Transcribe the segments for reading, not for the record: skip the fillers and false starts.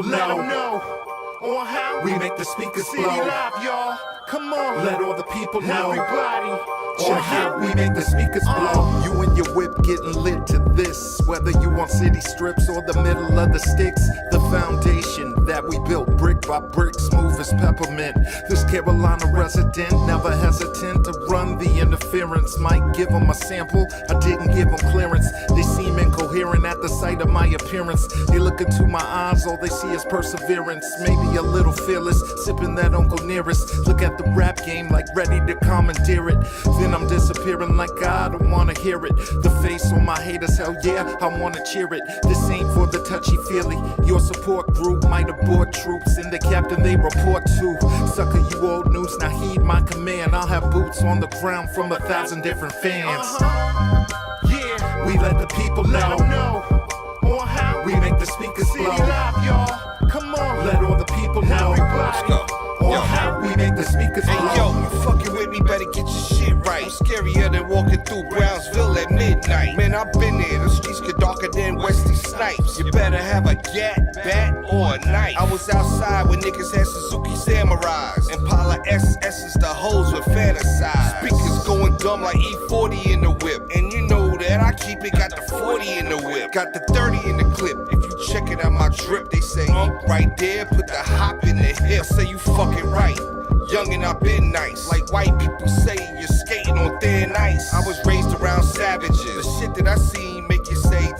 people know on how we make the speakers blow. Live, y'all. Come on, let all the people know. Everybody, on how we make the speakers blow. You and your whip getting lit to this, whether you on city strips or the middle of the sticks. The foundation that we built brick by brick, smooth as peppermint. This Carolina resident, never hesitant to run the interference. Might give them a sample, I didn't give them clearance. They seem incoherent at the sight of my appearance. They look into my eyes, all they see is perseverance. Maybe a little fearless, sipping that Uncle Nearest. Look at the rap game like ready to commandeer it. Then I'm disappearing like I don't wanna hear it. The face on my haters, hell yeah, I wanna cheer it. This ain't for the touchy-feely. Your support group might abort troops, and the captain they report to. Sucker, you old news, now heed my command. I'll have boots on the ground from 1,000 different fans. Yeah, we let the people know on how we make the speakers blow. Live, y'all. Come on, let all the people know. Everybody, on how we make the speakers blow. Hey yo, you fucking with me, better get your shit right. I'm scarier than walking through Brownsville at midnight. Man, I've been there, the streets get darker than Wesley Snipes. You better have a gat, bat, or a knife. I was outside when niggas had Suzuki Samurais. Impala SS's the hoes with fantasize. Speakers going dumb like E40 in the whip. And you know that I keep it, got the 40 in the whip. Got the 30 in the clip. If you check it out my drip, they say, right there, put the hop in the hip. I say you fucking right. Young and I've been nice. Like white people say, you're skating on thin ice. I was raised around savages. The shit that I seen make you say,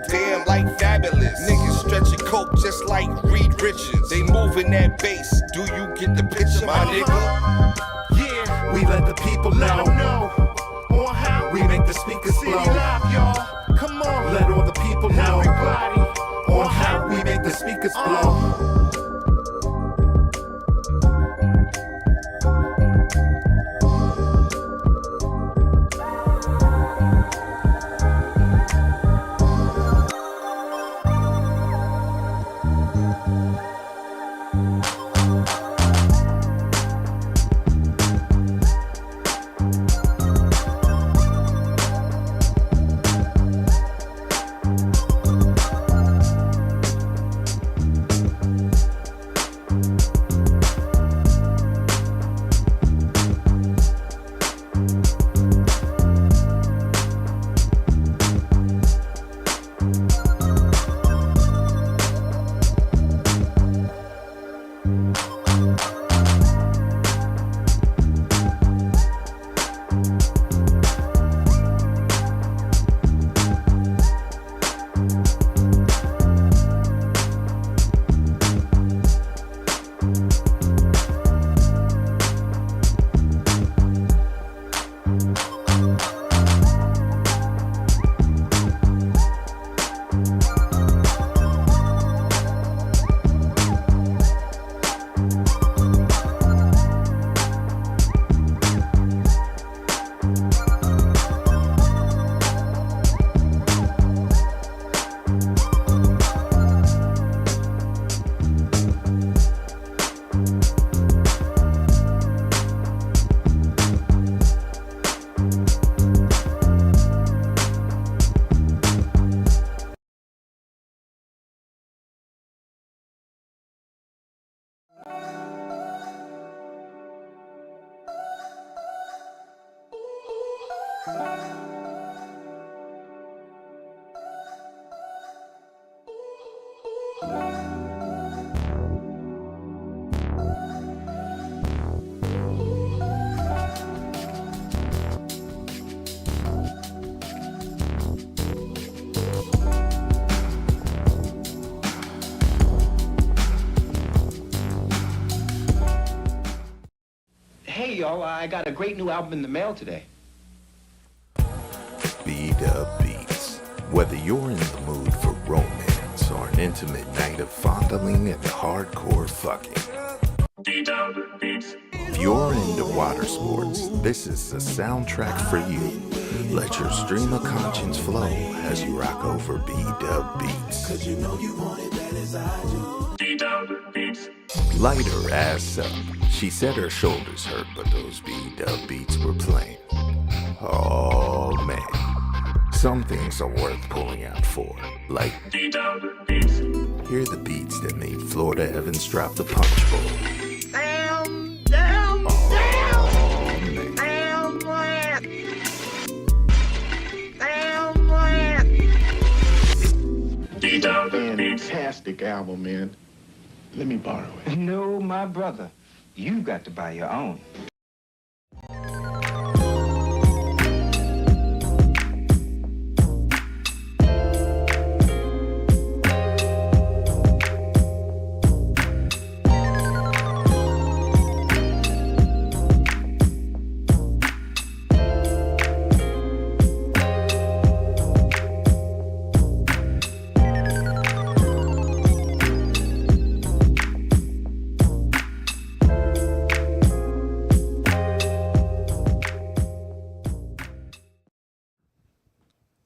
damn, like fabulous. Niggas stretching coke just like Reed Richards. They moving that bass. Do you get the picture, my nigga? Yeah, we let the people know on how we make the speakers blow. Live, y'all. Come on, let all the people know. Everybody, on how we make the speakers blow. Hey, y'all, I got a great new album in the mail today. B-Dub Beats. Whether you're in the mood for romance or an intimate night of fondling and hardcore fucking. B-Dub Beats. If you're into water sports, this is the soundtrack for you. Let your stream of conscience flow as you rock over B-Dub Beats. Cause you know you want it bad as I do. B-Dub Beats. Light her ass up. She said her shoulders hurt, but those B-Dub Beats were playing. Oh man, some things are worth pulling out for, like B-Dub Beats. Hear the beats that made Florida Evans drop the punch bowl. Fantastic album, man. Let me borrow it. No, my brother. You got to buy your own.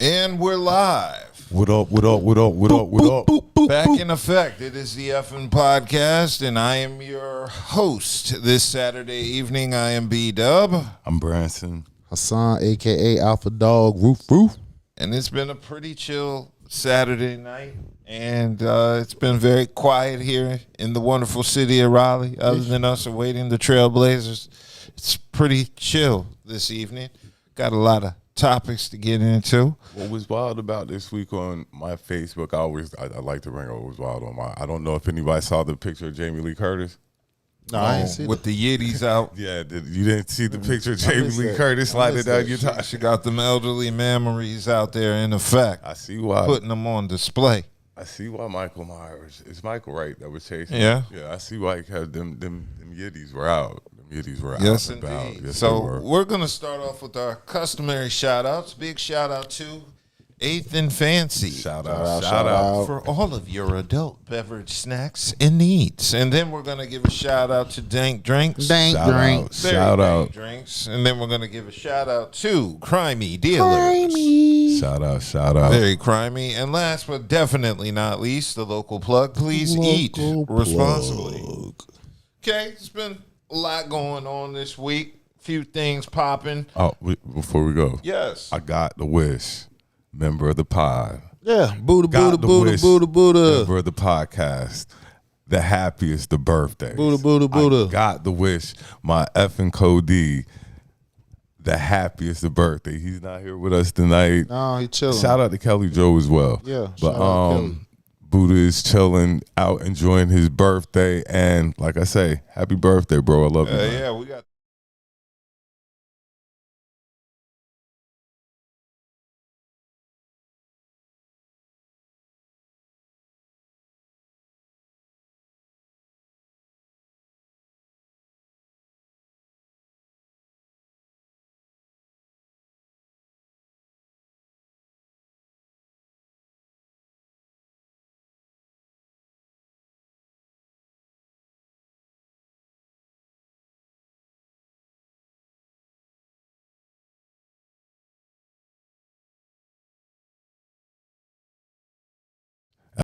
And we're live. What up, what up, what up, what up, what up? Back in effect. It is the effing podcast, and I am your host this Saturday evening. I am B-Dub. I'm Branson. Hassan, a.k.a. Alpha Dog, Roof. And it's been a pretty chill Saturday night, and it's been very quiet here in the wonderful city of Raleigh, other than us awaiting the Trailblazers. It's pretty chill this evening. Got a lot of topics to get into. What was wild about this week on my Facebook, I like to bring up what was wild on my, I don't know if anybody saw the picture of Jamie Lee Curtis. No, I ain't see With the Yiddies out. Yeah, you didn't see the picture of Jamie Lee Curtis sliding down your top. She got them elderly memories out there in effect. I see why. Putting them on display. I see why Michael Myers, it's Michael, right, that was chasing. Yeah. Yeah, I see why he had them Yiddies were out. Yiddies were Yes, out and about. indeed. Yes, so we're going to start off with our customary shout-outs. Big shout-out to Eighth and Fancy. Shout out. For all of your adult beverage snacks and needs. And then we're going to give a shout-out to Dank Drinks. Dank Shout Drinks. Very Shout Dank out. Drinks. And then we're going to give a shout-out to Crimey Dealers. Shout out. Very crimey. And last but definitely not least, the local plug. Please eat responsibly. Okay, it's been a lot going on this week. Few things popping. Oh, before we go. Yes. I got the wish. Member of the pod. Yeah, Buddha. Member of the podcast. The happiest, the birthday. Buddha. I got the wish. My effing Cody. The happiest, the birthday. He's not here with us tonight. No, he chilling. Shout out to Kelly Joe as well. Yeah, but shout out to Kelly. Buddha is chilling out, enjoying his birthday, and like I say, happy birthday, bro. I love you. Man. Yeah, we got.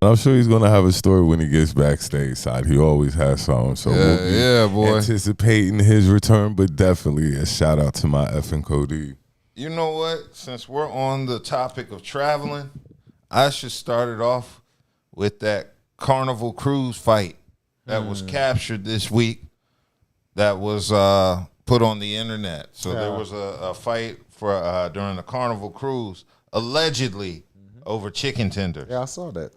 And I'm sure he's gonna have a story when he gets backstage side. He always has some. So we'll be boy. anticipating his return, but definitely a shout out to my effing Cody. You know what? Since we're on the topic of traveling, I should start it off with that Carnival cruise fight that was captured this week. That was put on the internet. So there was a fight for during the Carnival cruise, allegedly over chicken tenders. Yeah, I saw that.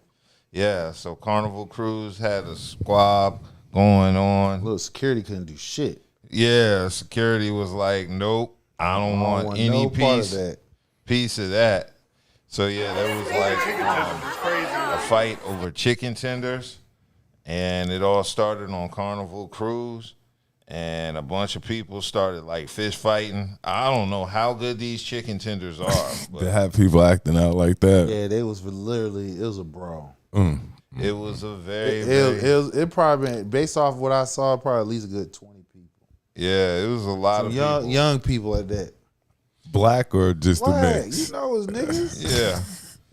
Yeah, so Carnival Cruise had a squab going on. Look, security couldn't do shit. Yeah, security was like, nope, I don't want any no part piece of that. So yeah, there was like a fight over chicken tenders, and it all started on Carnival Cruise, and a bunch of people started like fish fighting. I don't know how good these chicken tenders are, but They have people acting out like that. Yeah, they was literally, it was a brawl. it was a very It probably been, based off what I saw, probably at least a good 20 people. yeah, it was a lot of people. Young people at that. Black or just a Black, mix? you know it's niggas. Yeah.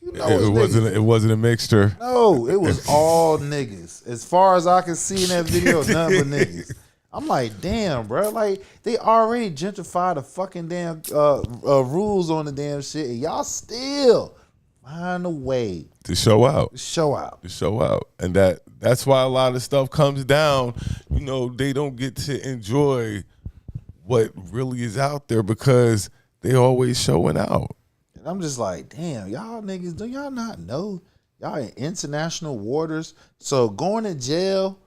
You know it's niggas. It wasn't a mixture. No, it was all niggas. As far as I can see in that video, nothing but niggas. I'm like, damn, bro. Like, they already gentrified the fucking damn rules on the damn shit, and y'all still find a way to show out. to show out. To show out. And that's why a lot of stuff comes down. You know, they don't get to enjoy what really is out there because they always showing out. And I'm just like, damn, y'all niggas, do y'all not know y'all in international waters? So going to jail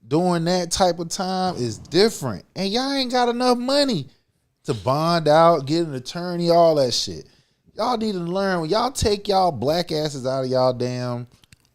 doing that type of time is different. And y'all ain't got enough money to bond out, get an attorney, all that shit. Y'all need to learn when y'all take y'all black asses out of y'all damn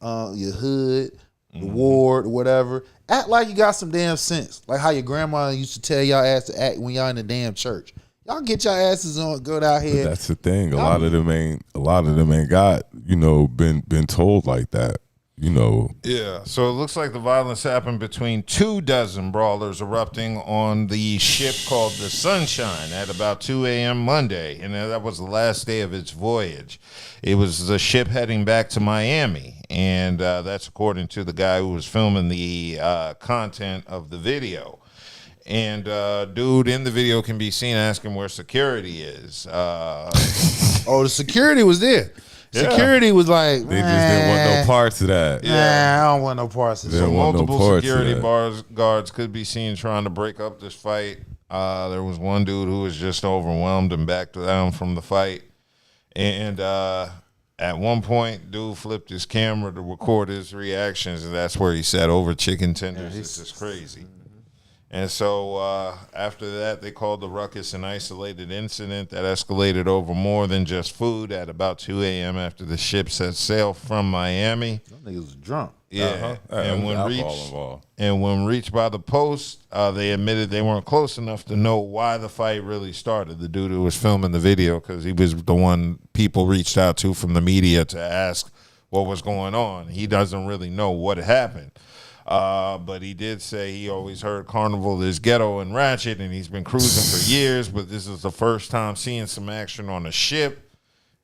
your hood, the ward, or whatever. Act like you got some damn sense. Like how your grandma used to tell y'all ass to act when y'all in the damn church. Y'all get your asses on, go out here. But that's the thing. A lot of them ain't got, you know, been told like that. You know. Yeah, so it looks like the violence happened between 24 brawlers erupting on the ship called the Sunshine at about 2 a.m. Monday, and that was the last day of its voyage. It was the ship heading back to Miami, and that's according to the guy who was filming the content of the video. And dude in the video can be seen asking where security is. Oh, the security was there. Yeah. Security was like, They just didn't want no parts of that. Nah, I don't want no parts of They that. So don't want no multiple parts of security that. guards could be seen trying to break up this fight. There was one dude who was just overwhelmed and backed down from the fight. And at one point, dude flipped his camera to record his reactions, and that's where he said, over chicken tenders, this is crazy. And so after that, they called the ruckus an isolated incident that escalated over more than just food at about 2 a.m. after the ship set sail from Miami. Them niggas was drunk. Yeah, And when reached by the Post, they admitted they weren't close enough to know why the fight really started. The dude who was filming the video, because he was the one people reached out to from the media to ask what was going on. He doesn't really know what happened. But he did say he always heard Carnival is ghetto and ratchet, and he's been cruising for years, but this is the first time seeing some action on a ship.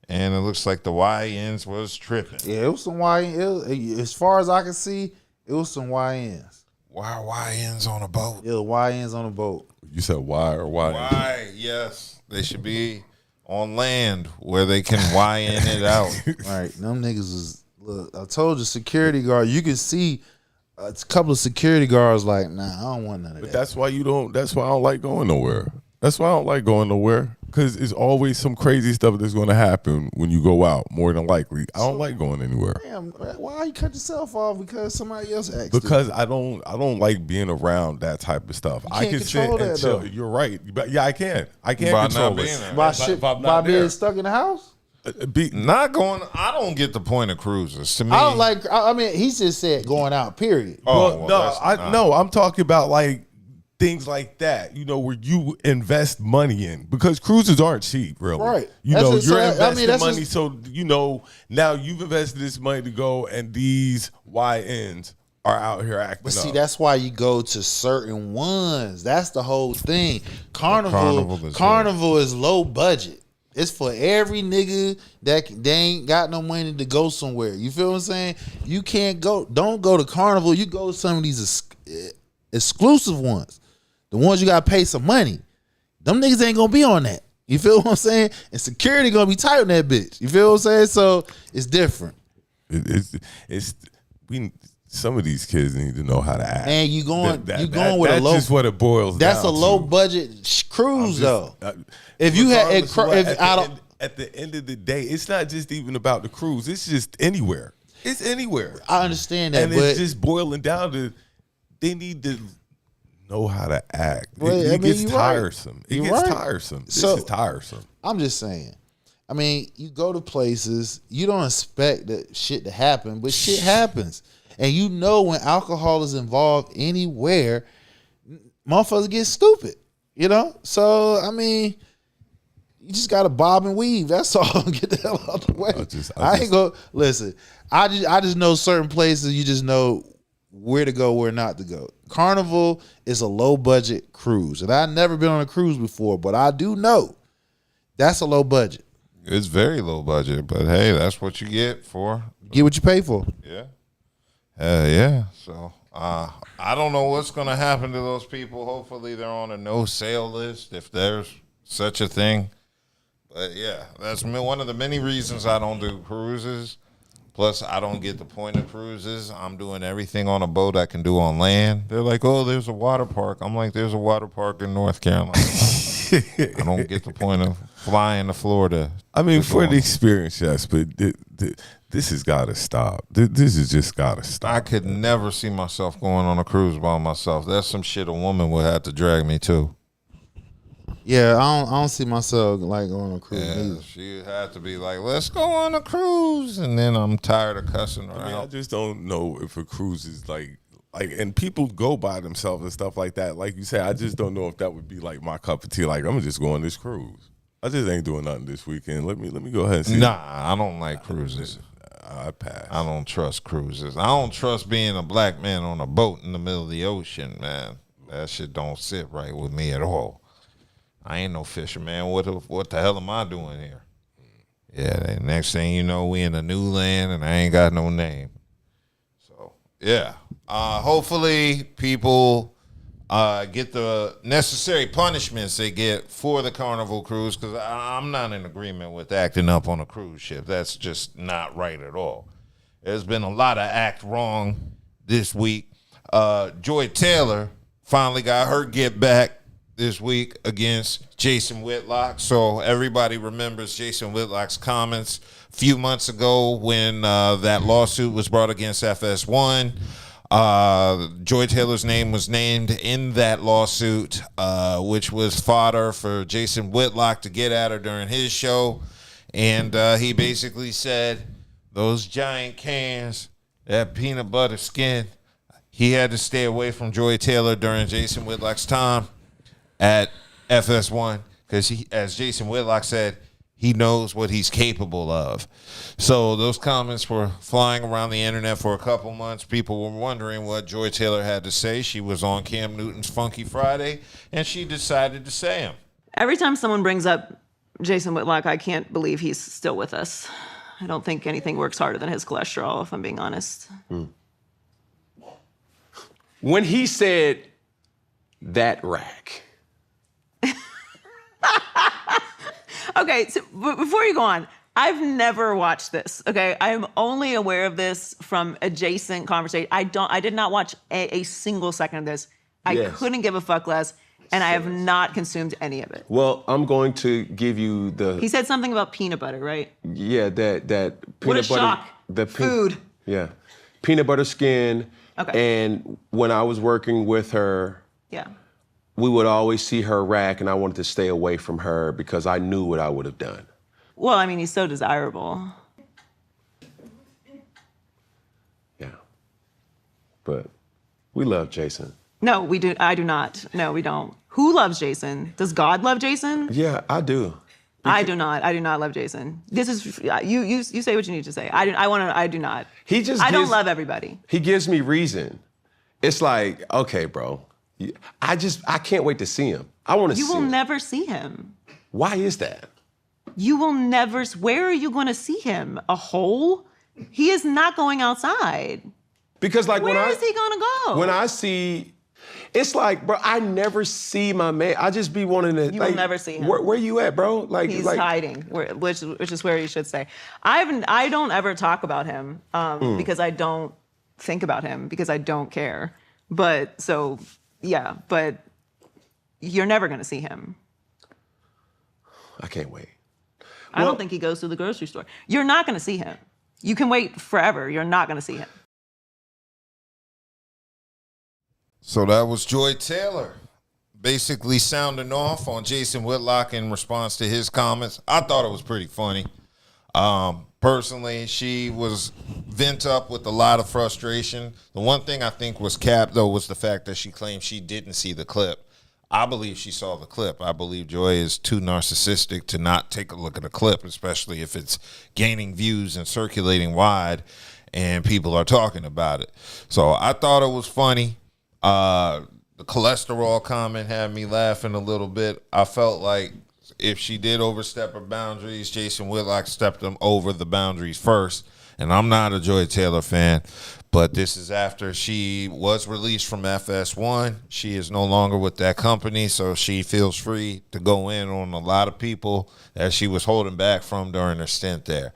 And it looks like the YNs was tripping. Yeah, it was some YNs. As far as I can see, it was some YNs. Why are YNs on a boat? Yeah, YNs on a boat. You said why or why? Why? Yes. They should be on land where they can YN it out. Right. Them niggas was, look, I told you, security guard, you can see a couple of security guards like, nah, I don't want none of But that. that's why I don't like going nowhere. That's why I don't like going nowhere. Because it's always some crazy stuff that's going to happen when you go out, more than likely. I don't like going anywhere. Damn, why you cut yourself off because somebody else asked Because I don't like being around that type of stuff. I can't can sit control and that, chill. though. You're right. But yeah, I can. I can By control not being it. there. By being stuck in the house? Not going. I don't get the point of cruises. To me, I don't like, I mean, he just said going out, period. Oh, No, I'm talking about like things like that, you know, where you invest money in, because cruises aren't cheap, really. Right. You That's know, just- you're I mean, investing that's money, just- so you know now you've invested this money to go, and these YNs are out here acting But see, up. that's why you go to certain ones. That's the whole thing. Carnival is low budget. It's for every nigga they ain't got no money to go somewhere. You feel what I'm saying? You can't go. Don't go to Carnival. You go to some of these exclusive ones. The ones you gotta pay some money. Them niggas ain't gonna be on that. You feel what I'm saying? And security gonna be tight on that bitch. You feel what I'm saying? So it's different. Some of these kids need to know how to act. And you going with a that's low. just what it boils down That's to. a low budget cruise though. If you Regardless had of what, if at the end of the day, it's not just even about the cruise. It's just anywhere. It's anywhere. I understand that, And but it's just boiling down to they need to know how to act. Well, I It mean, gets you're right. tiresome. It You're gets right. tiresome. This So- is tiresome. I'm just saying. I mean, you go to places, you don't expect that shit to happen, but shit happens. And you know when alcohol is involved anywhere, motherfuckers get stupid. You know? So, I mean, you just gotta bob and weave. That's all. Get the hell out the way. I ain't go listen. I just know certain places you just know where to go, where not to go. Carnival is a low budget cruise. And I've never been on a cruise before, but I do know that's a low budget. it's very low budget, but hey, that's what you get for. Get what you pay for. Yeah. Yeah. So I don't know what's going to happen to those people. Hopefully they're on a no sale list if there's such a thing. But yeah, that's one of the many reasons I don't do cruises. Plus, I don't get the point of cruises. I'm doing everything on a boat I can do on land. They're like, oh, there's a water park. I'm like, there's a water park in North Carolina. I don't get the point of flying to Florida. I mean, for the experience, yes, but this has got to stop. This has just got to stop. I could never see myself going on a cruise by myself. That's some shit a woman would have to drag me to. Yeah, I don't see myself like going on a cruise either. She'd have to be like, let's go on a cruise. And then I'm tired of cussing her I out. just don't know if a cruise is like, and people go by themselves and stuff like that. Like you said, I just don't know if that would be like my cup of tea. Like, I'm just going on this cruise. I just ain't doing nothing this weekend. Let me go ahead and see. Nah, I don't like cruises. I pass. I don't trust cruises. I don't trust being a black man on a boat in the middle of the ocean, man. That shit don't sit right with me at all. I ain't no fisherman. What the hell am I doing here? Yeah, next thing you know, we in a new land and I ain't got no name. So, yeah. Hopefully people get the necessary punishments they get for the Carnival cruise, because I'm not in agreement with acting up on a cruise ship. That's just not right at all. There's been a lot of act wrong this week. Joy Taylor finally got her get back this week against Jason Whitlock. So everybody remembers Jason Whitlock's comments a few months ago when that lawsuit was brought against FS1. Joy Taylor's name was named in that lawsuit, which was fodder for Jason Whitlock to get at her during his show. And he basically said, those giant cans, that peanut butter skin, he had to stay away from Joy Taylor during Jason Whitlock's time at FS1, because he, as Jason Whitlock said, he knows what he's capable of. So those comments were flying around the internet for a couple months. People were wondering what Joy Taylor had to say. She was on Cam Newton's Funky Friday, and she decided to say them. Every time someone brings up Jason Whitlock, I can't believe he's still with us. I don't think anything works harder than his cholesterol, if I'm being honest. When he said that rack. Okay, so before you go on, I've never watched this, okay? I'm only aware of this from adjacent conversation. I did not watch a single second of this. I couldn't give a fuck less, and I have not consumed any of it. Well, I'm going to give you the... He said something about peanut butter, right? Yeah, that peanut what a butter... shock. The Food. Yeah. Peanut butter skin. Okay. And when I was working with her... Yeah. We would always see her rack, and I wanted to stay away from her because I knew what I would have done. Well, I mean, he's so desirable. Yeah. But we love Jason. No, we do. I do not. No, we don't. Who loves Jason? Does God love Jason? Yeah, I do. I do not. I do not love Jason. This is you say what you need to say. I do not. I don't love everybody. He gives me reason. It's like, okay, bro. I can't wait to see him. I want to see him. You will never see him. Why is that? You will never. Where are you going to see him? A hole? He is not going outside. Because like where is he going to go? When I see, it's like, bro, I never see my man. I just be wanting to. You will never see him. Where you at, bro? Like he's hiding, which is where you should say. I don't ever talk about him because I don't think about him because I don't care. But so. Yeah, but you're never going to see him. I can't wait. I don't think he goes to the grocery store. You're not going to see him. You can wait forever. You're not going to see him. So that was Joy Taylor basically sounding off on Jason Whitlock in response to his comments. I thought it was pretty funny. Personally, she was vent up with a lot of frustration. The one thing I think was capped, though, was the fact that she claimed she didn't see the clip. I believe she saw the clip. I believe Joy is too narcissistic to not take a look at a clip, especially if it's gaining views and circulating wide and people are talking about it. So I thought it was funny. The cholesterol comment had me laughing a little bit. I felt like if she did overstep her boundaries, Jason Whitlock stepped them over the boundaries first. and I'm not a Joy Taylor fan, but this is after she was released from FS1. She is no longer with that company, so she feels free to go in on a lot of people that she was holding back from during her stint there.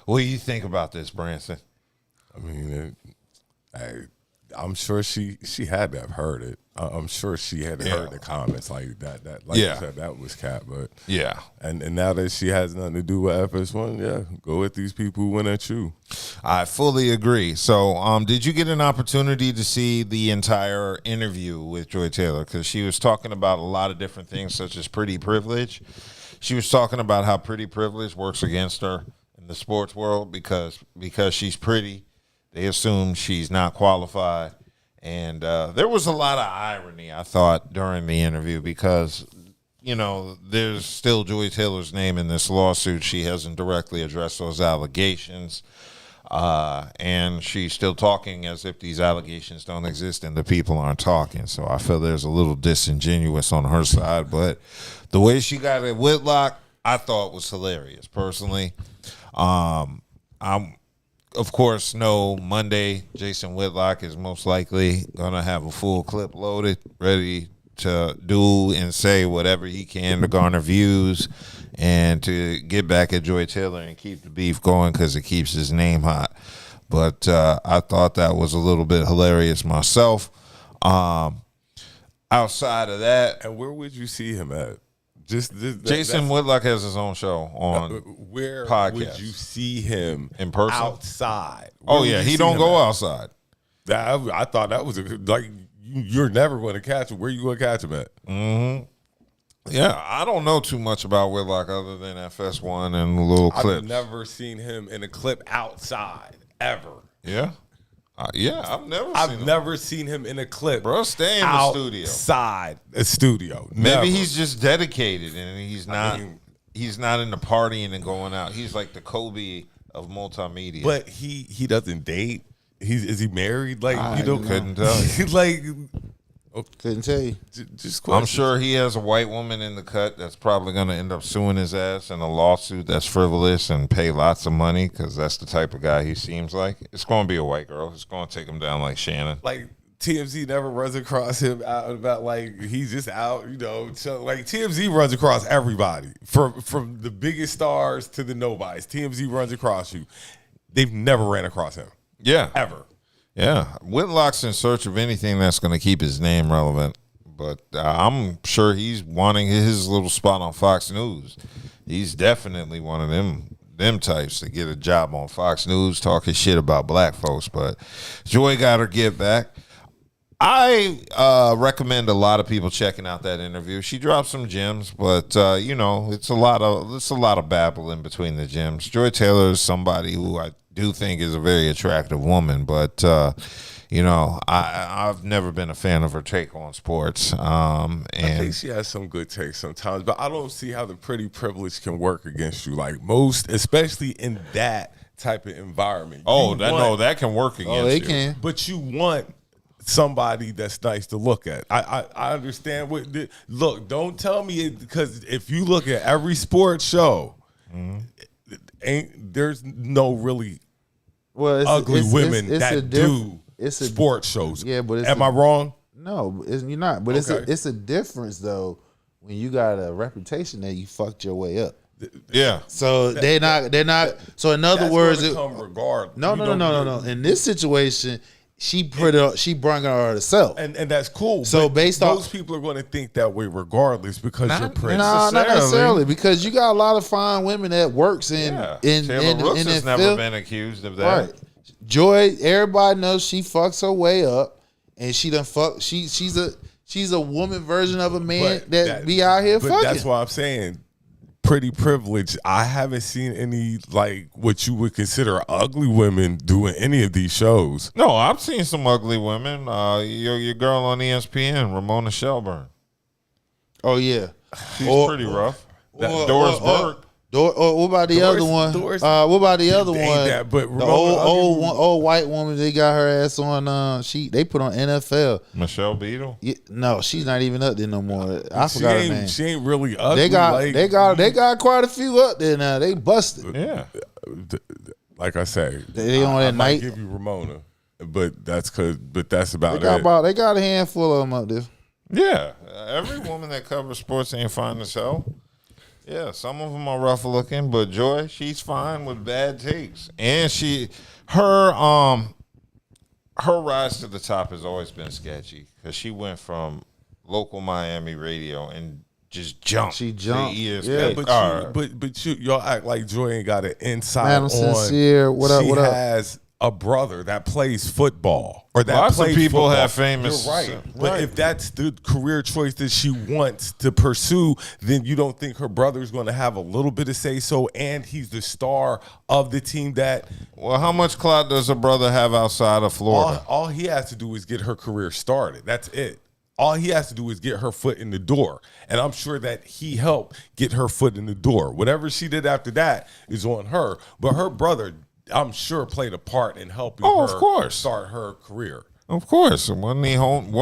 What do you think about this, Branson? I mean, I'm sure she had to have heard it. I'm sure she had heard the comments like that. Like you said, that was cap. But yeah, and now that she has nothing to do with FS1, go with these people who went at you. I fully agree. So, did you get an opportunity to see the entire interview with Joy Taylor? Because she was talking about a lot of different things, such as pretty privilege. She was talking about how pretty privilege works against her in the sports world because she's pretty. They assume she's not qualified. And there was a lot of irony, I thought, during the interview because, there's still Joy Taylor's name in this lawsuit. She hasn't directly addressed those allegations. And she's still talking as if these allegations don't exist and the people aren't talking. So I feel there's a little disingenuous on her side. But the way she got at Whitlock, I thought was hilarious, personally. Of course, no, Monday, Jason Whitlock is most likely going to have a full clip loaded, ready to do and say whatever he can to garner views and to get back at Joy Taylor and keep the beef going because it keeps his name hot. But I thought that was a little bit hilarious myself. Outside of that. And where would you see him at? Jason Whitlock has his own show on where podcast. Would you see him in person? Outside. Oh yeah, he don't go outside. I thought that was you're never going to catch him. Where you going to catch him at? Mm-hmm. Yeah, I don't know too much about Whitlock other than FS1 and the little clips. I've never seen him in a clip outside ever. Yeah. I've never seen him in a clip. Bro, stay in the studio. Outside a studio. Maybe he's just dedicated and he's not into partying and going out. He's like the Kobe of multimedia. But he doesn't date. Is he married? Couldn't tell. Couldn't tell you. Just I'm sure he has a white woman in the cut that's probably going to end up suing his ass in a lawsuit that's frivolous and pay lots of money because that's the type of guy he seems like. It's going to be a white girl. It's going to take him down like Shannon. Like TMZ never runs across him out about he's just out, So TMZ runs across everybody from the biggest stars to the nobodies. TMZ runs across you. They've never ran across him. Yeah. Ever. Yeah, Whitlock's in search of anything that's going to keep his name relevant, but I'm sure he's wanting his little spot on Fox News. He's definitely one of them types to get a job on Fox News talking shit about black folks, but Joy got her get back. I recommend a lot of people checking out that interview. She dropped some gems, but it's a lot of babble in between the gems. Joy Taylor is somebody who I do think is a very attractive woman, but I've never been a fan of her take on sports. I think she has some good takes sometimes, but I don't see how the pretty privilege can work against you. Especially in that type of environment. That can work against you. They can. But you want somebody that's nice to look at. I understand look, don't tell me because if you look at every sports show, there's no really ugly women that do sports shows. Yeah, but am I wrong? No, you're not. But it's a difference though when you got a reputation that you fucked your way up. Yeah. So they're not. So in other words, come regardless. No. In this situation, she brought her herself, and that's cool. So most people are going to think that way regardless because you're pretty. No, not necessarily because you got a lot of fine women that works in Taylor Brooks has never field. been accused of that. Right. Joy, everybody knows she fucks her way up, and she done fuck. She's a woman version of a man that be out here fucking. That's why I'm saying. Pretty privileged. I haven't seen any what you would consider ugly women doing any of these shows. No, I've seen some ugly women. Your girl on ESPN, Ramona Shelburne. Oh yeah, she's pretty rough. Doris Burke. What about the other one? What about the other one? But the old white woman, they got her ass on. They put on NFL. Michelle Beadle. Yeah, no, she's not even up there no more. I forgot her name. She ain't really ugly. They got quite a few up there now. They busted. Yeah. like I say, They on I that might night. give you Ramona, but that's about They got a handful of them up there. Yeah, every woman that covers sports ain't fine as hell. Yeah, some of them are rough looking, but Joy, she's fine with bad takes, and her rise to the top has always been sketchy because she went from local Miami radio and just jumped. She jumped. to ESPN. Yeah, but y'all act like Joy ain't got an insight Madam on. Sincere, what up? She What up? has a brother that plays football, or that Lots of plays people football. have famous- You're right, but right. if that's the career choice that she wants to pursue, then you don't think her brother's going to have a little bit of say so, and he's the star of the team that. Well, how much clout does her brother have outside of Florida? All he has to do is get her career started. That's it. All he has to do is get her foot in the door. And I'm sure that he helped get her foot in the door. Whatever she did after that is on her. But her brother, I'm sure, played a part in helping her of course. start her career. Of course, wasn't he home?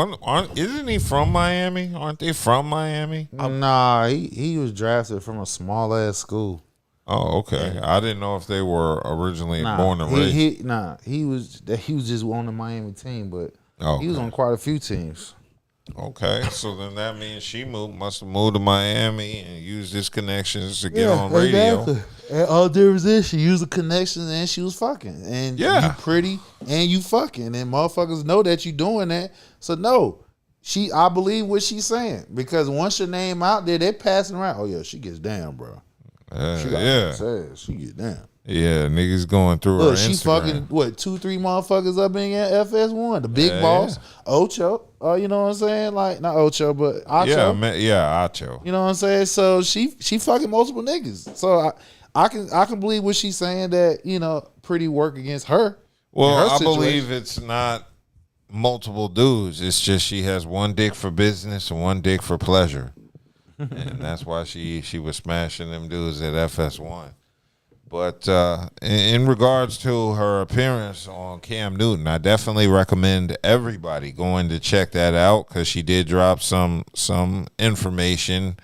Isn't he from Miami? Aren't they from Miami? Nah, he was drafted from a small ass school. Oh, okay. I didn't know if they were originally Nah, born and raised. he was just on the Miami team, but he was Okay. on quite a few teams. Okay, so then that means she must have moved to Miami and used his connections to get on radio. Exactly. And all difference is she used the connections and she was fucking. And Yeah. you pretty and you fucking. And motherfuckers know that you doing that. So no, I believe what she's saying. Because once your name out there, they're passing around. Oh yeah, she gets down, bro. She got Yeah, she get down. yeah, niggas going through Look, her she Instagram. fucking 2-3 motherfuckers up in FS1. The big Yeah, boss, Ocho. You know what I'm saying? Like not Ocho, but Ocho. Acho. You know what I'm saying? So she fucking multiple niggas. So I can believe what she's saying that pretty work against her. Well, in her I situation. believe it's not multiple dudes. It's just she has one dick for business and one dick for pleasure, and that's why she was smashing them dudes at FS1. But in regards to her appearance on Cam Newton, I definitely recommend everybody going to check that out because she did drop some information,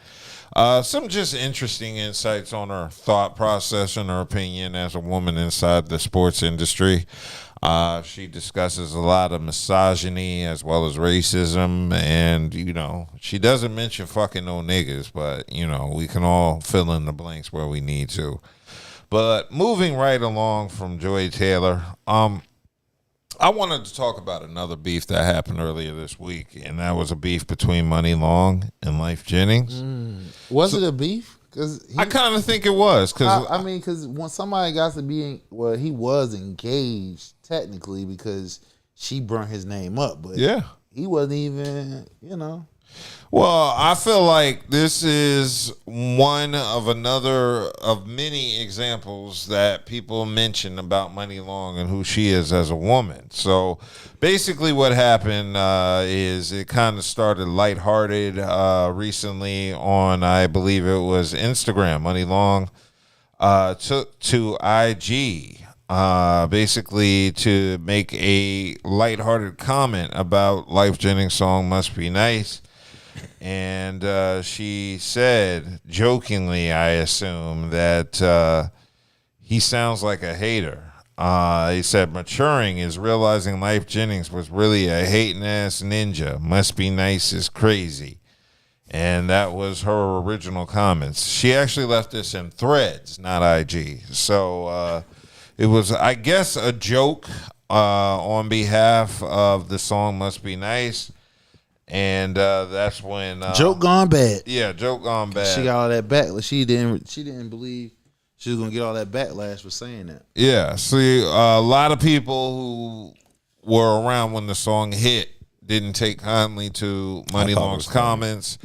some just interesting insights on her thought process and her opinion as a woman inside the sports industry. She discusses a lot of misogyny as well as racism, and she doesn't mention fucking no niggas, but we can all fill in the blanks where we need to. But moving right along from Joy Taylor, I wanted to talk about another beef that happened earlier this week, and that was a beef between Money Long and Lyfe Jennings. Was it a beef? Because I kind of think it was. Because when somebody got to be he was engaged technically because she brought his name up, but he wasn't even Well, I feel like this is one of many examples that people mention about Money Long and who she is as a woman. So basically what happened is it kind of started lighthearted recently on, I believe it was Instagram. Money Long took to IG basically to make a lighthearted comment about Lyfe Jennings' song Must Be Nice. And she said, jokingly, I assume, that he sounds like a hater. He said, maturing is realizing Lyfe Jennings was really a hating-ass ninja. Must be nice is crazy. And that was her original comments. She actually left this in Threads, not IG. So it was, I guess, a joke on behalf of the song Must Be Nice. And that's when joke gone bad. Yeah, joke gone bad. She got all that backlash. She didn't believe she was gonna get all that backlash for saying that. Yeah, see, a lot of people who were around when the song hit didn't take kindly to Money Long's comments.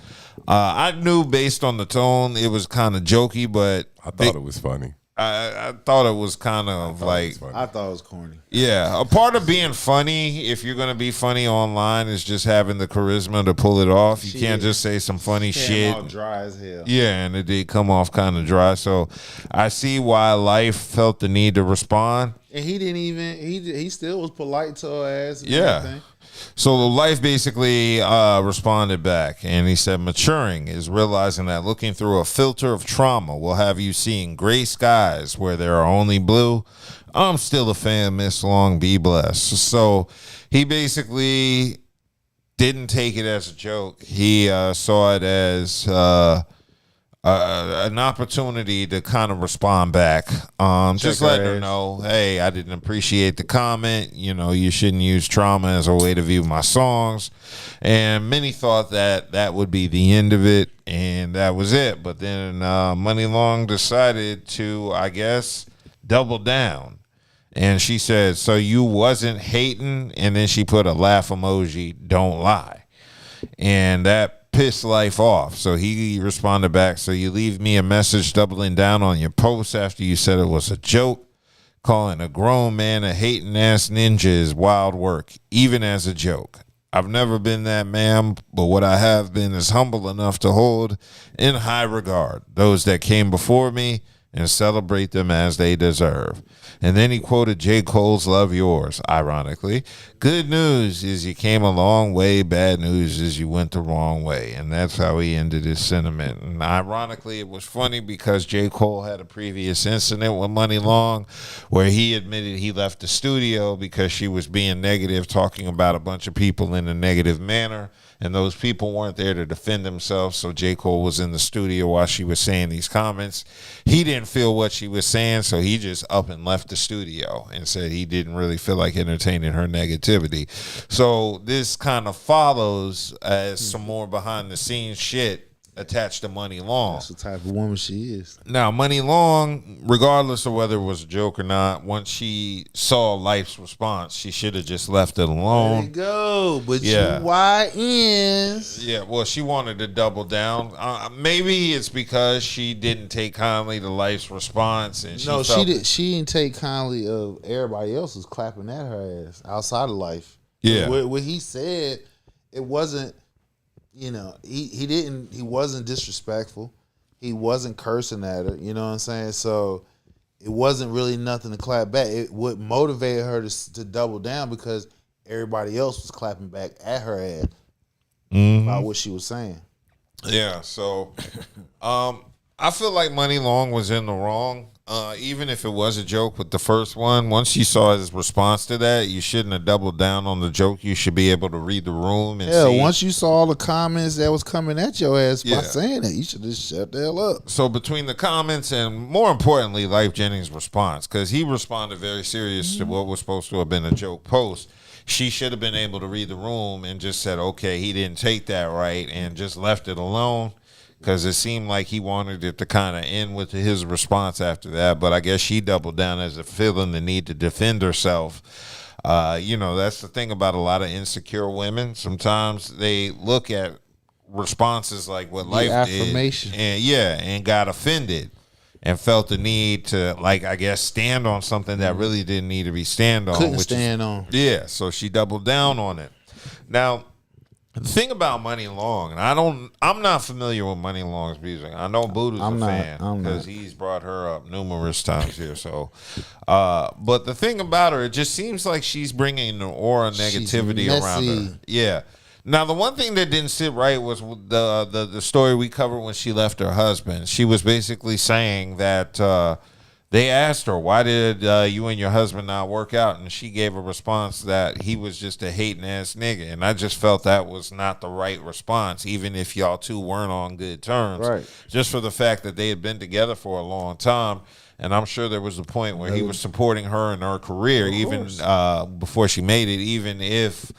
I knew based on the tone it was kind of jokey, but I thought it was funny. I thought it was kind of I thought it was corny. Yeah, a part of being funny, if you're gonna be funny online, is just having the charisma to pull it off. You can't just say some funny shit. All dry as hell. Yeah, and it did come off kind of dry. So I see why Lyfe felt the need to respond. And he didn't even. He still was polite to her ass. And Yeah. everything. So Lyfe basically responded back, and he said, maturing is realizing that looking through a filter of trauma will have you seeing gray skies where there are only blue. I'm still a fan. Miss Long, be blessed. So he basically didn't take it as a joke. He saw it as an opportunity to kind of respond back. Just letting her know, hey, I didn't appreciate the comment. You know, you shouldn't use trauma as a way to view my songs. And many thought that that would be the end of it, and that was it. But then Money Long decided to, I guess, double down. And she said, so you wasn't hating? And then she put a laugh emoji, don't lie. And that pissed Lyfe off. So he responded back, so you leave me a message doubling down on your post after you said it was a joke. Calling a grown man a hating ass ninja is wild work, even as a joke. I've never been that man, but what I have been is humble enough to hold in high regard those that came before me and celebrate them as they deserve. And then he quoted J. Cole's Love Yours, ironically. Good news is you came a long way. Bad news is you went the wrong way. And that's how he ended his sentiment. And ironically, it was funny because J. Cole had a previous incident with Money Long where he admitted he left the studio because she was being negative, talking about a bunch of people in a negative manner. And those people weren't there to defend themselves, so J. Cole was in the studio while she was saying these comments. He didn't feel what she was saying, so he just up and left the studio and said he didn't really feel like entertaining her negativity. So this kind of follows as some more behind-the-scenes shit attached to Money Long. That's the type of woman she is. Now, Money Long, regardless of whether it was a joke or not, once she saw Lyfe's response, she should have just left it alone. There you go. But yeah. you YNs. Yeah, well, she wanted to double down. Maybe it's because she didn't take kindly to Lyfe's response. And she didn't take kindly of everybody else was clapping at her ass outside of Lyfe. Yeah. What he said, it wasn't, you know, he wasn't disrespectful. He wasn't cursing at her, you know what I'm saying? So it wasn't really nothing to clap back. It would motivate her to double down because everybody else was clapping back at her ass about what she was saying. Yeah, so I feel like Money Long was in the wrong. Even if it was a joke with the first one, once you saw his response to that, you shouldn't have doubled down on the joke. You should be able to read the room and see. Once you saw all the comments that was coming at your ass by saying it, you should just shut the hell up. So between the comments and, more importantly, Lyfe Jennings' response, because he responded very serious to what was supposed to have been a joke post, she should have been able to read the room and just said, okay, he didn't take that right, and just left it alone. Because it seemed like he wanted it to kind of end with his response after that. But I guess she doubled down as a feeling the need to defend herself. You know, that's the thing about a lot of insecure women. Sometimes they look at responses like what Lyfe did. And got offended and felt the need to, like, I guess, stand on something that really didn't need to be stand on. Couldn't stand on. Yeah, so she doubled down on it. Now, the thing about Money Long, and I'm not familiar with Money Long's music. I know Buddha's a fan because he's brought her up numerous times here. So, but the thing about her, it just seems like she's bringing an aura of negativity around her. Yeah. Now, the one thing that didn't sit right was the story we covered when she left her husband. She was basically saying that they asked her, why did you and your husband not work out? And she gave a response that he was just a hating ass nigga. And I just felt that was not the right response, even if y'all two weren't on good terms. Right. Just for the fact that they had been together for a long time. And I'm sure there was a point where he was supporting her in her career, even before she made it, even if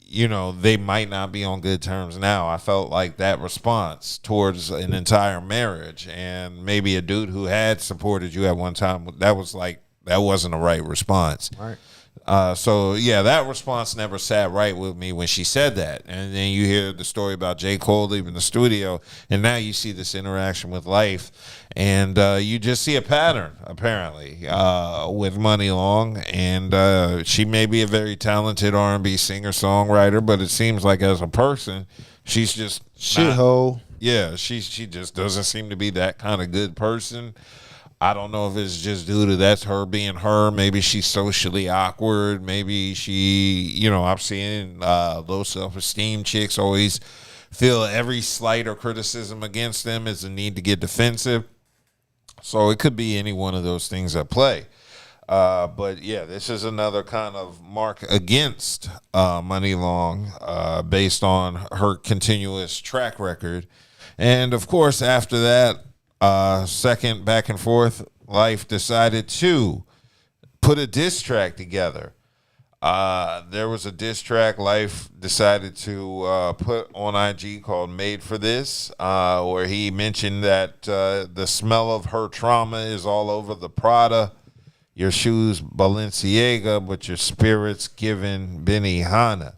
you know, they might not be on good terms now. I felt like that response towards an entire marriage and maybe a dude who had supported you at one time, that wasn't the right response. Right. So, yeah, that response never sat right with me when she said that. And then you hear the story about J. Cole leaving the studio, and now you see this interaction with Lyfe. And you just see a pattern, apparently, with Money Long. And she may be a very talented R&B singer-songwriter, but it seems like as a person, she's just shithole. Yeah, she just doesn't seem to be that kind of good person. I don't know if it's just due to that's her being her. Maybe she's socially awkward. Maybe she, you know, I'm seeing low self-esteem chicks always feel every slight or criticism against them is a need to get defensive. So it could be any one of those things at play. But yeah, this is another kind of mark against Money Long based on her continuous track record. And of course, after that second back and forth, Lyfe decided to put a diss track together. There was a diss track Lyfe decided to put on IG called Made for This, where he mentioned that the smell of her trauma is all over the Prada, your shoes Balenciaga, but your spirit's given Benihana.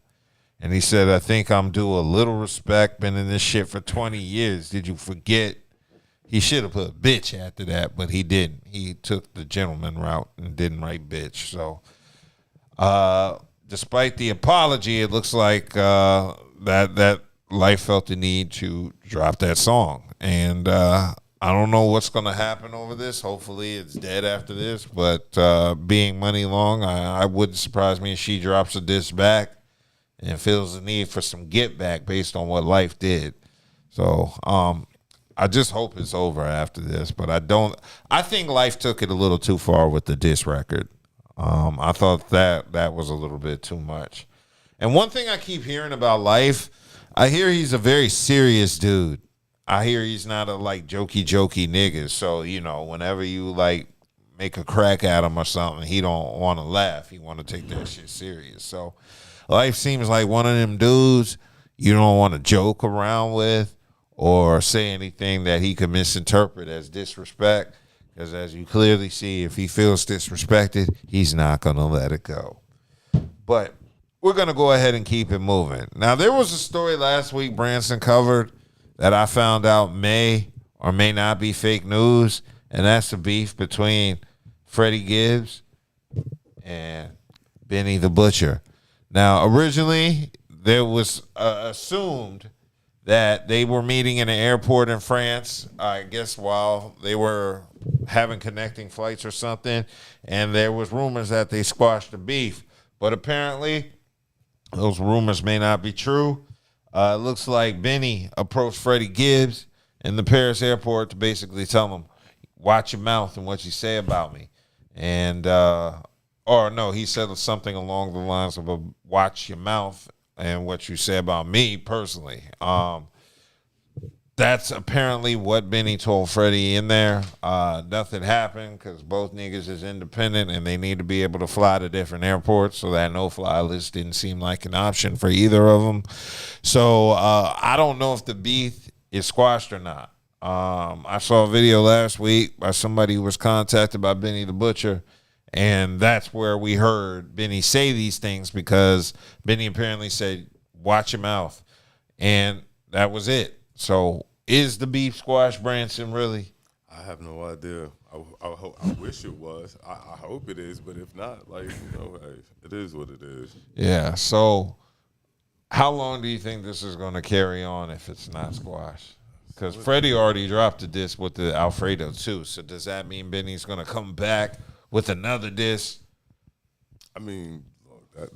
And he said, I think I'm due a little respect, been in this shit for 20 years. Did you forget? He should have put bitch after that, but he didn't. He took the gentleman route and didn't write bitch. So despite the apology, it looks like that Lyfe felt the need to drop that song. And I don't know what's going to happen over this. Hopefully it's dead after this. But being Money Long, I wouldn't surprise me if she drops a diss back and feels the need for some get back based on what Lyfe did. So I just hope it's over after this. But I think Lyfe took it a little too far with the diss record. I thought that was a little bit too much. And one thing I keep hearing about Lyfe, I hear he's a very serious dude. I hear he's not a jokey nigga. So, whenever you make a crack at him or something, he don't want to laugh. He want to take that shit serious. So Lyfe seems like one of them dudes you don't want to joke around with or say anything that he could misinterpret as disrespect. Because as you clearly see, if he feels disrespected, he's not going to let it go. But we're going to go ahead and keep it moving. Now, there was a story last week Branson covered that I found out may or may not be fake news, and that's the beef between Freddie Gibbs and Benny the Butcher. Now, originally, there was assumed that they were meeting in an airport in France, I guess while they were having connecting flights or something, and there was rumors that they squashed the beef. But apparently, those rumors may not be true. It looks like Benny approached Freddie Gibbs in the Paris airport to basically tell him, watch your mouth and what you say about me. And, or no, he said something along the lines of watch your mouth and what you say about me personally. That's apparently what Benny told Freddie in there. Nothing happened because both niggas is independent and they need to be able to fly to different airports, so that no-fly list didn't seem like an option for either of them. So I don't know if the beef is squashed or not. I saw a video last week by somebody who was contacted by Benny the Butcher, and that's where we heard Benny say these things because Benny apparently said, watch your mouth. And that was it. So is the beef squash, Branson, really? I have no idea. I wish it was. I hope it is. But if not, hey, it is what it is. Yeah. So how long do you think this is going to carry on if it's not squash? Because Freddie already dropped a diss with the Alfredo, too. So does that mean Benny's going to come back with another diss? I mean,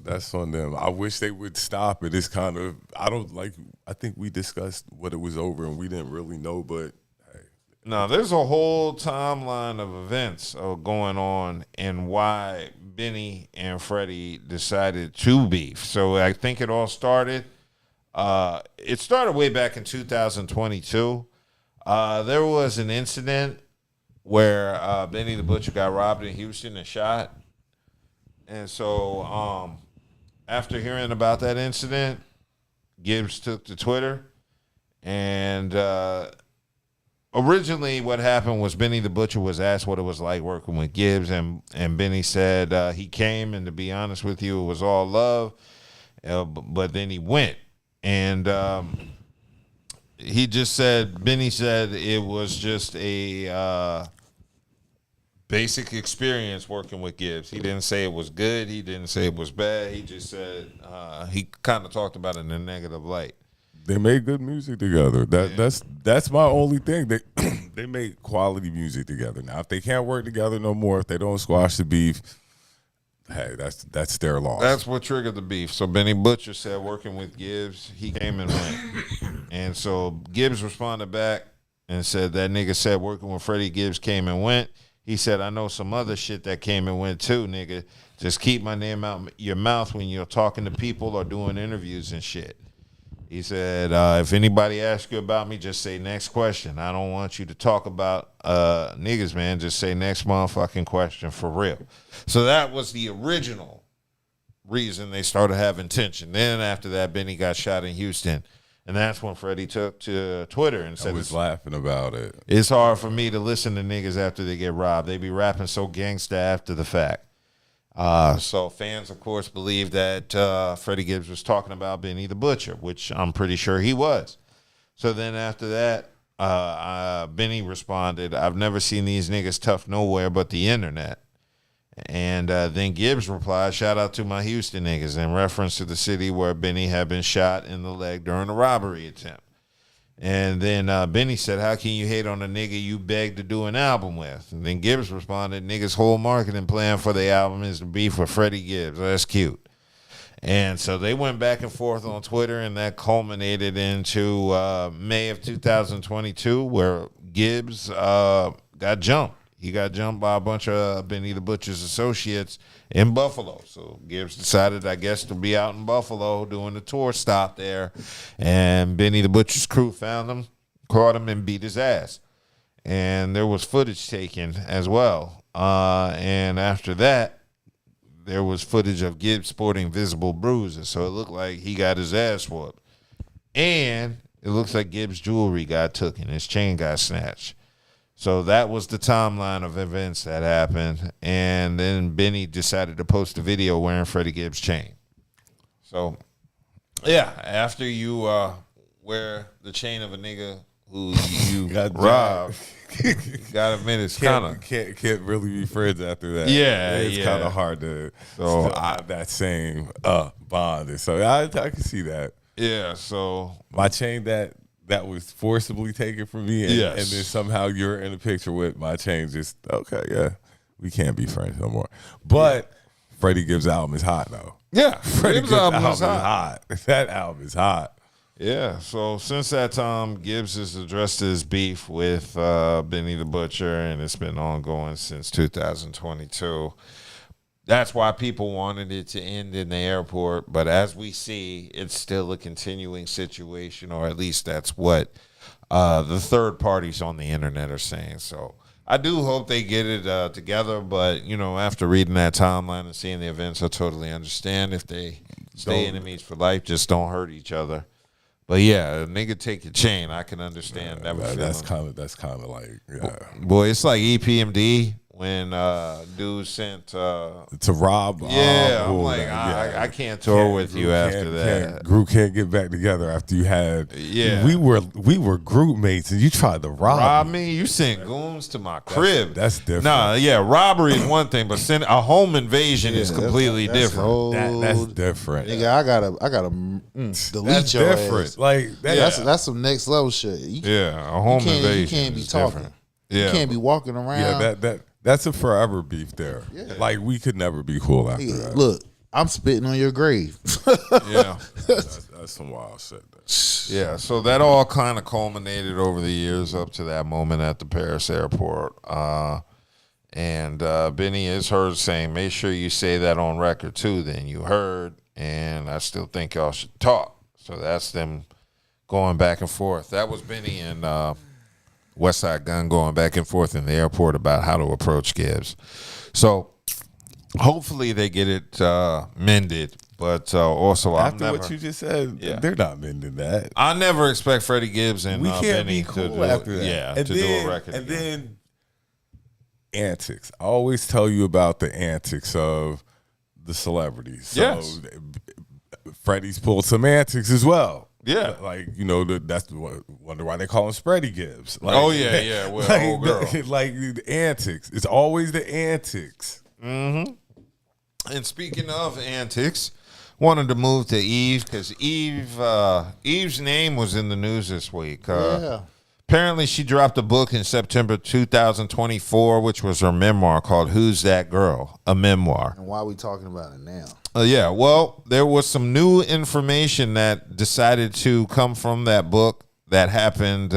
that's on them. I wish they would stop it. It's kind of, I think we discussed what it was over and we didn't really know, but hey. No, there's a whole timeline of events going on and why Benny and Freddie decided to beef. So I think it all started, it started way back in 2022. There was an incident where Benny the Butcher got robbed in Houston and shot. And so after hearing about that incident, Gibbs took to Twitter. And originally what happened was Benny the Butcher was asked what it was like working with Gibbs. And Benny said he came, and to be honest with you, it was all love. But then he went. And he just said, Benny said it was just a basic experience working with Gibbs. He didn't say it was good. He didn't say it was bad. He just said he kind of talked about it in a negative light. They made good music together. That's my only thing. They made quality music together. Now, if they can't work together no more, if they don't squash the beef, hey, that's their loss. That's what triggered the beef. So Benny Butcher said working with Gibbs, he came and went. And so Gibbs responded back and said that nigga said working with Freddie Gibbs came and went. He said, I know some other shit that came and went too, nigga. Just keep my name out your mouth when you're talking to people or doing interviews and shit. He said, if anybody asks you about me, just say next question. I don't want you to talk about niggas, man. Just say next motherfucking question for real. So that was the original reason they started having tension. Then after that, Benny got shot in Houston. And that's when Freddie took to Twitter and said, I was laughing about it. It's hard for me to listen to niggas after they get robbed. They be rapping so gangsta after the fact. So fans, of course, believe that Freddie Gibbs was talking about Benny the Butcher, which I'm pretty sure he was. So then after that, Benny responded, I've never seen these niggas tough nowhere but the internet. And then Gibbs replied, shout out to my Houston niggas, in reference to the city where Benny had been shot in the leg during a robbery attempt. And then Benny said, how can you hate on a nigga you begged to do an album with? And then Gibbs responded, niggas' whole marketing plan for the album is to be for Freddie Gibbs. That's cute. And so they went back and forth on Twitter, and that culminated into May of 2022, where Gibbs got jumped. He got jumped by a bunch of Benny the Butcher's associates in Buffalo. So Gibbs decided, I guess, to be out in Buffalo doing the tour stop there. And Benny the Butcher's crew found him, caught him, and beat his ass. And there was footage taken as well. And after that, there was footage of Gibbs sporting visible bruises. So it looked like he got his ass whooped. And it looks like Gibbs' jewelry got taken. His chain got snatched. So that was the timeline of events that happened. And then Benny decided to post a video wearing Freddie Gibbs' chain. So, yeah, after you wear the chain of a nigga who you got robbed, gotta admit it's kind of... Can't really be friends after that. Yeah, it's kind of hard to have that same bond. And so I can see that. Yeah, so... My chain that was forcibly taken from me, and then somehow you're in a picture with my chain. Just okay, yeah, we can't be friends no more. But Freddie Gibbs' album is hot though. Yeah, Freddie Gibbs' album is hot. That album is hot. Yeah. So since that time, Gibbs has addressed his beef with Benny the Butcher, and it's been ongoing since 2022. That's why people wanted it to end in the airport. But as we see, it's still a continuing situation, or at least that's what the third parties on the internet are saying. So I do hope they get it together. But, you know, after reading that timeline and seeing the events, I totally understand if they stay enemies for life, just don't hurt each other. But yeah, a nigga take your chain. I can understand. That's kind of like, yeah. Boy, it's like EPMD. When dude sent to Rob, I'm like, I can't tour with you after that. Group can't get back together after you had. Yeah, we were group mates, and you tried to rob me. You sent goons to my crib. That's different. Nah, yeah, robbery is one thing, but send a home invasion is completely different. That's different. Nigga, I gotta delete that's your different. ass. Like that's some next level shit. A home invasion. You can't be talking. Different. Yeah, you can't be walking around. Yeah, that's a forever beef there. Yeah. Like, we could never be cool after that. Look, I'm spitting on your grave. Yeah. That's some wild shit. Yeah, so that all kind of culminated over the years up to that moment at the Paris airport. And Benny is heard saying, make sure you say that on record too. Then you heard, and I still think y'all should talk. So that's them going back and forth. That was Benny and Westside Gun going back and forth in the airport about how to approach Gibbs. So hopefully they get it mended. But also, after what you just said, they're not mending that. I never expect Freddie Gibbs and we can't Benny be cool to do after that. Yeah, and to then, do a record. And then antics. I always tell you about the antics of the celebrities. So yes. Freddie's pulled some antics as well. Yeah, like, you know, that's wonder why they call him Freddie Gibbs. Like, well, old girl. Like the antics. It's always the antics. Mm-hmm. And speaking of antics, wanted to move to Eve because Eve's name was in the news this week. Apparently, she dropped a book in September 2024, which was her memoir called "Who's That Girl?" A memoir. And why are we talking about it now? Well, there was some new information that decided to come from that book that happened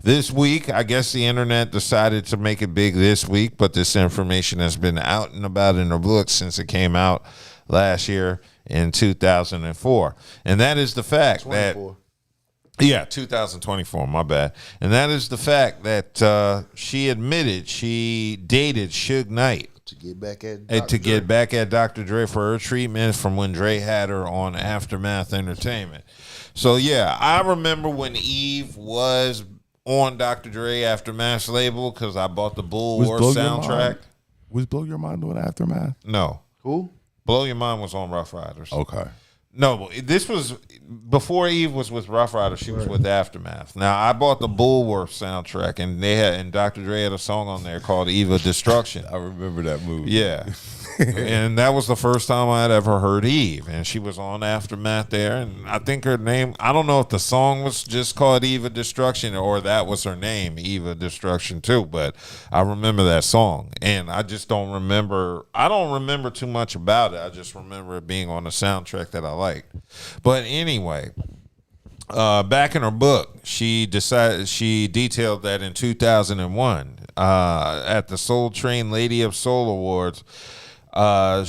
this week. I guess the internet decided to make it big this week, but this information has been out and about in the books since it came out last year in 2004. And that is the fact 24. that, yeah, 2024, my bad. And that is the fact that she admitted she dated Suge Knight. To get back at Get back at Dr. Dre for her treatment from when Dre had her on Aftermath Entertainment. So, yeah, I remember when Eve was on Dr. Dre Aftermath's label because I bought the Bull War soundtrack. Was Blow Your Mind on Aftermath? No. Who? Blow Your Mind was on Rough Riders. Okay. No, this was before Eve was with Rough Riders. She was with Aftermath. Now I bought the Bullworth soundtrack, and Dr. Dre had a song on there called "Eve of Destruction." I remember that movie. Yeah, and that was the first time I had ever heard Eve, and she was on Aftermath there. And I think her name, I don't know if the song was just called "Eve of Destruction" or that was her name, Eve of Destruction too. But I remember that song, and I just don't remember. I don't remember too much about it. I just remember it being on a soundtrack that I liked. But anyway, back in her book, she detailed that in 2001 at the Soul Train Lady of Soul Awards,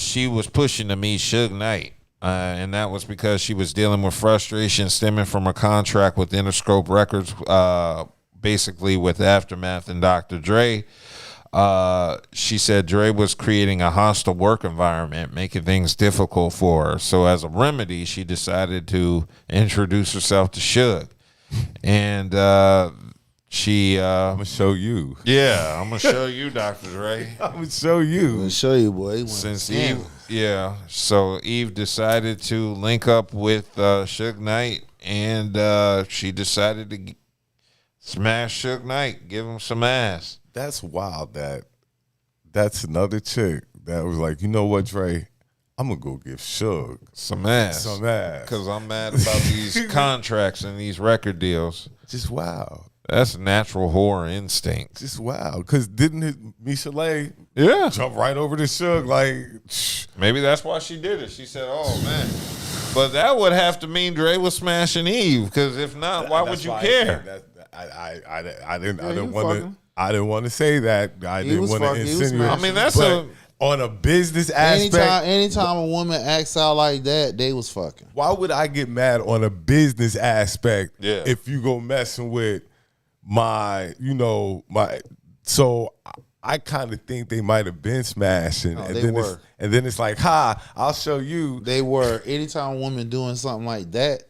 she was pushing to meet Suge Knight. And that was because she was dealing with frustration stemming from a contract with Interscope Records, basically with Aftermath and Dr. Dre. She said Dre was creating a hostile work environment, making things difficult for her. So as a remedy, she decided to introduce herself to Suge. And she... I'm going to show you. Yeah, I'm going to show you, Dr. Dre. I'm going to show you. I'm gonna show you, boy. Since Eve... Yeah, so Eve decided to link up with Suge Knight, and she decided to smash Suge Knight, give him some ass. That's wild. That's another chick that was like, you know what, Dre? I'm gonna go give Suge some ass. Because I'm mad about these contracts and these record deals. Just wow. That's natural horror instinct. Just wow. Because didn't Michelet jump right over to Suge? Like, maybe that's why she did it. She said, "Oh man." But that would have to mean Dre was smashing Eve. Because if not, why would you care? I didn't want to say that. I didn't want to insinuate. I mean, that's on a business aspect. Anytime a woman acts out like that, they was fucking. Why would I get mad on a business aspect if you go messing with my? So I kind of think they might have been smashing. No, and they then were. And then it's like, I'll show you. They were. Anytime a woman doing something like that,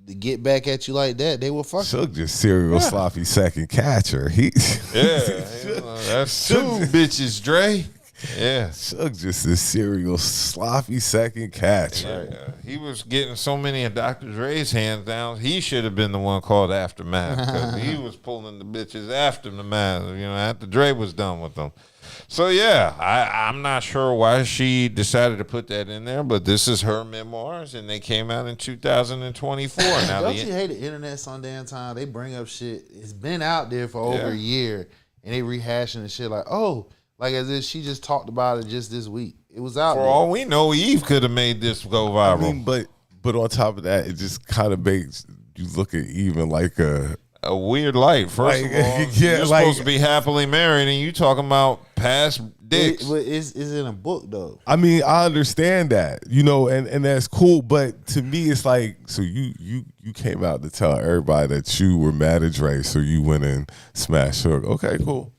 to get back at you like that, they were fucking. Suge just serial sloppy second catcher. That's two bitches, Dre. Yeah, Suge just a serial sloppy second catcher. Yeah. He was getting so many of Dr. Dre's hands down. He should have been the one called Aftermath because he was pulling the bitches after the man. After Dre was done with them. So yeah, I'm not sure why she decided to put that in there, but this is her memoirs, and they came out in 2024. Now, don't you hate the internet some damn time? They bring up shit. It's been out there for over a year, and they rehashing the shit like, like as if she just talked about it just this week. It was out for there. all we know, Eve could have made this go viral. I mean, but on top of that, it just kind of makes you look at Eve in like a weird light. First of all, you're supposed to be happily married, and you talking about past dicks. But it's in a book, though. I mean, I understand that, and that's cool. But to me, it's like, so you came out to tell everybody that you were mad at Dre, so you went and smashed Suge. Okay, cool.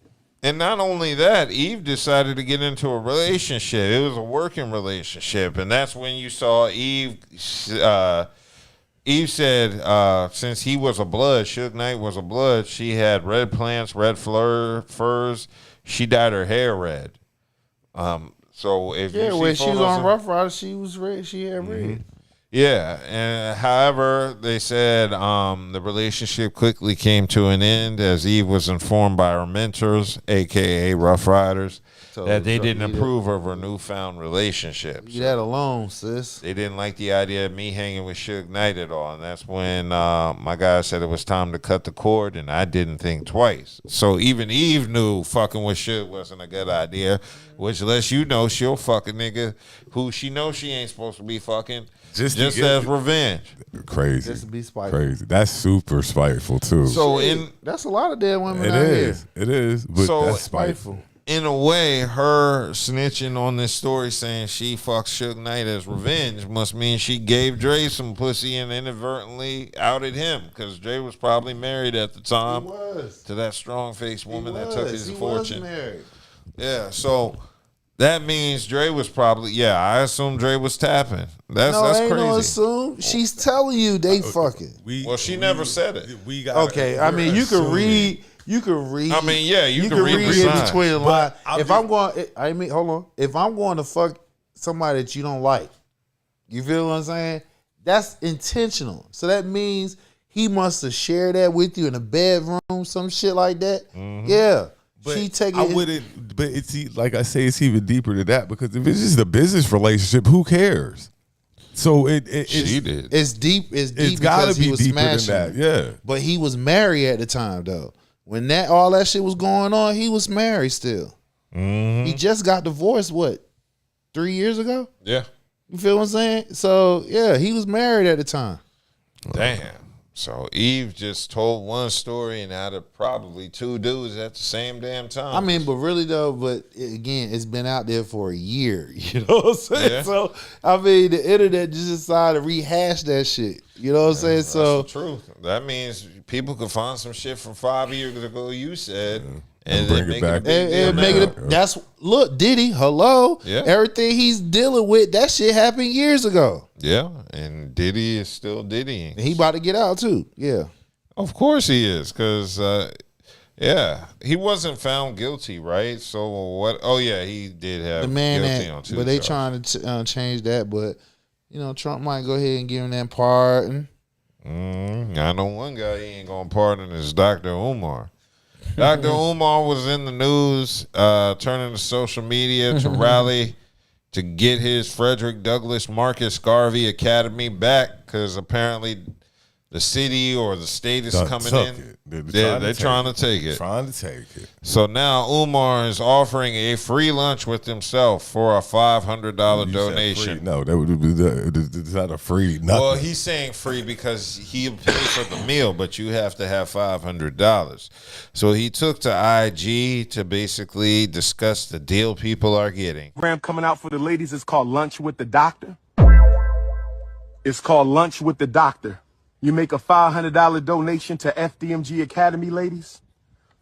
And not only that, Eve decided to get into a relationship. It was a working relationship, and that's when you saw Eve. Eve said, since he was a blood, Suge Knight was a blood, she had red plants, red furs. She dyed her hair red. So if you see when she was on of, Rough Riders, she was red. She had red. Yeah, and however, they said the relationship quickly came to an end as Eve was informed by her mentors, a.k.a. Rough Riders, that they didn't approve of her newfound relationship. Leave that alone, sis. They didn't like the idea of me hanging with Suge Knight at all, and that's when my guy said it was time to cut the cord, and I didn't think twice. So even Eve knew fucking with Suge wasn't a good idea, which lets you know she'll fuck a nigga who she knows she ain't supposed to be fucking. just as revenge. Crazy. Just to be spiteful. Crazy. That's super spiteful too. So that's a lot of dead women it out is. here. It is. But So- that's spiteful. In a way, her snitching on this story saying she fucked Suge Knight as revenge must mean she gave Dre some pussy and inadvertently outed him, because Dre was probably married at the time to that strong-faced woman that took his fortune. Was married. Yeah, so that means Dre was probably, I assume Dre was tapping. That's ain't crazy. no assume. She's telling you they fucking. Well, she never said it. We got Okay, I mean, you can read. You can read. I mean, yeah, you can read in signs. between the lines. I'm If I'm going, I mean, hold on. If I'm going to fuck somebody that you don't like, you feel what I'm saying? That's intentional. So that means he must have shared that with you in a bedroom, some shit like that. Yeah, But she take it. I wouldn't. But it's like I say, it's even deeper than that, because if it's just a business relationship, who cares? So She did. It's deep. It's deep. It's got because to he be was deeper smashing. than that. Yeah. But he was married at the time, though. When all that shit was going on, he was married still. He just got divorced, 3 years ago? Yeah. You feel what I'm saying? So, yeah, he was married at the time. Damn. So Eve just told one story and out of probably two dudes at the same damn time. I mean, but really, though, again, it's been out there for a year. You know what I'm saying? Yeah. So, I mean, the internet just decided to rehash that shit. You know what I'm saying? So, that's the truth. That means people could find some shit from 5 years ago you said, and And then bring it make back. it a big deal and make now. it. That's look, Diddy. Hello. Yeah. Everything he's dealing with, that shit happened years ago. Yeah, and Diddy is still Diddying. And he about to get out too. Yeah. Of course he is, because, he wasn't found guilty, right? So what? Oh, yeah, he did have The man guilty on two but they charges. trying to change that. But Trump might go ahead and give him that pardon. I know one guy he ain't gonna pardon is Dr. Umar. Dr. Umar was in the news, turning to social media to rally to get his Frederick Douglass Marcus Garvey Academy back, because apparently the city or the state is coming in. They're trying to take it. Trying to take it. So now Umar is offering a free lunch with himself for a $500 donation. No, that would be it's not a free. Nothing. Well, he's saying free because he'll pay for the meal, but you have to have $500. So he took to IG to basically discuss the deal people are getting. Program coming out for the ladies is called Lunch with the Doctor. It's called Lunch with the Doctor. You make a $500 donation to FDMG Academy, ladies.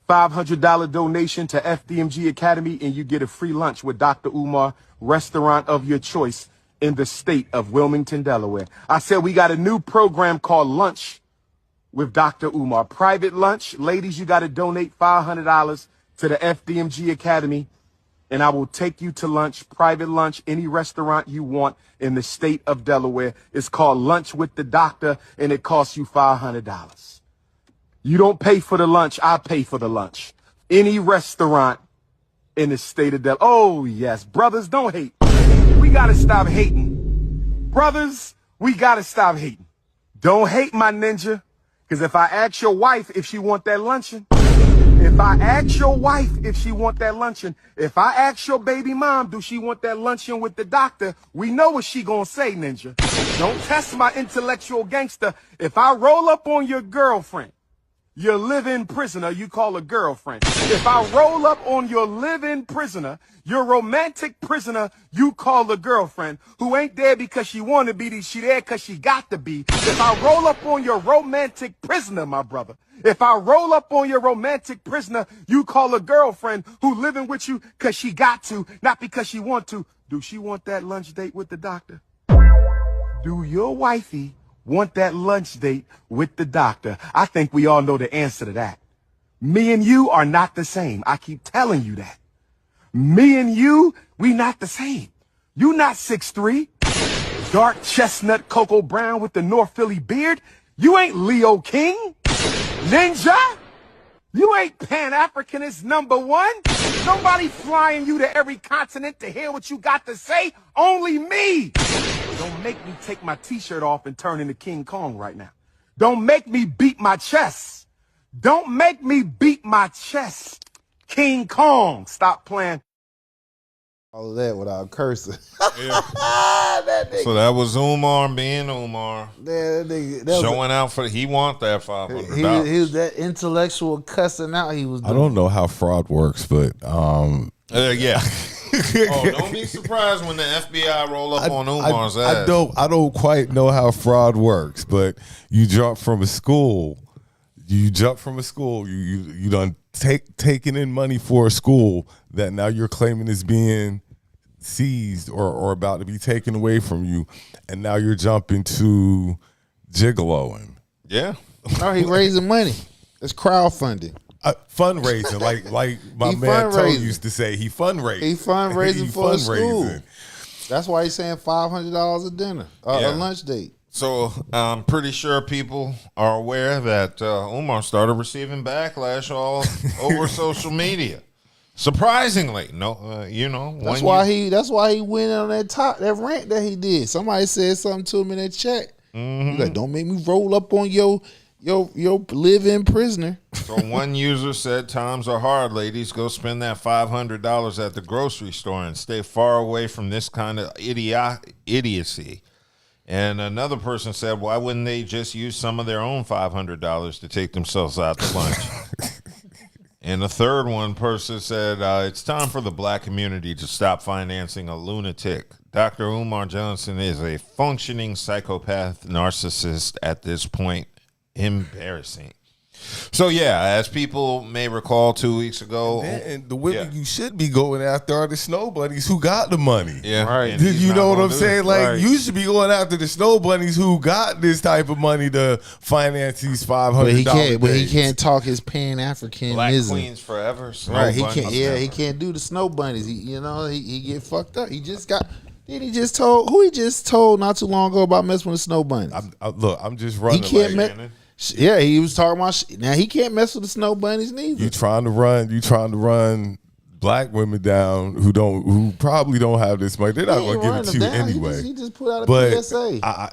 $500 donation to FDMG Academy, and you get a free lunch with Dr. Umar, restaurant of your choice in the state of Wilmington, Delaware. I said we got a new program called Lunch with Dr. Umar. Private lunch. Ladies, you got to donate $500 to the FDMG Academy, and I will take you to lunch, private lunch, any restaurant you want in the state of Delaware. It's called Lunch with the Doctor, and it costs you $500. You don't pay for the lunch, I pay for the lunch. Any restaurant in the state of Delaware. Oh, yes. Brothers, don't hate. We got to stop hating. Brothers, we got to stop hating. Don't hate my ninja, because if I ask your wife if she want that luncheon, if I ask your wife if she want that luncheon, if I ask your baby mom, do she want that luncheon with the doctor, we know what she gonna say, ninja. Don't test my intellectual gangster. If I roll up on your girlfriend, your live-in prisoner, you call a girlfriend. If I roll up on your live-in prisoner, your romantic prisoner, you call a girlfriend, who ain't there because she want to be, she there because she got to be. If I roll up on your romantic prisoner, my brother, if I roll up on your romantic prisoner, you call a girlfriend who living with you because she got to, not because she want to. Do she want that lunch date with the doctor? Do your wifey want that lunch date with the doctor? I think we all know the answer to that. Me and you are not the same. I keep telling you that. Me and you, we not the same. You not 6'3", dark chestnut Cocoa Brown with the North Philly beard. You ain't Leo King. Ninja, you ain't Pan-Africanist #1. Nobody flying you to every continent to hear what you got to say. Only me. Don't make me take my t-shirt off and turn into King Kong right now. Don't make me beat my chest. Don't make me beat my chest. King Kong. Stop playing. All of that without cursing. Yeah. That nigga. So that was Umar being Umar. That nigga, that Showing out for he want that $500. he was that intellectual cussing out he was doing. I don't know how fraud works, but yeah. Oh, don't be surprised when the FBI roll up on Umar's ass. I don't quite know how fraud works, but you jump from a school. You done taking in money for a school that now you're claiming is being seized or about to be taken away from you, and now you're jumping to gigoloing. Yeah. No, he raising money. It's crowdfunding. Fundraising, like my man Toe used to say, he fundraising. He fundraising for a school. That's why he's saying $500 a dinner, a lunch date. So I'm pretty sure people are aware that Umar started receiving backlash all over social media. Surprisingly, That's why he went on that rant that he did. Somebody said something to him in that chat. He's like, "Don't make me roll up on your live-in prisoner." So one user said, "Times are hard, ladies. Go spend that $500 at the grocery store and stay far away from this kind of idiocy." And another person said, "Why wouldn't they just use some of their own $500 to take themselves out to lunch?" And the third person said, "It's time for the black community to stop financing a lunatic. Dr. Umar Johnson is a functioning psychopath narcissist at this point. Embarrassing." So, yeah, as people may recall 2 weeks ago. And the women you should be going after are the snow bunnies who got the money. Yeah. Right. You know what I'm saying? Like, you should be going after the snow bunnies who got this type of money to finance these $500. But he can't talk his Pan-Africanism. Black queens forever. Right. He can't do the snow bunnies. He get fucked up. He just told not too long ago about messing with the snow bunnies. I'm just running. He can't Yeah, he was talking about now he can't mess with the snow bunnies neither. You trying to run black women down who probably don't have this money. They're not going to give it to you anyway. He just put out a PSA.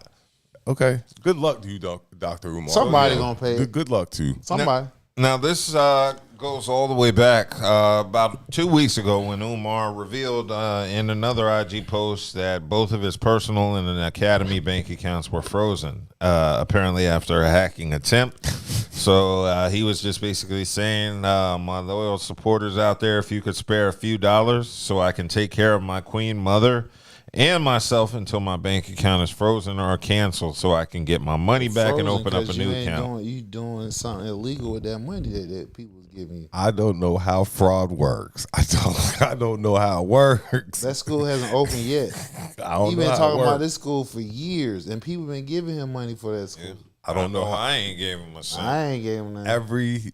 Okay. Good luck to you, Dr. Umar. Somebody going to pay it. Good luck to you. Somebody. Now this goes all the way back about 2 weeks ago when Umar revealed in another IG post that both of his personal and an academy bank accounts were frozen, apparently after a hacking attempt. So he was just basically saying, my loyal supporters out there, if you could spare a few dollars so I can take care of my queen mother and myself until my bank account is frozen or canceled so I can get my money back and open up a new account. You doing something illegal with that money that people was giving you. I don't know how fraud works. I don't know how it works. That school hasn't opened yet. He's been talking about this school for years, and people been giving him money for that school. Yeah. I don't know how. I ain't gave him a cent. I ain't gave him nothing.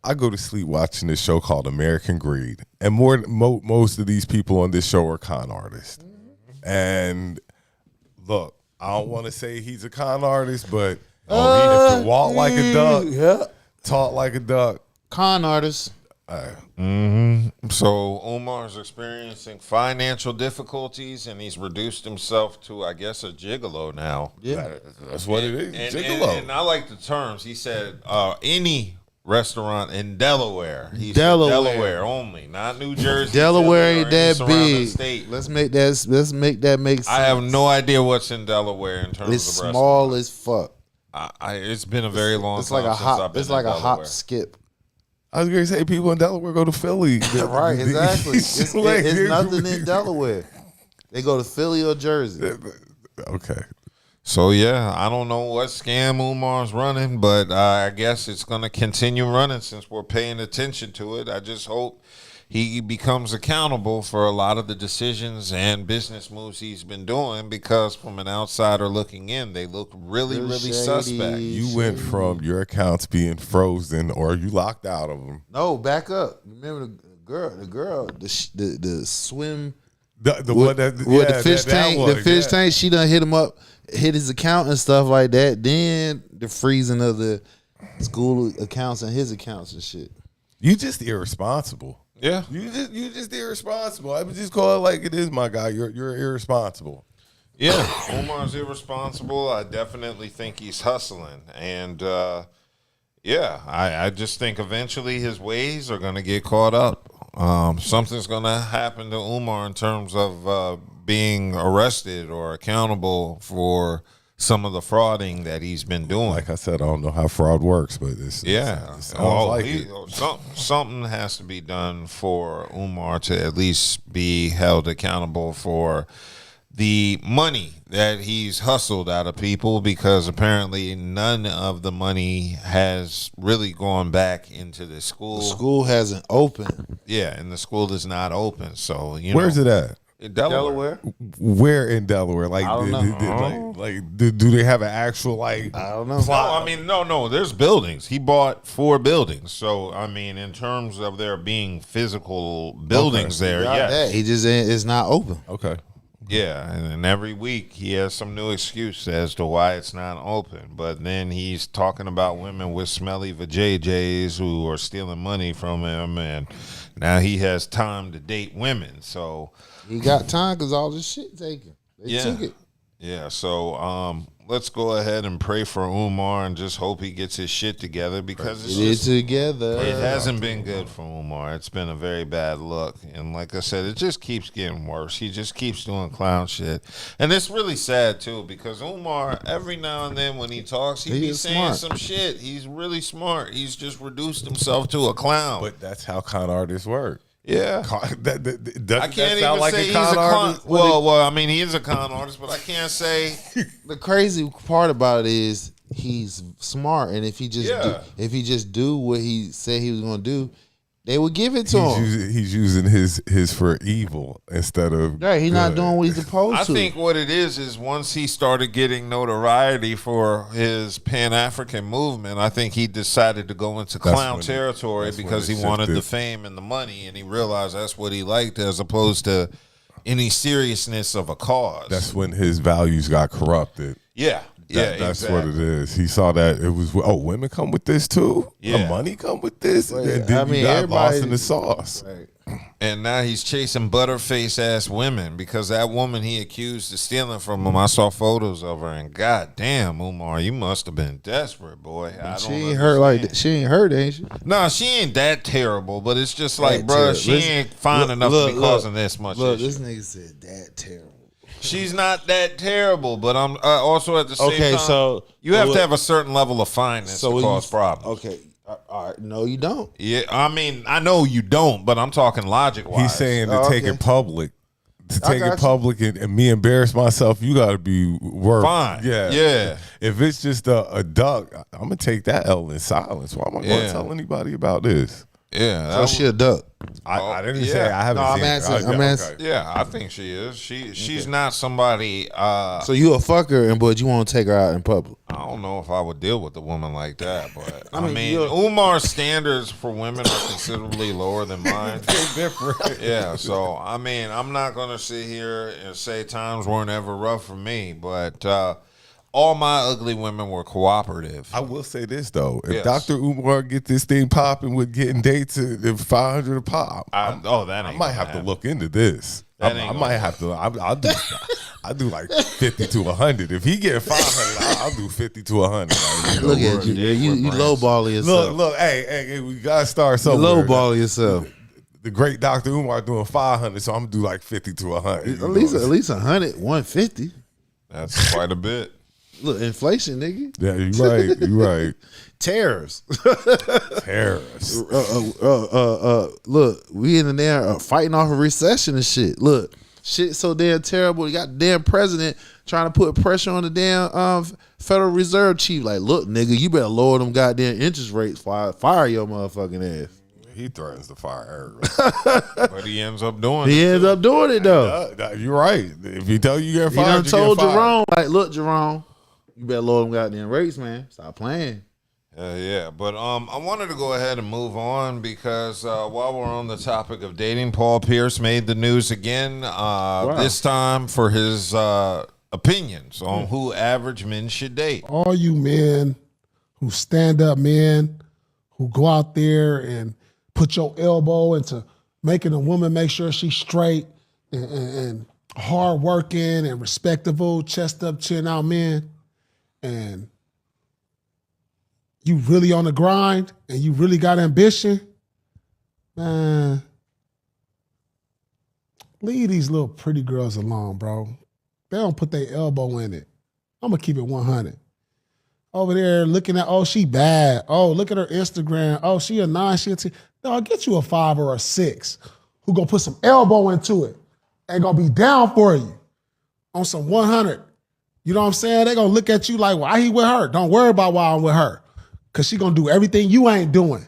I go to sleep watching this show called American Greed, and most of these people on this show are con artists. And look, I don't want to say he's a con artist, but if you walk like a duck, talk like a duck, con artist. So Umar's experiencing financial difficulties, and he's reduced himself to, I guess, a gigolo now. Yeah, that's what it is. Gigolo. And I like the terms. He said any restaurant in Delaware. He Delaware. said Delaware only, not New Jersey. Delaware ain't that big. State. Let's make that make sense. I have no idea what's in Delaware in terms of It's small as fuck. It's been a very long time since I've been It's like in a Delaware. hop skip. I was going to say people in Delaware go to Philly. Right, exactly. It's nothing in Delaware. They go to Philly or Jersey. Okay. So, yeah, I don't know what scam Umar's running, but I guess it's going to continue running since we're paying attention to it. I just hope he becomes accountable for a lot of the decisions and business moves he's been doing, because from an outsider looking in, they look really suspect. You went from your accounts being frozen or you locked out of them. No, back up. Remember the girl, the swim, the one that with the fish tank. The fish tank. She done hit him up, hit his account and stuff like that. Then the freezing of the school accounts and his accounts and shit. You just irresponsible. Yeah, you just irresponsible. I would just call it like it is, my guy. You're irresponsible. Yeah, Umar's irresponsible. I definitely think he's hustling, and I just think eventually his ways are going to get caught up. something's going to happen to Umar in terms of being arrested or accountable for some of the frauding that he's been doing. Like I said, I don't know how fraud works, but it sounds like it. Something has to be done for Umar to at least be held accountable for the money that he's hustled out of people, because apparently none of the money has really gone back into the school. The school hasn't opened. Yeah, and the school is not open. So where's it at? In Delaware. Where in Delaware? Like, I don't know. do they have an actual I don't know. No, I mean, no. There's buildings. He bought 4 buildings. So I mean, in terms of there being physical buildings there, yeah. He just is not open. Okay. Yeah, and then every week he has some new excuse as to why it's not open. But then he's talking about women with smelly vajayjays who are stealing money from him, and now he has time to date women. So he got time because all this shit taken. They took it. Yeah, so let's go ahead and pray for Umar and just hope he gets his shit together, because it hasn't been good for Umar. It's been a very bad look. And like I said, it just keeps getting worse. He just keeps doing clown shit. And it's really sad, too, because Umar, every now and then when he talks, he be saying some shit. He's really smart. He's just reduced himself to a clown. But that's how con artists work. Yeah, I can't even say he's a con. Well, I mean, he is a con artist, but I can't say. The crazy part about it is he's smart, and if he just do what he said he was going to do, they would give it to him. He's using his for evil instead of right. He's not doing what he's supposed to. I think what it is once he started getting notoriety for his Pan-African movement, I think he decided to go into clown territory because he wanted the fame and the money, and he realized that's what he liked as opposed to any seriousness of a cause. That's when his values got corrupted. Yeah. That's what it is. He saw that it was, women come with this too? Yeah. The money come with this? Well, and then you got lost in the sauce. Right. And now he's chasing butterface ass women, because that woman he accused of stealing from him, I saw photos of her, and goddamn, Umar, you must have been desperate, boy. She ain't hurt like that. She ain't hurt, ain't she? No, she ain't that terrible, but it's just like, bro, she ain't fine enough to be causing this much issue. This nigga said that terrible. She's not that terrible, but I'm also at the same time. So you have to have a certain level of fineness to cause problems. Okay, all right. No, you don't. Yeah, I mean, I know you don't, but I'm talking logic-wise. He's saying to take it public. To take it public and me embarrass myself, you got to be worth. Fine. Yeah. If it's just a duck, I'm going to take that L in silence. Why am I going to tell anybody about this? Yeah. So she a duck. I didn't say I haven't seen I'm asking. Yeah, I think she is. She's not somebody. So you a fucker, but you want to take her out in public? I don't know if I would deal with a woman like that, but I mean Umar's standards for women are considerably lower than mine. Different. Yeah, so I mean, I'm not gonna sit here and say times weren't ever rough for me, but all my ugly women were cooperative. I will say this though: if Dr. Umar get this thing popping with getting dates at 500 a pop, I might have to look into this. I might have to. I'll do like 50 to 100. If he get 500, I'll do 50 to 100. Look at you, you lowballing yourself. Look, hey, we gotta start somewhere. You lowballing yourself. The great Dr. Umar doing 500, so I'm gonna do like 50 to 100. At least 100, 150. That's quite a bit. Look, inflation, nigga. Yeah, you right. Tariffs. Tariffs. Look, we in there fighting off a recession and shit. Look, shit so damn terrible. You got the damn president trying to put pressure on the damn Federal Reserve chief. Like, look, nigga, you better lower them goddamn interest rates. Fire your motherfucking ass. He threatens to fire but he ends up doing it. He ends up doing it though. You're right. If he tell you get fired, he done told Jerome, like, look, Jerome, you better lower them goddamn rates, man. Stop playing. Yeah, but I wanted to go ahead and move on because while we're on the topic of dating, Paul Pierce made the news again, this time for his opinions on who average men should date. All you men who stand up men, who go out there and put your elbow into making a woman make sure she's straight and hard-working and respectable, chest up, chin out men, and you really on the grind and you really got ambition, man, leave these little pretty girls alone, bro. They don't put their elbow in it. I'm going to keep it 100. Over there looking at, oh, she bad. Oh, look at her Instagram. Oh, she a 9, she a 10. No, I'll get you a 5 or a 6 who going to put some elbow into it and going to be down for you on some 100. You know what I'm saying? They going to look at you like, why he with her? Don't worry about why I'm with her. Because she going to do everything you ain't doing.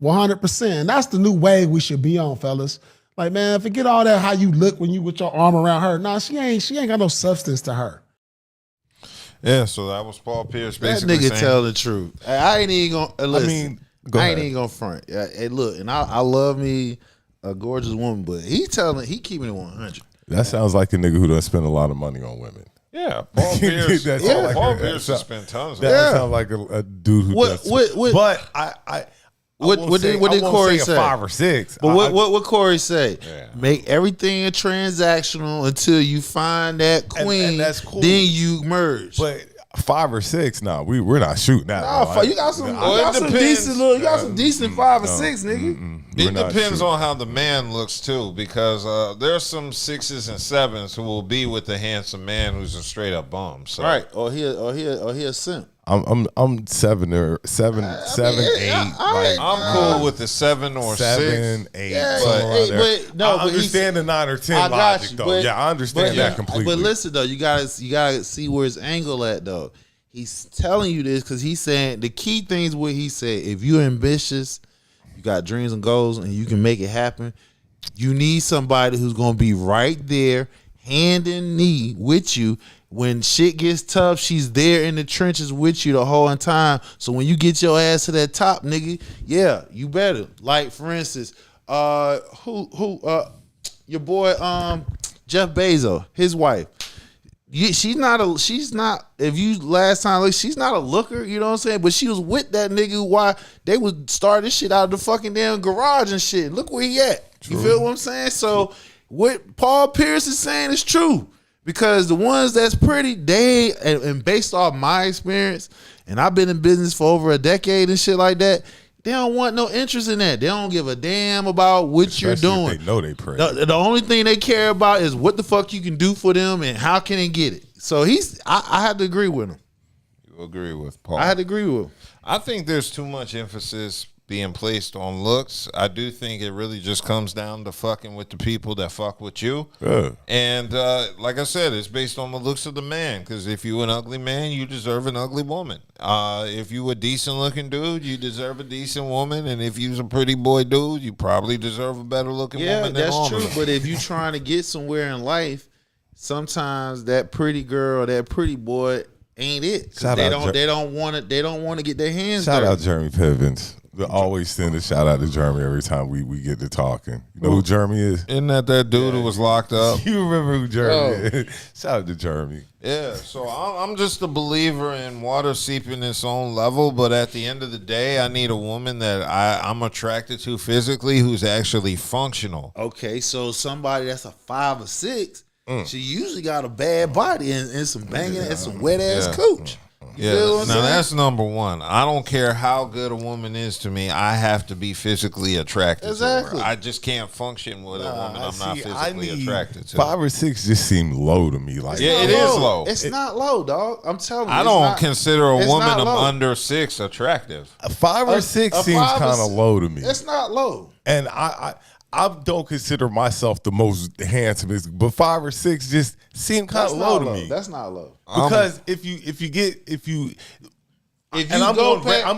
100%. And that's the new wave we should be on, fellas. Like, man, forget all that how you look when you with your arm around her. Nah, she ain't got no substance to her. Yeah, so that was Paul Pierce That basically nigga saying, tell the truth. I ain't even gonna listen. I mean, I ain't even gonna front. Hey, look, and I love me a gorgeous woman, but he keeping it 100. That sounds like a nigga who doesn't spend a lot of money on women. Yeah, Paul Pierce. Paul Pierce has spent tons of money. That sounds like a dude who does. But what did Corey say? 5 or 6. But what Corey say? Yeah. Make everything a transactional until you find that queen. And that's cool. Then you merge. But 5 or 6, we're not shooting that. Nah, you got some decent 5 or 6, nigga. It depends on how the man looks too, because there's some 6s and 7s who will be with the handsome man who's a straight up bum. So. Right, or he a simp. I'm 7 or 7, 8. I'm cool with the 7 or 7, 6. 8. Yeah, but I understand the 9 or 10 logic, though. I understand that completely. But listen, though, you gotta see where his angle at, though. He's telling you this because he's saying the key things. What he said: if you're ambitious, you got dreams and goals, and you can make it happen, you need somebody who's gonna be right there, hand in knee with you. When shit gets tough, she's there in the trenches with you the whole time. So when you get your ass to that top, nigga, yeah, you better. Like, for instance, your boy Jeff Bezos, his wife. She's not if you last time look, she's not a looker, you know what I'm saying? But she was with that nigga while they would start this shit out of the fucking damn garage and shit. Look where he at. True. You feel what I'm saying? So what Paul Pierce is saying is true. Because the ones that's pretty, and based off my experience, and I've been in business for over a decade and shit like that, they don't want no interest in that. They don't give a damn about what you're doing. If they know they pretty. The only thing they care about is what the fuck you can do for them and how can they get it. So I had to agree with him. You agree with Paul? I had to agree with him. I think there's too much emphasis being placed on looks. I do think it really just comes down to fucking with the people that fuck with you. Yeah. And like I said, it's based on the looks of the man. Because if you an ugly man, you deserve an ugly woman. If you a decent looking dude, you deserve a decent woman. And if you's a pretty boy dude, you probably deserve a better looking woman. Yeah, that's true. But if you trying to get somewhere in life, sometimes that pretty girl, that pretty boy ain't it. Because they don't want to get their hands dirty. Shout out Jeremy Pivens. We always send a shout out to Jeremy every time we get to talking. You know who Jeremy is? Isn't that dude who was locked up? You remember who Jeremy is? Shout out to Jeremy. Yeah, so I'm just a believer in water seeping its own level, but at the end of the day, I need a woman that I'm attracted to physically who's actually functional. Okay, so somebody that's a 5 or 6, she usually got a bad body and some banging and some wet ass cooch. Yeah, now that's number one. I don't care how good a woman is to me. I have to be physically attracted to her. I just can't function with a woman I'm not physically attracted to. 5 or 6 just seem low to me. Like, it is low. It's not low, dog. I'm telling you. I don't consider a woman of under 6 attractive. 5 or 6 seems kind of low to me. It's not low. And I don't consider myself the most handsomest, but 5 or 6 just seem kind of low to me. That's not low. Because I'm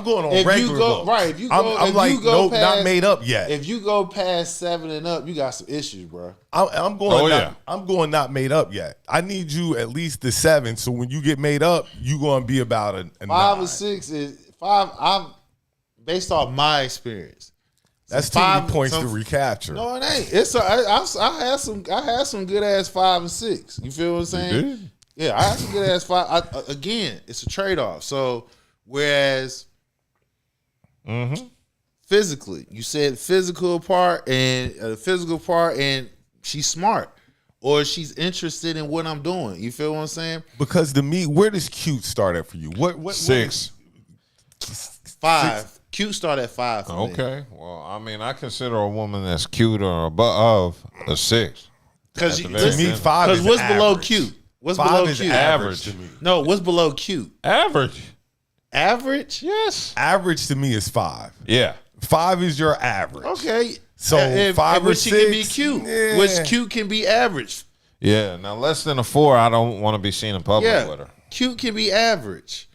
going on regular looks. Right. If you go, I'm like, nope, not made up yet. If you go past 7 and up, you got some issues, bro. I'm going not made up yet. I need you at least the 7. So when you get made up, you going to be about a 5 9. or 6 is 5. I'm based off my experience. That's 2 points to recapture. No, it ain't. I had some good ass 5 and 6. You feel what I'm saying? You did? Yeah, I had some good ass 5. Again, it's a trade off. So whereas physically, you said physical part and she's smart or she's interested in what I'm doing. You feel what I'm saying? Because to me, where does cute start at for you? What 6? 5. Cute start at 5 for me. Okay. Well, I mean, I consider a woman that's cute or above a 6. Because to me, 5 is what's below average. cute? What's 5 below is cute? average to me. No, what's below cute? Average. Average? Yes. Average to me is 5. Yeah. 5 is your average. Okay. So 5 or which 6 can be cute. yeah. Which cute can be average. Yeah. Now, less than a 4, I don't want to be seen in public with her. Cute can be average.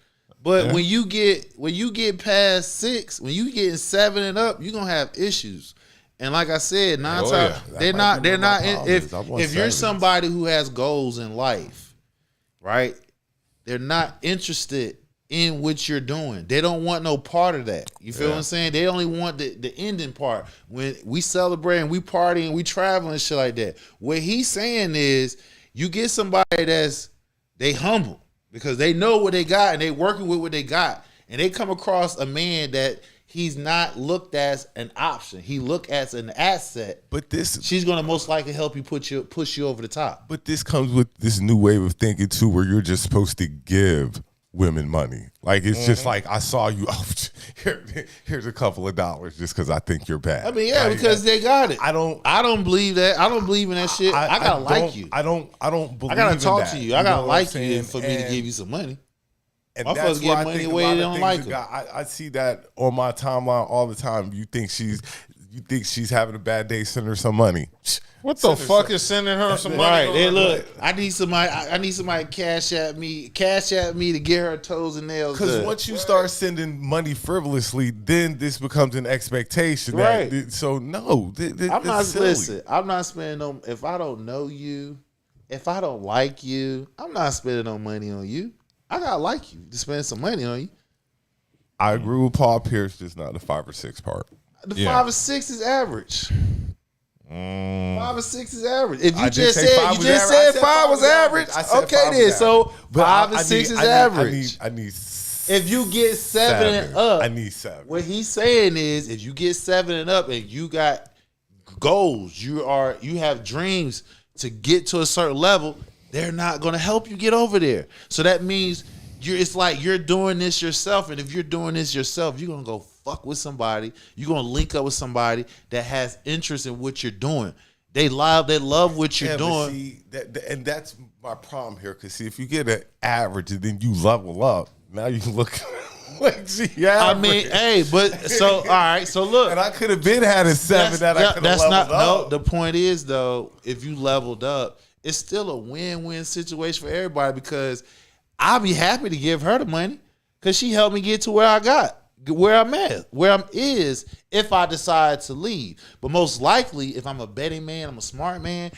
But when you get past 6, when you get 7 and up, you're gonna have issues. And like I said, they're not if you're somebody who has goals in life, right? They're not interested in what you're doing. They don't want no part of that. You feel what I'm saying? They only want the ending part. When we celebrate and we party and we travel and shit like that. What he's saying is you get somebody they humble because they know what they got and they working with what they got. And they come across a man that he's not looked as an option. He looked as an asset. But she's gonna most likely help you push you over the top. But this comes with this new wave of thinking too, where you're just supposed to give women money. Like it's just like I saw you. Oh, here's a couple of dollars just because I think you're bad. I mean, because they got it. I don't believe that. I don't believe in that shit. I gotta like you. I don't believe. I gotta talk in that. to you. I gotta like you saying? for me to give you some money. And My that's folks why get I money think away a lot they of don't things like you them. got, I see that on my timeline all the time. You think she's having a bad day, send her some money. What the fuck is sending her some money? Right. Hey, look, I need somebody cash at me to get her toes and nails. Because once you start sending money frivolously, then this becomes an expectation. Right. So no, I'm not silly. listen. I'm not spending no. If I don't know you, if I don't like you, I'm not spending no money on you. I gotta like you to spend some money on you. I agree with Paul Pierce, just not the 5 or 6 part. The 5 or 6 is average. 5 or 6 is average. If you just said 5 was average, okay then. So 5 or 6 is average. I need. If you get 7 and up, I need 7. What he's saying is, if you get 7 and up, and you got goals, you have dreams to get to a certain level, they're not going to help you get over there. So that means it's like you're doing this yourself, and if you're doing this yourself, you're going to go fuck with somebody. You're going to link up with somebody that has interest in what you're doing. They love what you're doing. See, and that's my problem here. Because see, if you get an average and then you level up, now you look like she average. I mean, hey, but so all right, so look, and I could have been had a 7 I could have leveled up. No, the point is though, if you leveled up, it's still a win-win situation for everybody because I'll be happy to give her the money because she helped me get to where I'm at, where I'm is if I decide to leave. But most likely, if I'm a betting man, I'm a smart man,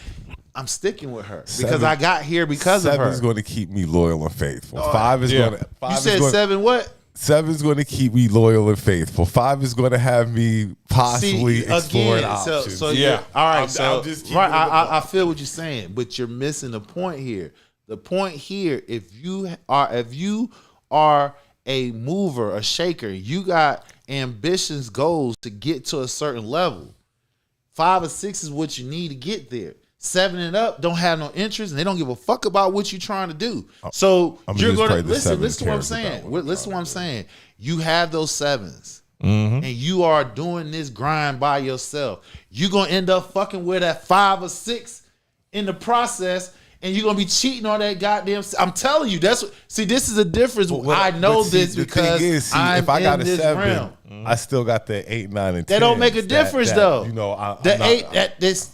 I'm sticking with her because I got here because of her. 7 is going to keep me loyal and faithful. 5 is going to. You said 7 what? 7 is going to keep me loyal and faithful. 5 is going to have me possibly exploring options. So yeah, all right. I feel what you're saying, but you're missing the point here. The point here, if you are a mover, a shaker, you got ambitions, goals to get to a certain level. 5 or 6 is what you need to get there. 7 and up don't have no interest, and they don't give a fuck about what you're trying to do. So you're gonna listen to what I'm saying. Listen to what I'm saying. You have those 7s, and you are doing this grind by yourself. You're gonna end up fucking with that 5 or 6 in the process, and you're gonna be cheating on that goddamn. I'm telling you, this is a difference. I know this because I'm if I got in a this 7, realm. I still got the 8, 9, and 10. They don't make a difference though. You know,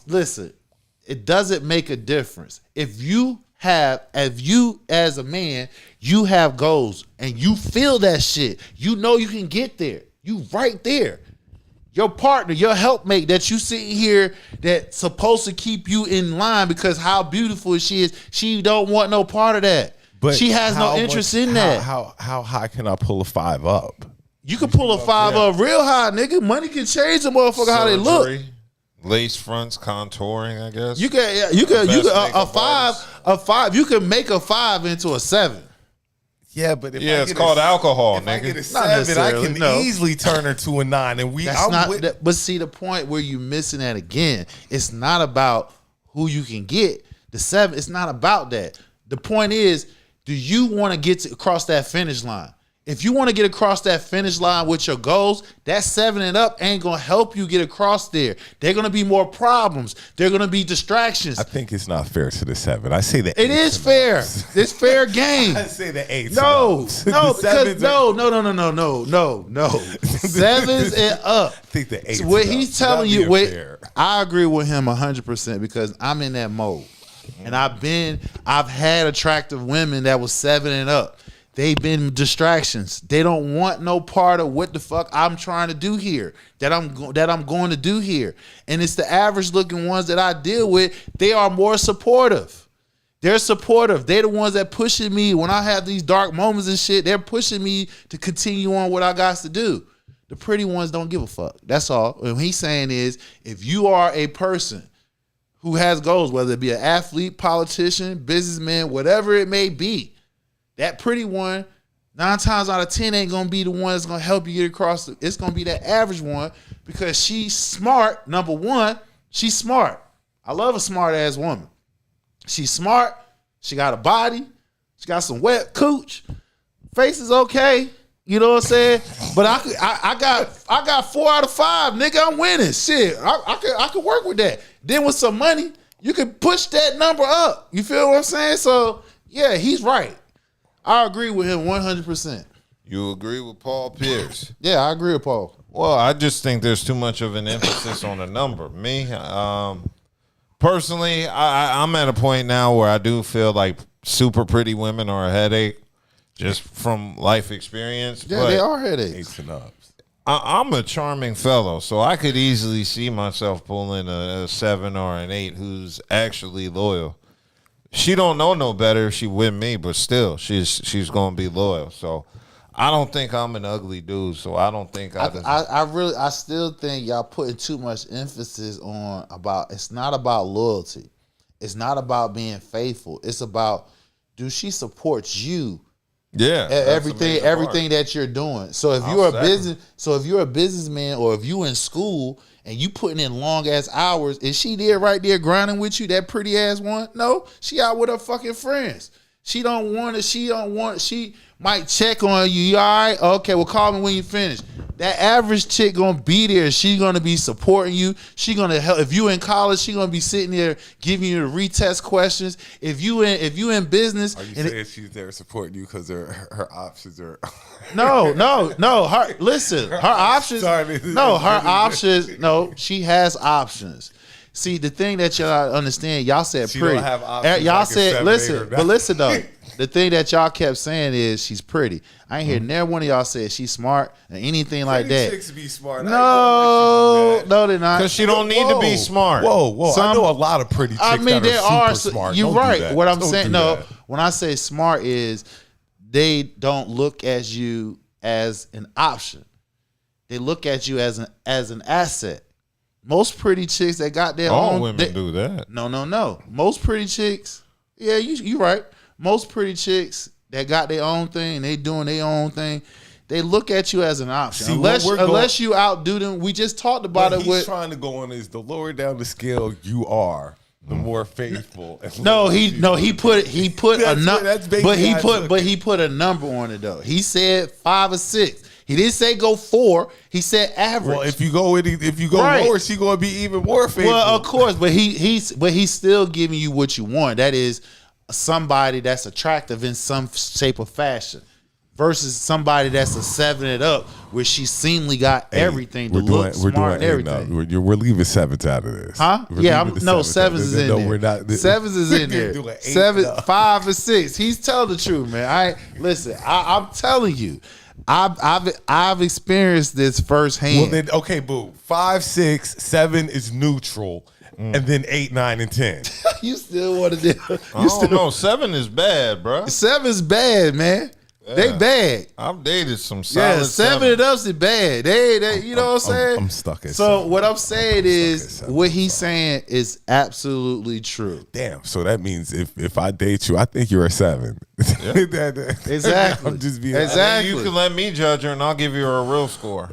listen. It doesn't make a difference. If you as a man, you have goals and you feel that shit, you know you can get there. You right there. Your partner, your helpmate that you sitting here that's supposed to keep you in line because how beautiful she is, she don't want no part of that. But she has no interest in that. How high can I pull a 5 up? You can pull a 5 up real high, nigga. Money can change the motherfucker how they look. Lace fronts, contouring, I guess. You can a 5. You can make a 5 into a 7. Yeah, but it's called alcohol, nigga. I get a 7, I can easily turn her to a 9, and but see the point where you missing that again. It's not about who you can get. The 7. It's not about that. The point is, do you want to get across that finish line? If you want to get across that finish line with your goals, that 7 and up ain't going to help you get across there. They're going to be more problems. They're going to be distractions. I think it's not fair to the 7. I say the 8. It is fair. It's fair game. I say the 8. No, because no. 7s and up. I think the 8. So what he's telling you, I agree with him 100% because I'm in that mode. And I've had attractive women that was 7 and up. They've been distractions. They don't want no part of what the fuck I'm trying to do here, that I'm going to do here. And it's the average looking ones that I deal with. They are more supportive. They're supportive. They're the ones that pushing me when I have these dark moments and shit. They're pushing me to continue on what I got to do. The pretty ones don't give a fuck. That's all. What he's saying is, if you are a person who has goals, whether it be an athlete, politician, businessman, whatever it may be, that pretty one, 9 times out of 10 ain't gonna be the one that's gonna help you get across. It's gonna be that average one because she's smart. Number one, she's smart. I love a smart ass woman. She's smart. She got a body. She got some wet cooch. Face is okay. You know what I'm saying? But I got 4 out of 5, nigga. I'm winning. Shit, I could work with that. Then with some money, you can push that number up. You feel what I'm saying? So yeah, he's right. I agree with him 100%. You agree with Paul Pierce? Yeah, I agree with Paul. Well, I just think there's too much of an emphasis on a number. Me, personally, I'm at a point now where I do feel like super pretty women are a headache just from life experience. Yeah, they are headaches. 8s and ups. I'm a charming fellow, so I could easily see myself pulling a 7 or an 8 who's actually loyal. She don't know no better if she with me, but still, she's gonna be loyal. So I don't think I'm an ugly dude. So I don't think I still think y'all putting too much emphasis on it's not about loyalty. It's not about being faithful. It's about, do she support you? Yeah, everything that you're doing. So if you're a businessman or if you in school and you putting in long ass hours, is she there right there grinding with you, that pretty ass one? No, she out with her fucking friends. She might check on you. You all right? Okay, well, call me when you finish. That average chick gonna be there. She's gonna be supporting you. She gonna help. If you in college, she gonna be sitting there giving you the retest questions. If you in business, are you saying she's there supporting you because her options are? No. Her options. No, she has options. See, the thing that y'all understand, y'all said she pretty. Don't have options y'all like said listen though. The thing that y'all kept saying is she's pretty. I ain't hear never one of y'all say she's smart or anything like that. Chicks be smart. No, they're not. Because she don't need to be smart. Whoa. I know a lot of pretty chicks that are super smart. You're right. What I'm saying, when I say smart is they don't look at you as an option. They look at you as an asset. Most pretty chicks that got their own. All women do that. No. Most pretty chicks. Yeah, you right. Most pretty chicks that got their own thing, they doing their own thing, they look at you as an option. See, unless you outdo them. We just talked about it. He's trying to go on is the lower down the scale you are, the more faithful. He put a number, but he put a number on it though. He said 5 or 6. He didn't say go 4. He said average. Well, if you go lower, she gonna be even more faithful. Well, of course, but he's still giving you what you want. That is somebody that's attractive in some shape or fashion, versus somebody that's a 7 and up, where she seemingly got everything to look smart and everything. We're leaving 7s out of this. Huh? Yeah, 7s is in there. We're not. 7s is in there. 7, 5, and 6. He's telling the truth, man. I'm telling you. I've experienced this firsthand. Well then, okay, boo. 5, 6, 7 is neutral, and then 8, 9, and 10. You still want to do? I don't know. 7 is bad, bro. 7's bad, man. Yeah. They bad. I've dated some solid 7 and ups is bad. They you know what I'm saying? I'm stuck at 7. So what I'm saying is, what he's saying is absolutely true. Damn. So that means if I date you, I think you're a 7. Yeah. Exactly. I'm just being exactly. You can let me judge her, and I'll give you a real score.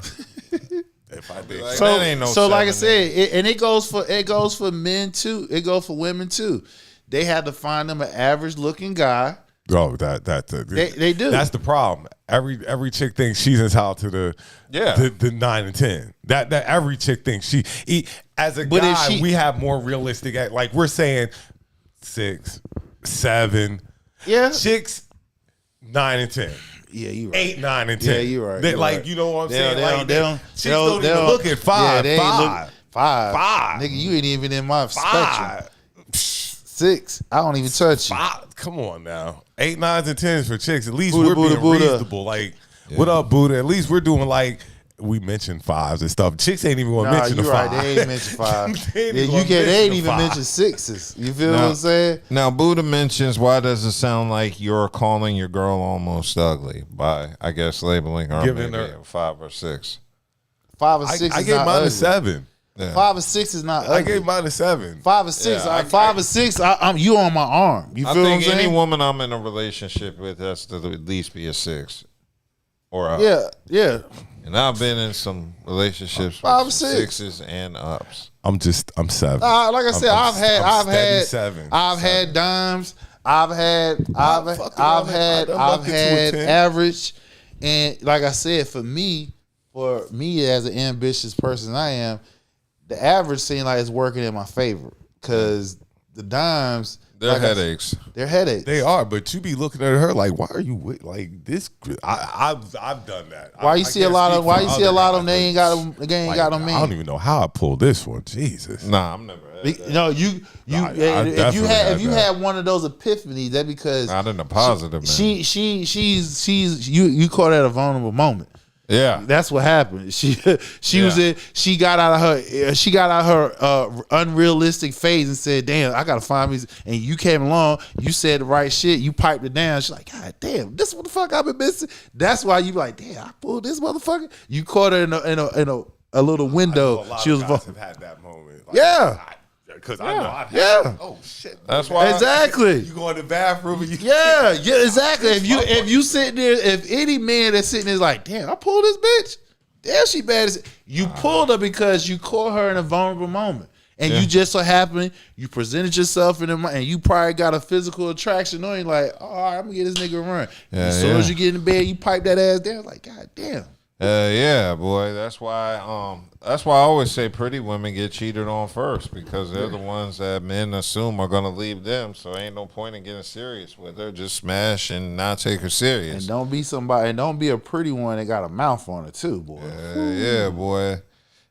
If I date like, that ain't no so like I 7, said, it goes for men too. It goes for women too. They had to find them an average looking guy Oh, They do. That's the problem. Every chick thinks she's entitled to the 9 and 10. That every chick thinks as a guy, we have more realistic. Like we're saying 6, 7. Yeah, chicks 9 and 10. Yeah, you right. 8, 9, and 10. Yeah, you right. They, you like right. you know what I'm saying. Chicks they don't even look at 5. Yeah, they 5. Ain't look, 5. 5. Nigga, you ain't even in my 5. spectrum. 6. I don't even touch you. 5. Come on now. 8, 9s, and 10s for chicks. At least Buddha, we're being Buddha. reasonable. Like, what up, Buddha? At least we're doing like. We mentioned 5s and stuff. Chicks ain't even gonna mention the 5. Right. They ain't mention 5. They ain't even mention 6s. You feel what I'm saying? Now, Buddha mentions, why does it sound like you're calling your girl almost ugly by, I guess, labeling her Giving maybe her a 5 or 6? 5 or 6 I is gave not mine ugly. a 7. Yeah. 5 or 6 is not ugly. I gave mine a 7. 5 or 6. Yeah, 5 or 6. I'm you on my arm. You feel I what I'm think saying? any woman I'm in a relationship with has to at least be a 6 or up. Yeah. And I've been in some relationships 5 with or 6. 6s and ups. I'm 7. Like I said, I've had 7. I've had dimes. I've had average, and like I said, for me as an ambitious person I am, the average seems like it's working in my favor because the dimes. They're headaches. They're headaches. They are, but you be looking at her like, why are you with like this? I've done that. Why you see a lot of them? They ain't got them. They ain't got them. I don't even know how I pulled this one. Jesus. Nah, I'm never. No, if you had one of those epiphanies, that because not in a positive man. She's you call that a vulnerable moment. Yeah, that's what happened. She got out of her unrealistic phase and said, "Damn, I gotta find me." And you came along, you said the right shit, you piped it down. She's like, "God damn, this motherfucker I've been missing." That's why you like, "Damn, I pulled this motherfucker." You caught her in a little window. She was guys have had that moment. Like, yeah. Because I know I've had oh shit. That's why exactly. You go in the bathroom and you yeah, exactly. If you sitting there, if any man that's sitting there is like, damn, I pulled this bitch. Damn, she bad as you pulled her because you caught her in a vulnerable moment. And you just so happen, you presented yourself in and you probably got a physical attraction on you, like, oh, all right, I'm gonna get this nigga a run. As soon as you get in bed, you pipe that ass down, like, God damn. Yeah, boy. That's why I always say pretty women get cheated on first because they're the ones that men assume are gonna leave them. So ain't no point in getting serious with her. Just smash and not take her serious. And don't be a pretty one that got a mouth on it too, boy. Yeah, boy.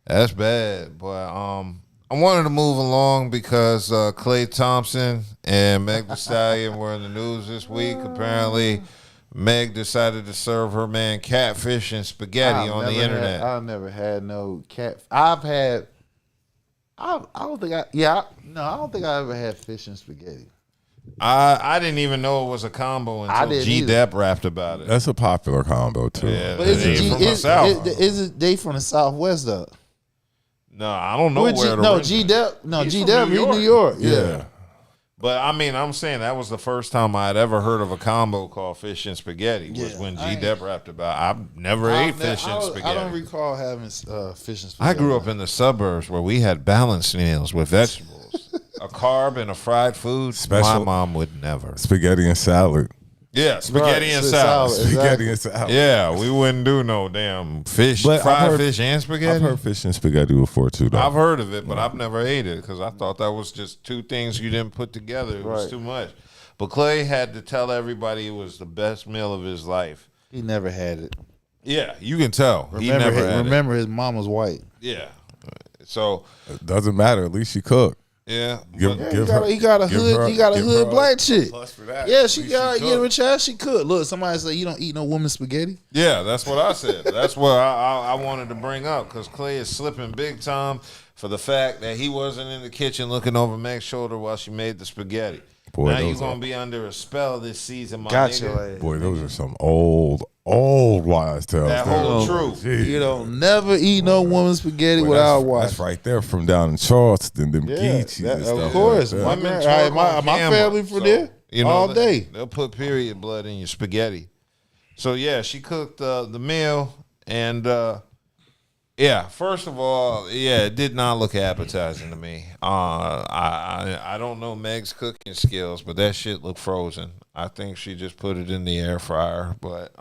That's bad. But I wanted to move along because Klay Thompson and Meg Thee Stallion were in the news this week. Apparently Meg decided to serve her man catfish and spaghetti on the internet. I've never had no cat. I don't think I ever had fish and spaghetti. I didn't even know it was a combo until G-Dep rapped about it. That's a popular combo too. Yeah, but is it they from the Southwest though? No, I don't know where G-Dep. No, G-Dep. He's New York. Yeah. But I mean, I'm saying that was the first time I had ever heard of a combo called fish and spaghetti. Was when G-Dep rapped about. I've never ate fish and spaghetti. I don't recall having fish and spaghetti. I grew up in the suburbs where we had balanced meals with vegetables, a carb and a fried food. My mom would never. Spaghetti and salad. Yeah, spaghetti and salad. Spaghetti and salad. Yeah, we wouldn't do no damn fish, fried fish and spaghetti. I've heard fish and spaghetti before too, though. I've heard of it, but I've never ate it because I thought that was just two things you didn't put together. It was too much. But Klay had to tell everybody it was the best meal of his life. He never had it. Yeah, you can tell. Remember his mom was white. Yeah. So it doesn't matter. At least she cooked. Yeah, he got a hood black chick. Yeah, she got give her a chance. She could. Look, somebody say you don't eat no woman spaghetti. Yeah, that's what I said. That's what I wanted to bring up because Klay is slipping big time for the fact that he wasn't in the kitchen looking over Meg's shoulder while she made the spaghetti. Boy, now you're gonna be under a spell this season, my nigga. Boy, those are some old wise tales. That whole truth. You don't never eat no woman's spaghetti without watching. That's right there from down in Charleston, them Geechees and stuff. Of course, like my family from there all day. They'll put period blood in your spaghetti. So yeah, she cooked the meal, and Yeah, first of all, yeah, it did not look appetizing to me. I don't know Meg's cooking skills, but that shit looked frozen. I think she just put it in the air fryer. But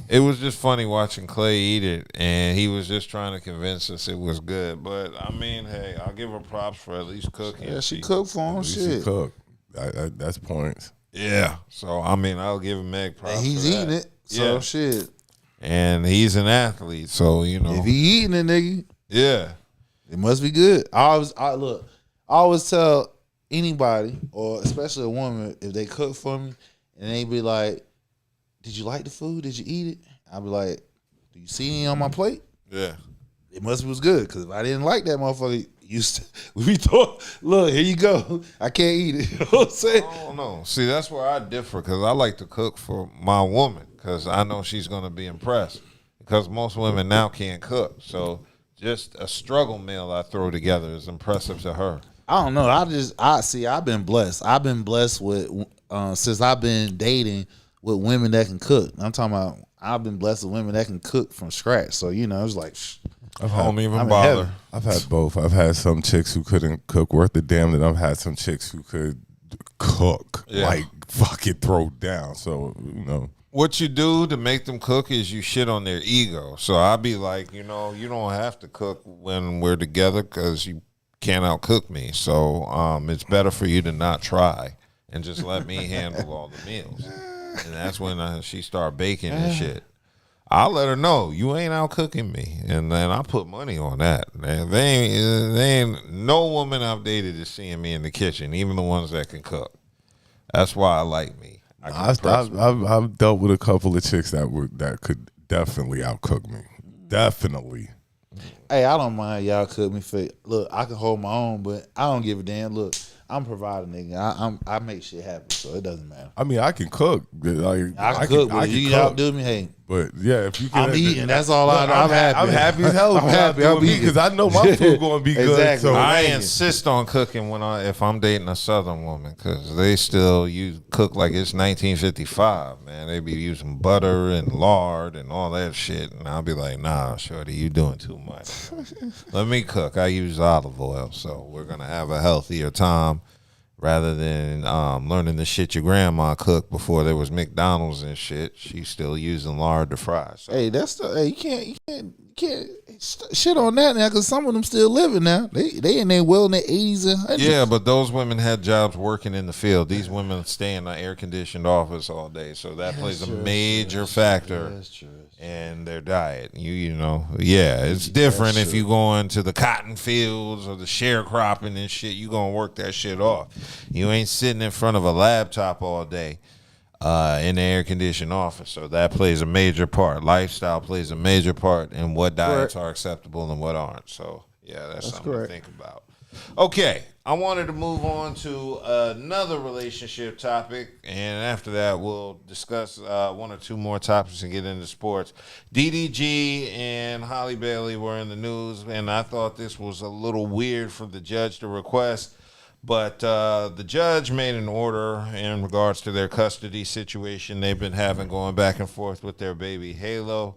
it was just funny watching Clay eat it, and he was just trying to convince us it was good. But I mean, hey, I'll give her props for at least cooking. Yeah, she cooked for him. Shit, she cooked. That's points. Yeah. So I mean, I'll give Meg props. And he's for that. eating it. So Yeah. shit. And he's an athlete, so you know. If he eating it, nigga, yeah, it must be good. I always tell anybody, or especially a woman, if they cook for me and they be like, "Did you like the food? Did you eat it?" I'll be like, "Do you see any on my plate?" Yeah. It must be was good, because if I didn't like that motherfucker, we thought, look, here you go. I can't eat it. You know what I'm saying? I don't know. See, that's where I differ, because I like to cook for my woman, because I know she's going to be impressed, because most women now can't cook. So just a struggle meal I throw together is impressive to her. I don't know. I've been blessed. I've been blessed with, since I've been dating with women that can cook. I'm talking about, I've been blessed with women that can cook from scratch. So, you know, it's like, I don't even bother. I've had both. I've had some chicks who couldn't cook worth the damn, and I've had some chicks who could cook, like fucking throw down. So, you know. What you do to make them cook is you shit on their ego. So I'll be like, you know, you don't have to cook when we're together because you can't outcook me. So it's better for you to not try and just let me handle all the meals. And that's when she start baking and shit. I'll let her know you ain't out cooking me, and then I put money on that. Man, they ain't no woman I've dated is seeing me in the kitchen, even the ones that can cook. That's why I like me. I've dealt with a couple of chicks that could definitely outcook me. Definitely. hey, I don't mind y'all cook me for. Look, I can hold my own, but I don't give a damn. Look, I'm providing, nigga. I make shit happen, so it doesn't matter. I mean, I can cook. Like, I can cook, but you outdo me, hey. But yeah, if you can, I'm eating. That's all I know. I'm happy. I'm happy as hell. I'm happy. I'm eating because I know my food going to be good. Exactly. So I insist on cooking if I'm dating a Southern woman, because they still cook like it's 1955. Man, they be using butter and lard and all that shit, and I'll be like, nah, shorty, you doing too much. Let me cook. I use olive oil, so we're gonna have a healthier time. Rather than learning the shit your grandma cooked before there was McDonald's and shit, she's still using lard to fry. So. Hey, you can't shit on that now, because some of them still living now. They in their well in their 80s and 100s. Yeah, but those women had jobs working in the field. These women stay in an air conditioned office all day, so that plays a major factor in their diet. You know, it's different if you go into the cotton fields or the sharecropping and shit. You gonna work that shit off. You ain't sitting in front of a laptop all day in the air conditioned office. So that plays a major part. Lifestyle plays a major part in what diets are acceptable and what aren't. So that's something to think about. Okay, I wanted to move on to another relationship topic, and after that we'll discuss one or two more topics and get into sports. DDG and Halle Bailey were in the news, and I thought this was a little weird for the judge to request, but the judge made an order in regards to their custody situation they've been having going back and forth with their baby Halo.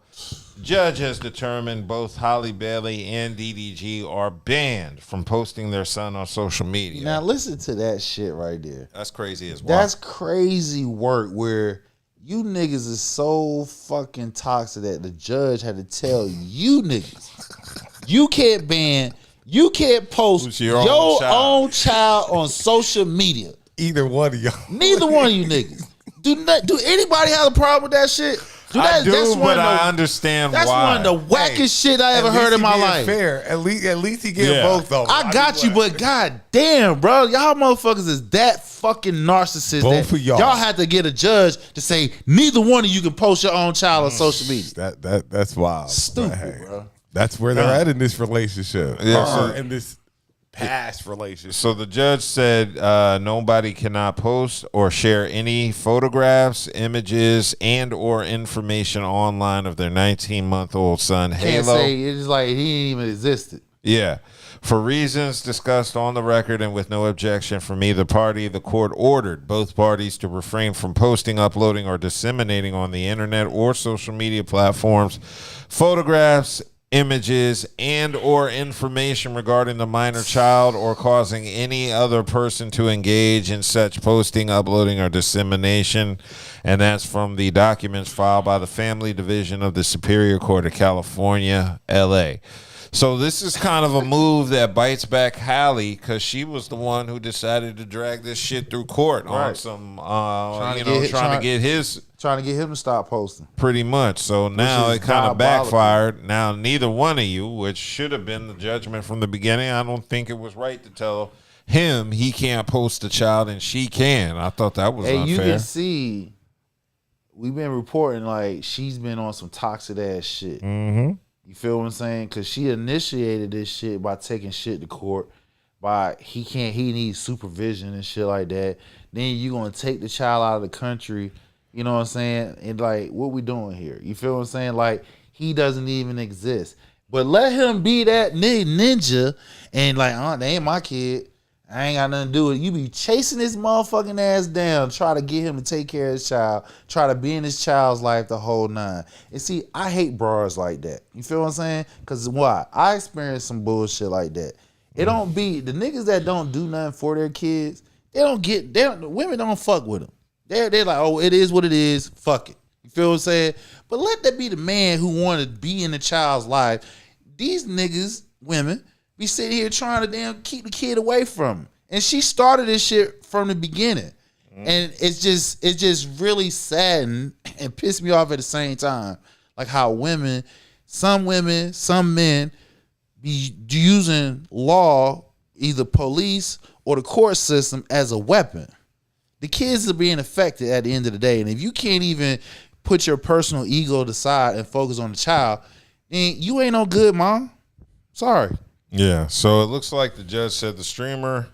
Judge has determined both Halle Bailey and DDG are banned from posting their son on social media. Now listen to that shit right there. That's crazy as well. That's crazy work where you niggas is so fucking toxic that the judge had to tell you niggas you can't post your own child on social media. Either one of y'all. Neither one of you niggas. Do anybody have a problem with that shit? I understand why. That's one of the wackest shit I ever heard in my life. Fair. At least he get both of them. I got you, but god damn, bro. Y'all motherfuckers is that fucking narcissist. Both of y'all. Y'all had to get a judge to say neither one of you can post your own child on social media. That's wild. Stupid, bro. That's where they're at in this relationship. In this past relationship. So the judge said nobody cannot post or share any photographs, images, and or information online of their 19-month-old son, Halo. Can't say it's like he ain't even existed. Yeah. For reasons discussed on the record and with no objection from either party, the court ordered both parties to refrain from posting, uploading, or disseminating on the internet or social media platforms photographs, images, and or information regarding the minor child or causing any other person to engage in such posting, uploading, or dissemination. And that's from the documents filed by the Family Division of the Superior Court of California, LA. So this is kind of a move that bites back Halle, because she was the one who decided to drag this shit through court on some, trying to get him to stop posting. Pretty much. So now it kind of backfired. Now neither one of you, which should have been the judgment from the beginning, I don't think it was right to tell him he can't post a child and she can. I thought that was unfair. You can see, we've been reporting like she's been on some toxic ass shit. Mm-hmm. You feel what I'm saying? Because she initiated this shit by taking shit to court. He needs supervision and shit like that. Then you gonna take the child out of the country. You know what I'm saying? And like, what we doing here? You feel what I'm saying? Like, he doesn't even exist. But let him be that ninja and like, they ain't my kid. I ain't got nothing to do with it. You be chasing this motherfucking ass down, try to get him to take care of his child, try to be in his child's life the whole nine. And see, I hate bras like that. You feel what I'm saying? Because why? I experienced some bullshit like that. It don't be, the niggas that don't do nothing for their kids, women don't fuck with them. They're like, oh, it is what it is, fuck it. You feel what I'm saying? But let that be the man who want to be in the child's life. These niggas, women, be sitting here trying to damn keep the kid away from him. And she started this shit from the beginning. And it's just really saddened and pissed me off at the same time. Like how some men be using law, either police or the court system, as a weapon. The kids are being affected at the end of the day. And if you can't even put your personal ego aside and focus on the child, then you ain't no good, mom. Sorry. Yeah, so it looks like the judge said the streamer,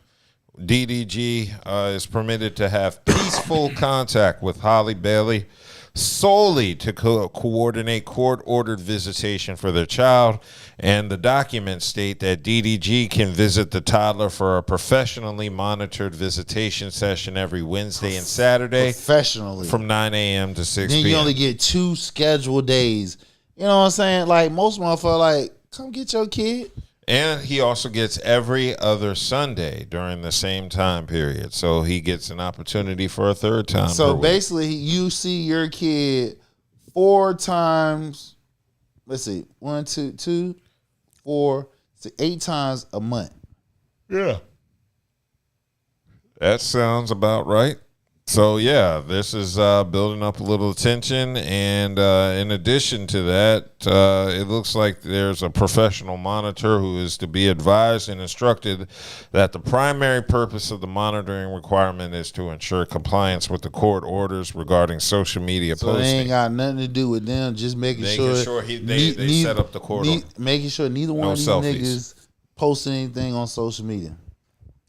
DDG, is permitted to have peaceful contact with Halle Bailey solely to coordinate court-ordered visitation for their child. And the documents state that DDG can visit the toddler for a professionally monitored visitation session every Wednesday and Saturday. Professionally. From 9 a.m. to 6 p.m. Then you only get 2 scheduled days. You know what I'm saying? Like, most motherfuckers like, come get your kid. And he also gets every other Sunday during the same time period. So he gets an opportunity for a third time. So basically, you see your kid 4 times, let's see, 1, 2, 4, 8 times a month. Yeah. That sounds about right. So, yeah, this is building up a little tension. And in addition to that, it looks like there's a professional monitor who is to be advised and instructed that the primary purpose of the monitoring requirement is to ensure compliance with the court orders regarding social media posting. So they ain't got nothing to do with them, just making sure they set up the court order. Making sure neither one of these niggas post anything on social media.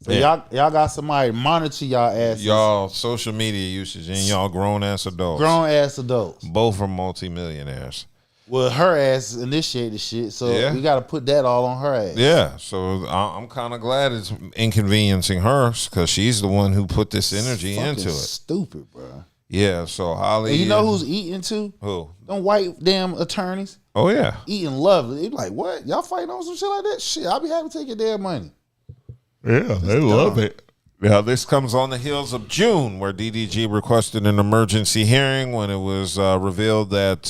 So Yeah. y'all got somebody monitor y'all asses. Y'all social media usage and y'all grown ass adults. Grown ass adults. Both are multimillionaires. Well, her ass initiated shit, so Yeah. we got to put that all on her ass. Yeah, so I'm kind of glad it's inconveniencing her because she's the one who put this energy into it. Stupid, bro. Yeah, so Halle. And you know who's eating too? Who? Them white damn attorneys. Oh yeah. Eating lovely. They be like, what? Y'all fighting on some shit like that? Shit, I'll be happy to take your damn money. Yeah, they love it. Now, this comes on the heels of June, where DDG requested an emergency hearing when it was revealed that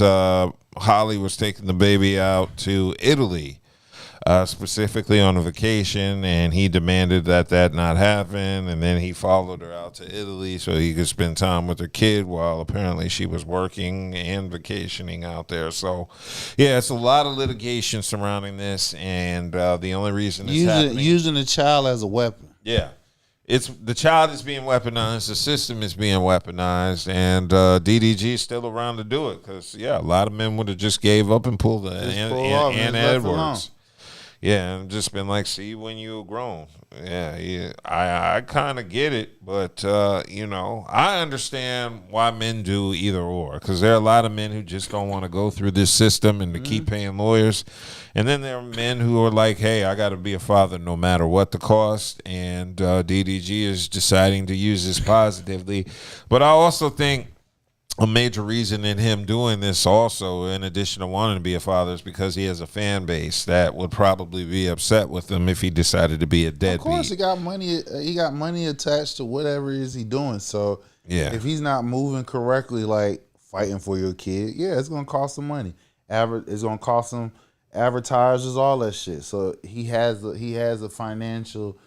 Halle was taking the baby out to Italy, specifically on a vacation, and he demanded that not happen, and then he followed her out to Italy so he could spend time with her kid while apparently she was working and vacationing out there. So, yeah, it's a lot of litigation surrounding this, and the only reason it's happening... Using the child as a weapon. Yeah. It's the child is being weaponized, the system is being weaponized, and DDG is still around to do it because, yeah, a lot of men would have just gave up and pulled Ann Edwards. Yeah, and just been like, see when you're grown. Yeah, I kind of get it, but, I understand why men do either or, because there are a lot of men who just don't want to go through this system and to keep paying lawyers. And then there are men who are like, hey, I got to be a father no matter what the cost, and DDG is deciding to use this positively. But I also think a major reason in him doing this also, in addition to wanting to be a father, is because he has a fan base that would probably be upset with him if he decided to be a deadbeat. Of course, he got money. He got money attached to whatever it is he doing. So Yeah. if he's not moving correctly, like fighting for your kid, yeah, it's gonna cost him money. It's gonna cost him advertisers, all that shit. So he has a financial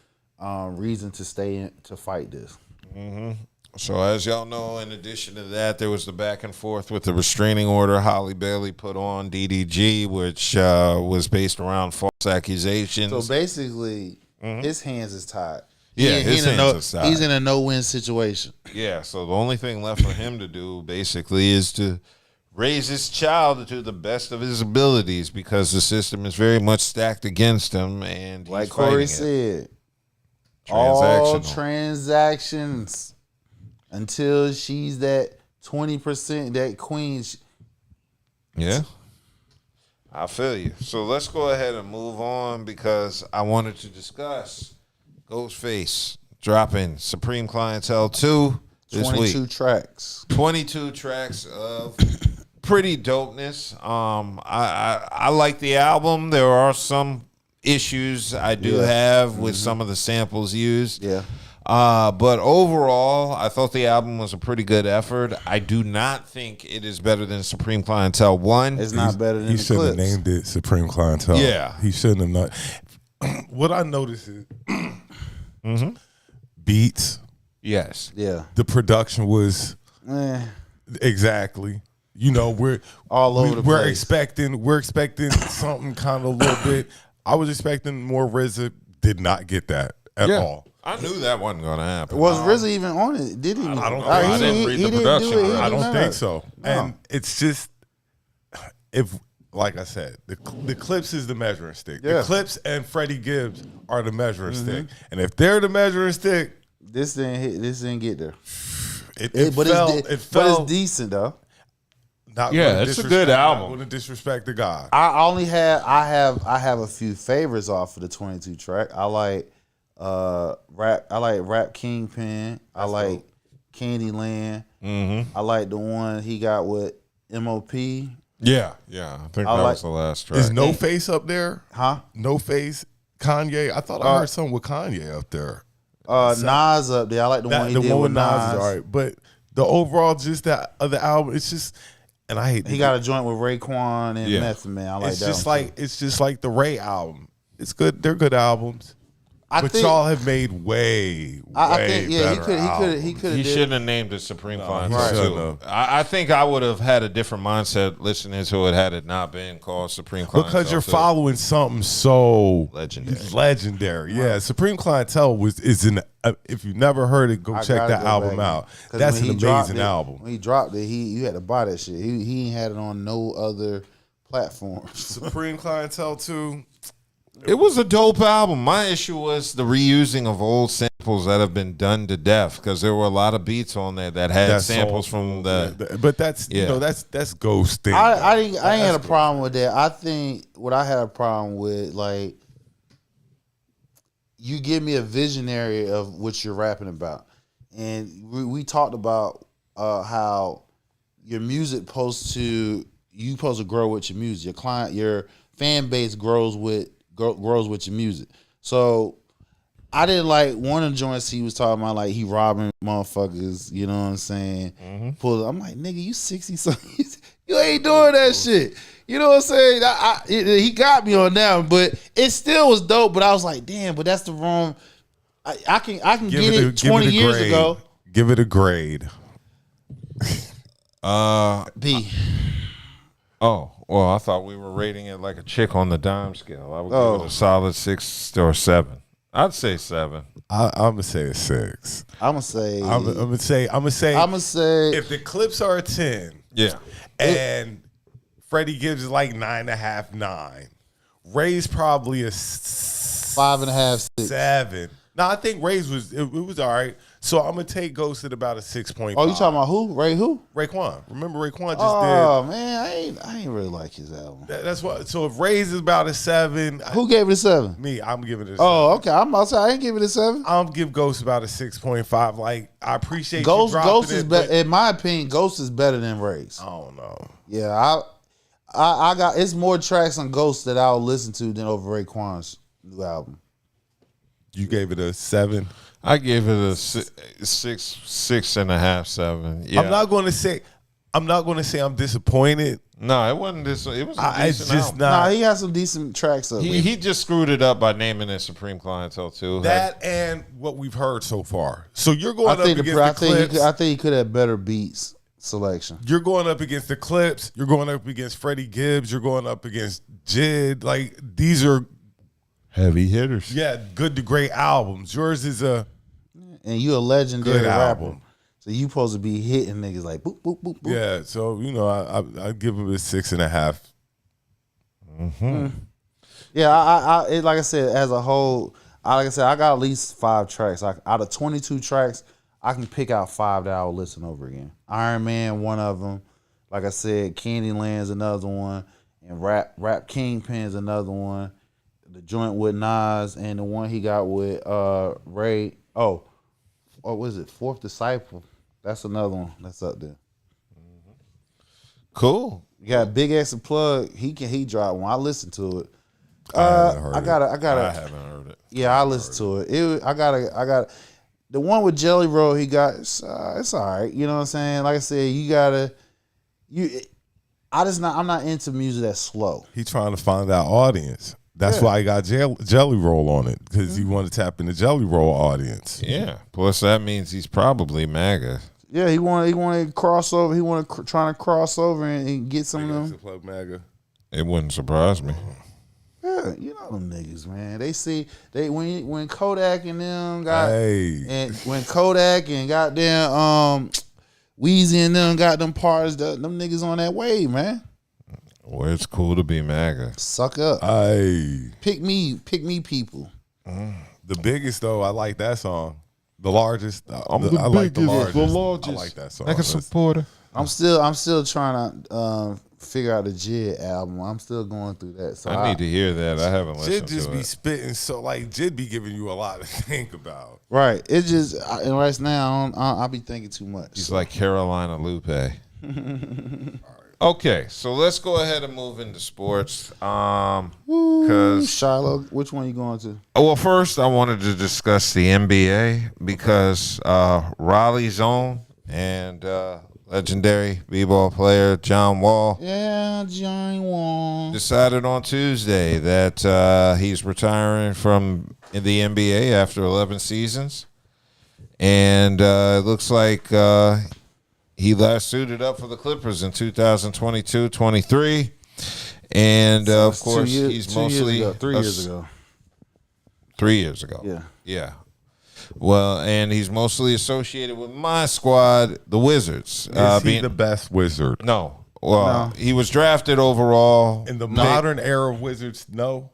reason to stay in, to fight this. Mm-hmm. So as y'all know, in addition to that, there was the back and forth with the restraining order Halle Bailey put on DDG, which was based around false accusations. So basically, his hands is tied. Yeah, his hands are tied. He's in a no-win situation. Yeah, so the only thing left for him to do basically is to raise his child to the best of his abilities, because the system is very much stacked against him, and he's Like Corey said, all transactions until she's that 20%, that queen. Yeah, I feel you. So let's go ahead and move on, because I wanted to discuss Ghostface dropping Supreme Clientele 2 this 22 week. tracks. 22 tracks of pretty dopeness. I like the album. There are some issues I do have with some of the samples used. Yeah. But overall, I thought the album was a pretty good effort. I do not think it is better than Supreme Clientele 1. It's not better than He the shouldn't have Clips. named it Supreme Clientele. Yeah. He shouldn't have not. What I noticed is beats. Yes. Yeah. The production was exactly. You know, we're all over the we're place. expecting something kind of a little bit. I was expecting more RZA. Did not get that at all. I knew that wasn't going to happen. Was RZA even on it? Did he? I don't think I didn't read the production. I don't think so. And it's just, if, like I said, the Clips is the measuring stick. Yeah. The Clips and Freddie Gibbs are the measuring stick. And if they're the measuring stick, This didn't hit. This didn't get there. it But fell. it's decent though. Not Yeah, gonna it's a disrespect- good album. Not going to disrespect the guy. I have a few favorites off of the 22 track. I like Rap Kingpin. I like Candyland. I like the one he got with MOP. Yeah. I think that was the last track. Is No Face up there? Huh? No Face, Kanye. I thought I heard something with Kanye up there. Nas up there. I like the one he did with Nas. Is all right, but the overall just that other album, it's just, and I hate. He got a joint with Raekwon and Method Man. I like it's that. just one like it's just like the Ray album. It's good. They're good albums. I But think- y'all have made way I think better he could He have. shouldn't have named it Supreme Clientele. he shouldn't too. have. I think I would have had a different mindset listening to it had it not been called Supreme Clientele. Because you're 2. following something so Legendary. Yeah, Supreme Clientele is in. If you've never heard it, go I check gotta that go album back. out. 'Cause That's when an he dropped amazing it- album. When he dropped it, you had to buy that shit. He ain't had it on no other platform. Supreme Clientele 2. It was a dope album. My issue was the reusing of old samples that have been done to death, because there were a lot of beats on there that had samples from the. But that's you know that's Ghost thing. I ain't had a problem with that. I think what I had a problem with, like, you give me a visionary of what you're rapping about, and we talked about how your music supposed to grow with your music. Your fan base grows with your music. So I didn't like one of the joints he was talking about, like he robbing motherfuckers, you know what I'm saying? I'm like, nigga, you 60 something. You ain't doing that shit. You know what I'm saying? He got me on that, but it still was dope. But I was like, damn, but that's the wrong. I can get it 20 years ago. Give it a grade. B. Oh, well, I thought we were rating it like a chick on the dime scale. I would give it a solid 6 or 7. I'd say 7. I'm gonna say a 6. I'm gonna say if the Clips are a 10, and Freddie Gibbs is like 9.5, 9. Ray's probably a 5.5, 6. 7. No, I think Ray's was it was all right. So I'm gonna take Ghost at about a 6.5. Oh, you talking about who? Ray who? Raekwon. Remember Raekwon just Oh man, I ain't really like his album. That's what. So if Ray's is about a 7, Who gave it a 7? me, I'm giving it a 7. Oh, okay. I'm outside. I ain't give it a 7. I'm give Ghost about a 6.5. Like I appreciate Ghost. you dropping Ghost it, is but better. In my opinion, Ghost is better than Ray's. I don't know. Yeah, I got. It's more tracks on Ghost that I'll listen to than over Raekwon's new album. You gave it a 7. I gave it a 6.5, 7. Yeah. I'm not going to say I'm disappointed. No, it wasn't this. It was a It's decent just album. not. Nah, he got some decent tracks up. He just screwed it up by naming it Supreme Clientele too. That and what we've heard so far. So you're going up against the Clips. I think he could have better beats selection. You're going up against the Clips. You're going up against Freddie Gibbs. You're going up against Jid. Like these are heavy hitters. Yeah, good to great albums. Yours is a And you a legendary good rapper. album. So you supposed to be hitting niggas like boop, boop, boop, boop. Yeah, so I give him a 6.5. Yeah, I like I said, as a whole, like I said, I got at least 5 tracks. Like out of 22 tracks, I can pick out 5 that I'll listen over again. Iron Man, one of them. Like I said, Candyland's another one, and Rap Kingpin's another one. The joint with Nas and the one he got with Ray. Oh, what was it? Fourth Disciple. That's another one that's up there. Cool. You got Big X and Plug. He dropped one. I listened to it. I haven't heard I haven't heard it. Yeah, I listened to it. I got the one with Jelly Roll. He got it's all right. You know what I'm saying? Like I said, I'm not into music that's slow. He's trying to find that audience. That's why he got Jelly Roll on it, because he wanted to tap in the Jelly Roll audience. Yeah. Plus that means he's probably MAGA. Yeah, he wanted to cross over. He wanted trying to cross over and get some of them. Plug MAGA. It wouldn't surprise me. Yeah, you know them niggas, man. When Kodak and them got and when Kodak and goddamn Weezy and them got them parts, them niggas on that wave, man. Well, it's cool to be MAGA. Suck up. Pick me people. The biggest though, I like that song. The largest. I biggest, like the largest. I like that song. Like a supporter. I'm still trying to figure out the Jid album. I'm still going through that. So I need to hear that. I haven't listened Jid to just it. be spitting, so like Jid be giving you a lot to think about. Right. It's just and right now I'll be thinking too much. He's like Carolina Lupe. Okay, so let's go ahead and move into sports. Because Shiloh, which one you going to? Well, first I wanted to discuss the NBA because Raleigh's own and legendary b-ball player John Wall. Yeah, John Wall decided on Tuesday that he's retiring from the NBA after 11 seasons, and it looks like he last suited up for the Clippers in 2022-23, and of course he's mostly 3 years ago. 3 years ago. Yeah. Well, and he's mostly associated with my squad, the Wizards. Is he the best Wizard? No. Well, he was drafted overall. In the modern era of Wizards, no?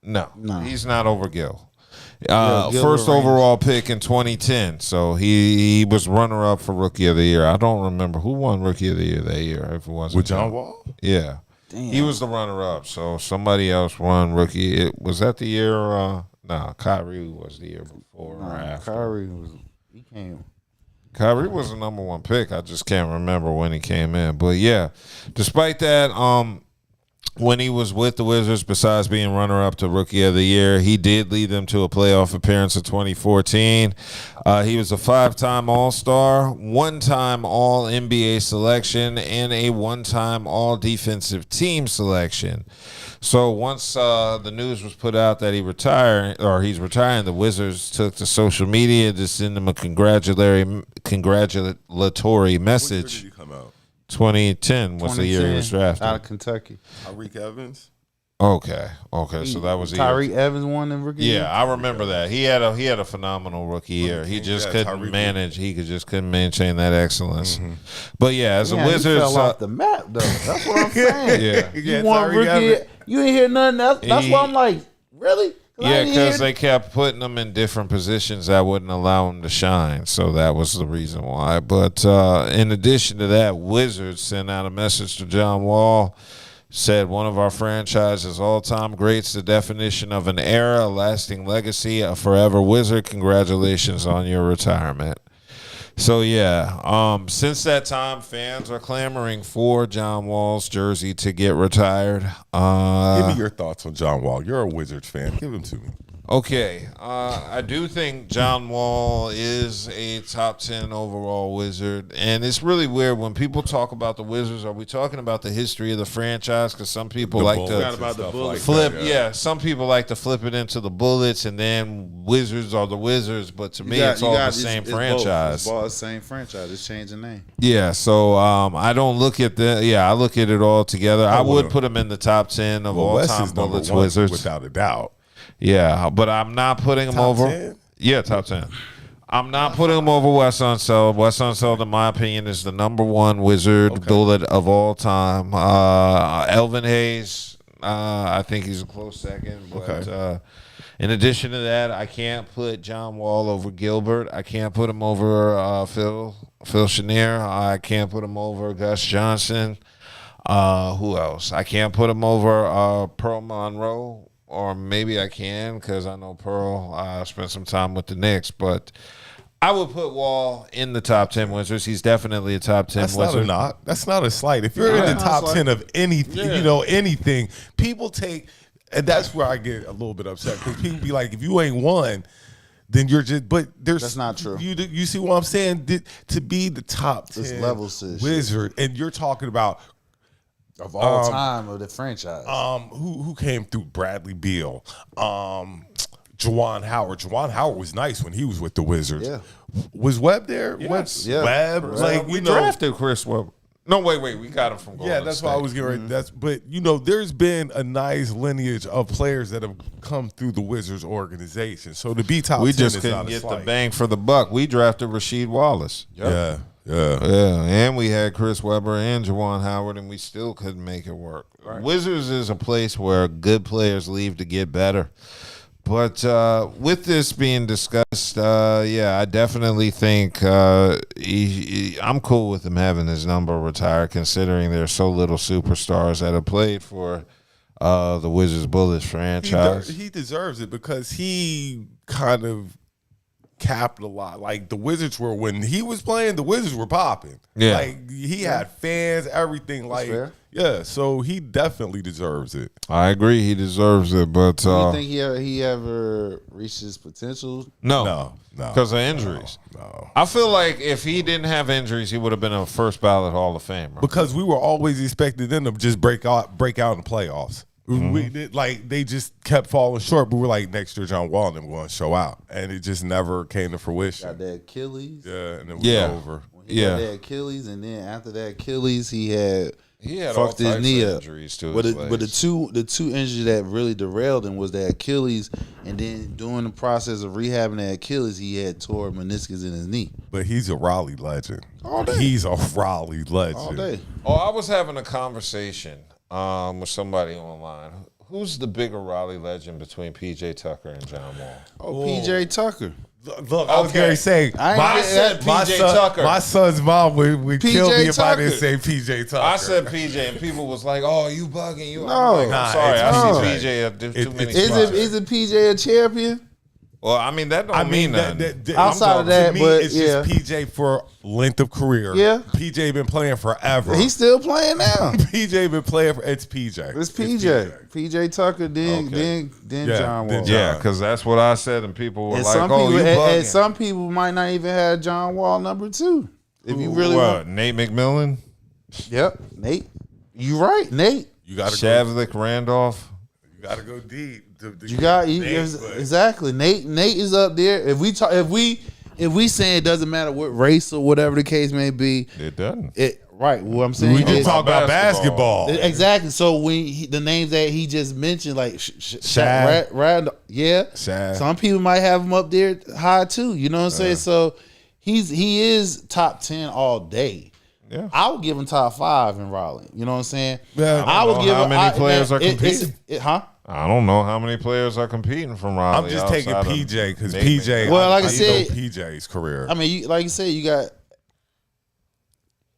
No. He's not over Gil. Gil First Lorenz. overall pick in 2010. So he was runner-up for Rookie of the Year. I don't remember who won Rookie of the Year that year. If it wasn't With John Wall? Yeah. Damn. He was the runner-up. So somebody else won Rookie. Was that the year? No, Kyrie was the year before or after. Kyrie was the number 1 pick. I just can't remember when he came in. But yeah, despite that, when he was with the Wizards, besides being runner-up to Rookie of the Year, he did lead them to a playoff appearance in 2014. He was a 5-time All-Star, 1-time All-NBA selection, and a 1-time All-Defensive Team selection. So once the news was put out that he's retiring, the Wizards took to social media to send him a congratulatory message. When did he come out? 2010 was the year he was drafted. Out of Kentucky. Tyreek Evans? Okay. So that was the Tyreek year. Evans won the rookie year? Yeah, I remember that. He had a phenomenal rookie year. He just couldn't manage. He just couldn't maintain that excellence. Mm-hmm. But yeah, as a Wizards, he fell off the map though. That's what I'm saying. Yeah. You won rookie. You ain't hear nothing else. That's why I'm like, really? Yeah, because they kept putting them in different positions that wouldn't allow them to shine. So that was the reason why. But in addition to that, Wizards sent out a message to John Wall. Said one of our franchise's all-time greats, the definition of an era, a lasting legacy, a forever Wizard. Congratulations on your retirement. So, yeah, since that time, fans are clamoring for John Wall's jersey to get retired. Give me your thoughts on John Wall. You're a Wizards fan. Give them to me. Okay, I do think John Wall is a top 10 overall Wizard, and it's really weird when people talk about the Wizards. Are we talking about the history of the franchise? Because some people like to flip. Yeah, some people like to flip it into the Bullets, and then Wizards are the Wizards. But to me, it's all the same franchise. It's all the same franchise. It's changing name. Yeah, so I don't look at I look at it all together. I would put him in the top 10 of all time Bullets Wizards without a doubt. Yeah, but I'm not putting him over. 10? Yeah, top 10. I'm not putting him over Wes Unseld. Wes Unseld, in my opinion, is the number one Wizard bullet of all time. Elvin Hayes, I think he's a close second. But in addition to that, I can't put John Wall over Gilbert. I can't put him over Phil Shedeur. I can't put him over Gus Johnson. Who else? I can't put him over Pearl Monroe. Or maybe I can because I know Pearl spent some time with the Knicks. But I would put Wall in the top 10 Wizards. He's definitely a top 10 Wizard. That's not a slight. If you're in the top 10 of anything, anything, people take, and that's where I get a little bit upset because people be like, if you ain't won, then you're just. But that's not true. You see what I'm saying? To be the top 10 Wizard, and you're talking about. Of all time of the franchise. Who came through? Bradley Beal. Juwan Howard. Juwan Howard was nice when he was with the Wizards. Yeah. Was Webb there? Yes. Webb. Like we drafted Chris Webb. No, wait. We got him from Golden Yeah, that's State. why I was getting ready. But there's been a nice lineage of players that have come through the Wizards organization. So to be top 10 we just is couldn't not a get slight. the bang for the buck. We drafted Rasheed Wallace. Yeah. And we had Chris Webber and Juwan Howard, and we still couldn't make it work. Right. Wizards is a place where good players leave to get better. But with this being discussed, I definitely think I'm cool with him having his number retired, considering there's so little superstars that have played for the Wizards Bullets franchise. He deserves it because he kind of capped a lot. Like the Wizards were, when he was playing, the Wizards were popping. Yeah. Like he had fans, everything. Like, yeah, so he definitely deserves it. I agree, he deserves it, but do you think he ever reached his potential? No, because of injuries. No. I feel like if he didn't have injuries, he would have been a first ballot Hall of Famer. Because we were always expecting them to just break out in the playoffs. We did, they just kept falling short, but we're like, next year John Wall and them going to show out, and it just never came to fruition. Got that Achilles, and then we were over. He got that Achilles, and then after that Achilles, he had fucked his knee up. But the two injuries that really derailed him was that Achilles, and then during the process of rehabbing that Achilles, he had tore meniscus in his knee. But he's a Raleigh legend. All day. He's a Raleigh legend. All day. Oh, I was having a conversation with somebody online. Who's the bigger Raleigh legend between P.J. Tucker and John Wall? Oh, P.J. Tucker. Look, I was going to say, I said P.J. Tucker. My son's mom would kill me if I didn't Tucker. say P.J. Tucker. I said P.J. and people was like, "Oh, you bugging you?" No. I'm like, I'm sorry, I see P.J. P.J. at too many spots. Isn't P.J. a champion? Well, I mean that don't mean nothing. Outside of that, to me, but it's just PJ for length of career. Yeah. PJ been playing forever. He's still playing now. PJ been playing for. It's PJ. It's PJ. PJ Tucker, then John Wall. Yeah, because that's what I said, and people were And like, some "Oh, people, you bugging." and some people might not even have John Wall number 2. If you really want. Nate McMillan, Yep, Nate. You right, Nate. You got to Shavlik Randolph. You got to go deep. Exactly. Nate is up there. If we say it doesn't matter what race or whatever the case may be, It doesn't. Right. What I'm saying, We just talk about basketball. Exactly. So when the names that he just mentioned, like Shaq. Shaq. Some people might have him up there high too. You know what I'm saying? So he is top 10 all day. Yeah. I would give him top 5 in Raleigh. You know what I'm saying? Yeah. I would give how him many players are competing. Huh? I don't know how many players are competing from Raleigh. I'm just taking outside of PJ because Nate PJ. Well, like I know said, PJ's career. I mean, like you said, you got.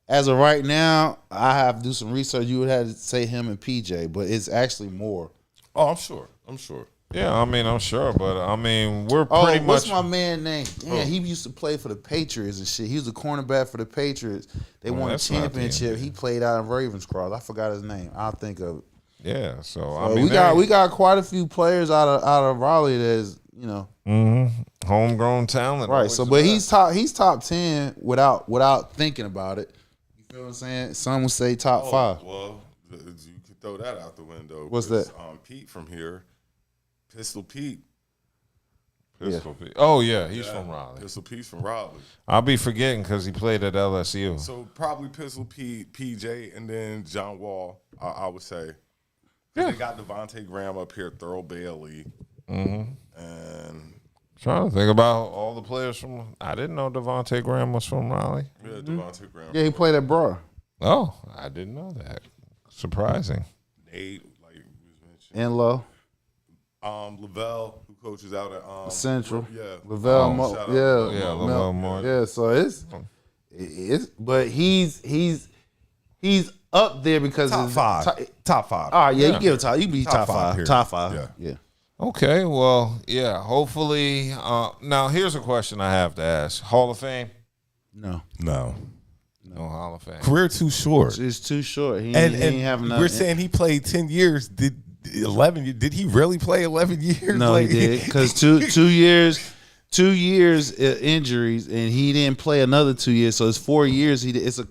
As of right now, I have to do some research. You would have to say him and PJ, but it's actually more. Oh, I'm sure. I'm sure. Yeah, I mean, I'm sure, but I mean, we're Oh, pretty what's much. my man name? Yeah, he used to play for the Patriots and shit. He was a cornerback for the Patriots. They won a that's not the championship. He played out in Ravenscroft. I forgot his name. I'll think of it. Yeah, so So I mean, we got quite a few players out of Raleigh that's homegrown talent, right. So, but he's top 10 without thinking about it. You feel what I'm saying? Some would say top 5. Well, you could throw that out the window. What's that? Pete from here, Pistol Pete. Pistol Pete. Oh yeah, he's from Raleigh. Pistol Pete's from Raleigh. I'll be forgetting because he played at LSU. So probably Pistol Pete, PJ, and then John Wall. I would say. They got Devontae Graham up here, Thurl Bailey, and Trying to think about all the players from. I didn't know Devontae Graham was from Raleigh. yeah, Devontae Graham. Yeah, he played at Brawl. Oh, I didn't know that. Surprising. Nate, like we was mentioning. Enlow. Lavelle, who coaches out at Central. Yeah, Lavelle. shout out Yeah, Lavelle Moore. Yeah, so it's but he's up there because top it's five. Top 5. All right, yeah, you give it top. You be top 5. period. Top 5. Yeah. Okay, well, yeah. Hopefully, now here's a question I have to ask: Hall of Fame? No Hall of Fame. Career too short. It's too short. He And ain't having nothing. we're saying he played 10 years. Did 11? Did he really play 11 years? No, Like, he did because two years injuries, and he didn't play another 2 years. So it's 4 years. It's a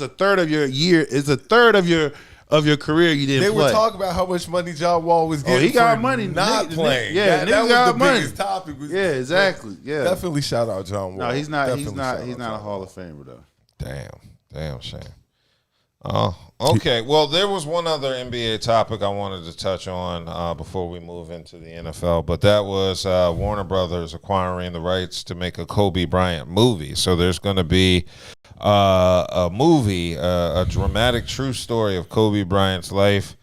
third of your year. It's a third of your career you didn't They play. were talking about how much money John Wall was getting. he got for money. not Nigga- playing. yeah, that nigga was got the money. biggest topic. Yeah, exactly. Yeah, Definitely shout out John Wall. no, he's not. Definitely He's not. shout He's out not a John Hall Wall. of Famer though. Damn shame. Oh, okay. Well, there was one other NBA topic I wanted to touch on before we move into the NFL, but that was Warner Brothers acquiring the rights to make a Kobe Bryant movie. So there's going to be a movie, a dramatic true story of Kobe Bryant's life,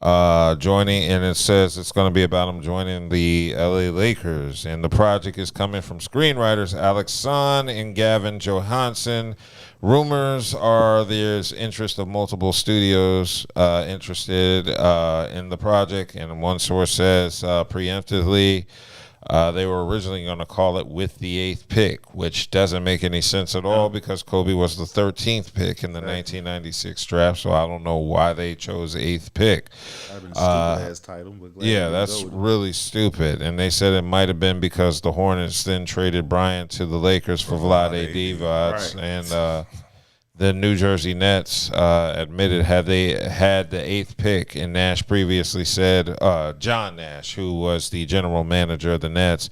joining, and it says it's going to be about him joining the LA Lakers. And the project is coming from screenwriters Alex Son and Gavin Johansson. Rumors are there's interest of multiple studios interested in the project, and one source says preemptively they were originally going to call it With the Eighth Pick, which doesn't make any sense at all because Kobe was the 13th pick in the 1996 draft, so I don't know why they chose eighth pick. Stupid-ass title, but glad Yeah, they that's go with it. really stupid. And they said it might have been because the Hornets then traded Bryant to the Lakers for Vlade Divac, and the New Jersey Nets admitted had they had the eighth pick, and Nash previously said, John Nash, who was the general manager of the Nets,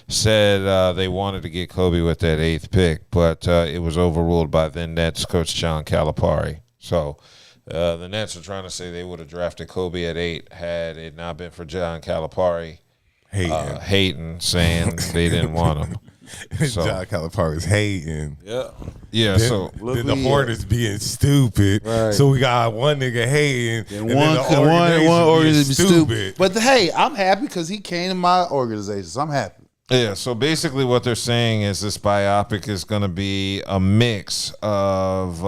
said they wanted to get Kobe with that eighth pick, but it was overruled by then Nets coach John Calipari. So the Nets are trying to say they would have drafted Kobe at 8 had it not been for John Calipari hating, saying they didn't want him. So, John Calipari's hating. Yeah. Then, So then the Hornets being stupid. Right. So we got one nigga hating, and one then the organization organization being stupid. But hey, I'm happy because he came to my organization, so I'm happy. Yeah, so basically what they're saying is this biopic is going to be a mix of,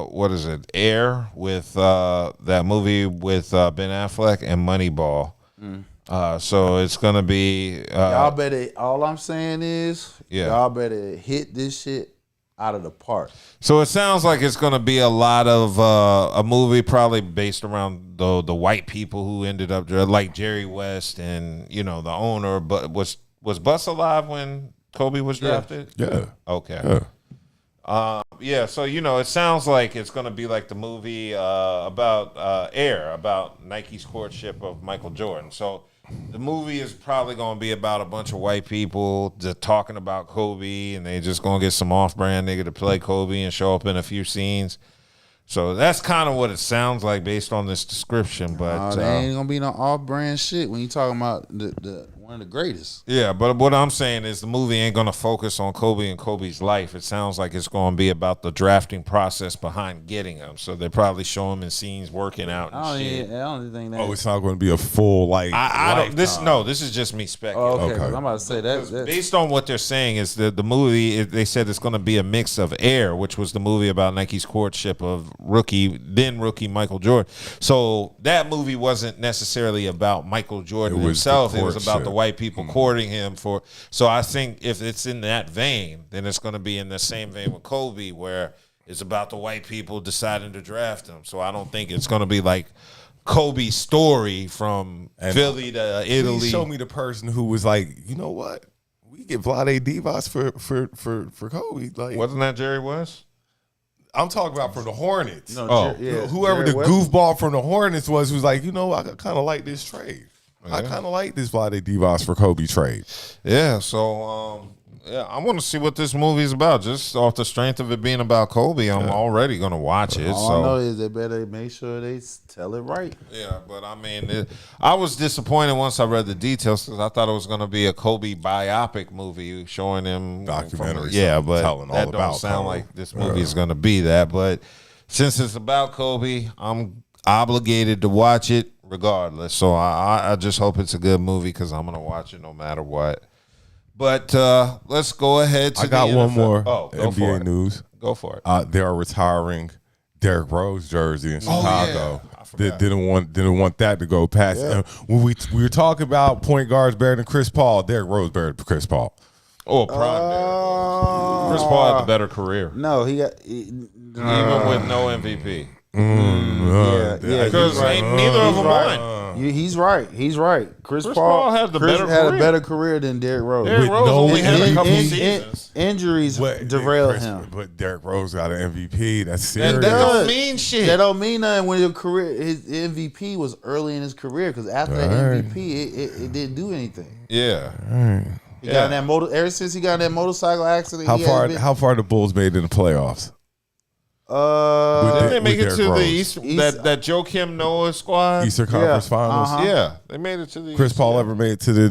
what is it, Air with that movie with Ben Affleck and Moneyball. So it's going to be... y'all better, all I'm saying is, Yeah. y'all better hit this shit out of the park. So it sounds like it's going to be a lot of a movie probably based around the white people who ended up, like Jerry West and, the owner, but was Bus alive when Kobe was drafted? Yeah. Okay. Yeah, so, it sounds like it's going to be like the movie about Air, about Nike's courtship of Michael Jordan. So the movie is probably going to be about a bunch of white people just talking about Kobe, and they just going to get some off-brand nigga to play Kobe and show up in a few scenes. So that's kind of what it sounds like based on this description. But there ain't gonna be no off-brand shit when you talking about the one of the greatest. Yeah, but what I'm saying is the movie ain't going to focus on Kobe and Kobe's life. It sounds like it's going to be about the drafting process behind getting him. So they probably show him in scenes working out and shit. I don't think that. Oh, it's not going to be a full I don't. This is just me speculating. Oh, okay. 'Cause I'm about to say that. Based on what they're saying is that the movie, they said it's going to be a mix of Air, which was the movie about Nike's courtship of then rookie Michael Jordan. So that movie wasn't necessarily about Michael Jordan himself. It was about the white people courting him for. So I think if it's in that vein, then it's going to be in the same vein with Kobe, where it's about the white people deciding to draft him. So I don't think it's going to be like Kobe's story from Philly to Italy. Please show me the person who was like, you know what, we get Vlade Divac for Kobe. Like, wasn't that Jerry West? I'm talking about from the Hornets. No, whoever the goofball from the Hornets was like, you know, I kind of like this trade. I kind of like this Vlade Divac for Kobe trade. Yeah, so I want to see what this movie is about. Just off the strength of it being about Kobe, I'm already going to watch it. All I know is they better make sure they tell it right. Yeah, but I mean, I was disappointed once I read the details because I thought it was going to be a Kobe biopic movie showing him documentary. But that don't sound like this movie is going to be that. But since it's about Kobe, I'm obligated to watch it regardless. So I just hope it's a good movie because I'm going to watch it no matter what. But let's go ahead to I got one more NBA news. Go for it. They are retiring Derrick Rose jersey in Chicago. Yeah. Didn't want that to go past. Yeah. When we were talking about point guards better than Chris Paul, Derrick Rose better than Chris Paul. Oh, prime Derrick Rose. Chris Paul had the better career. No, he got even with no MVP. Because neither of them won. He's right. Chris Paul had a better career than Derrick Rose. Derrick Rose only had a couple seasons. Injuries derailed him. But Derrick Rose got an MVP. That's serious. That don't mean shit. That don't mean nothing when his MVP was early in his career. Because after that MVP, it didn't do anything. Yeah. He got in that ever since he got in that motorcycle accident. How far the Bulls made in the playoffs? Didn't they make it to the East that Joakim Noah squad? Eastern Conference Finals. Yeah, they made it to the Chris Paul ever made it to the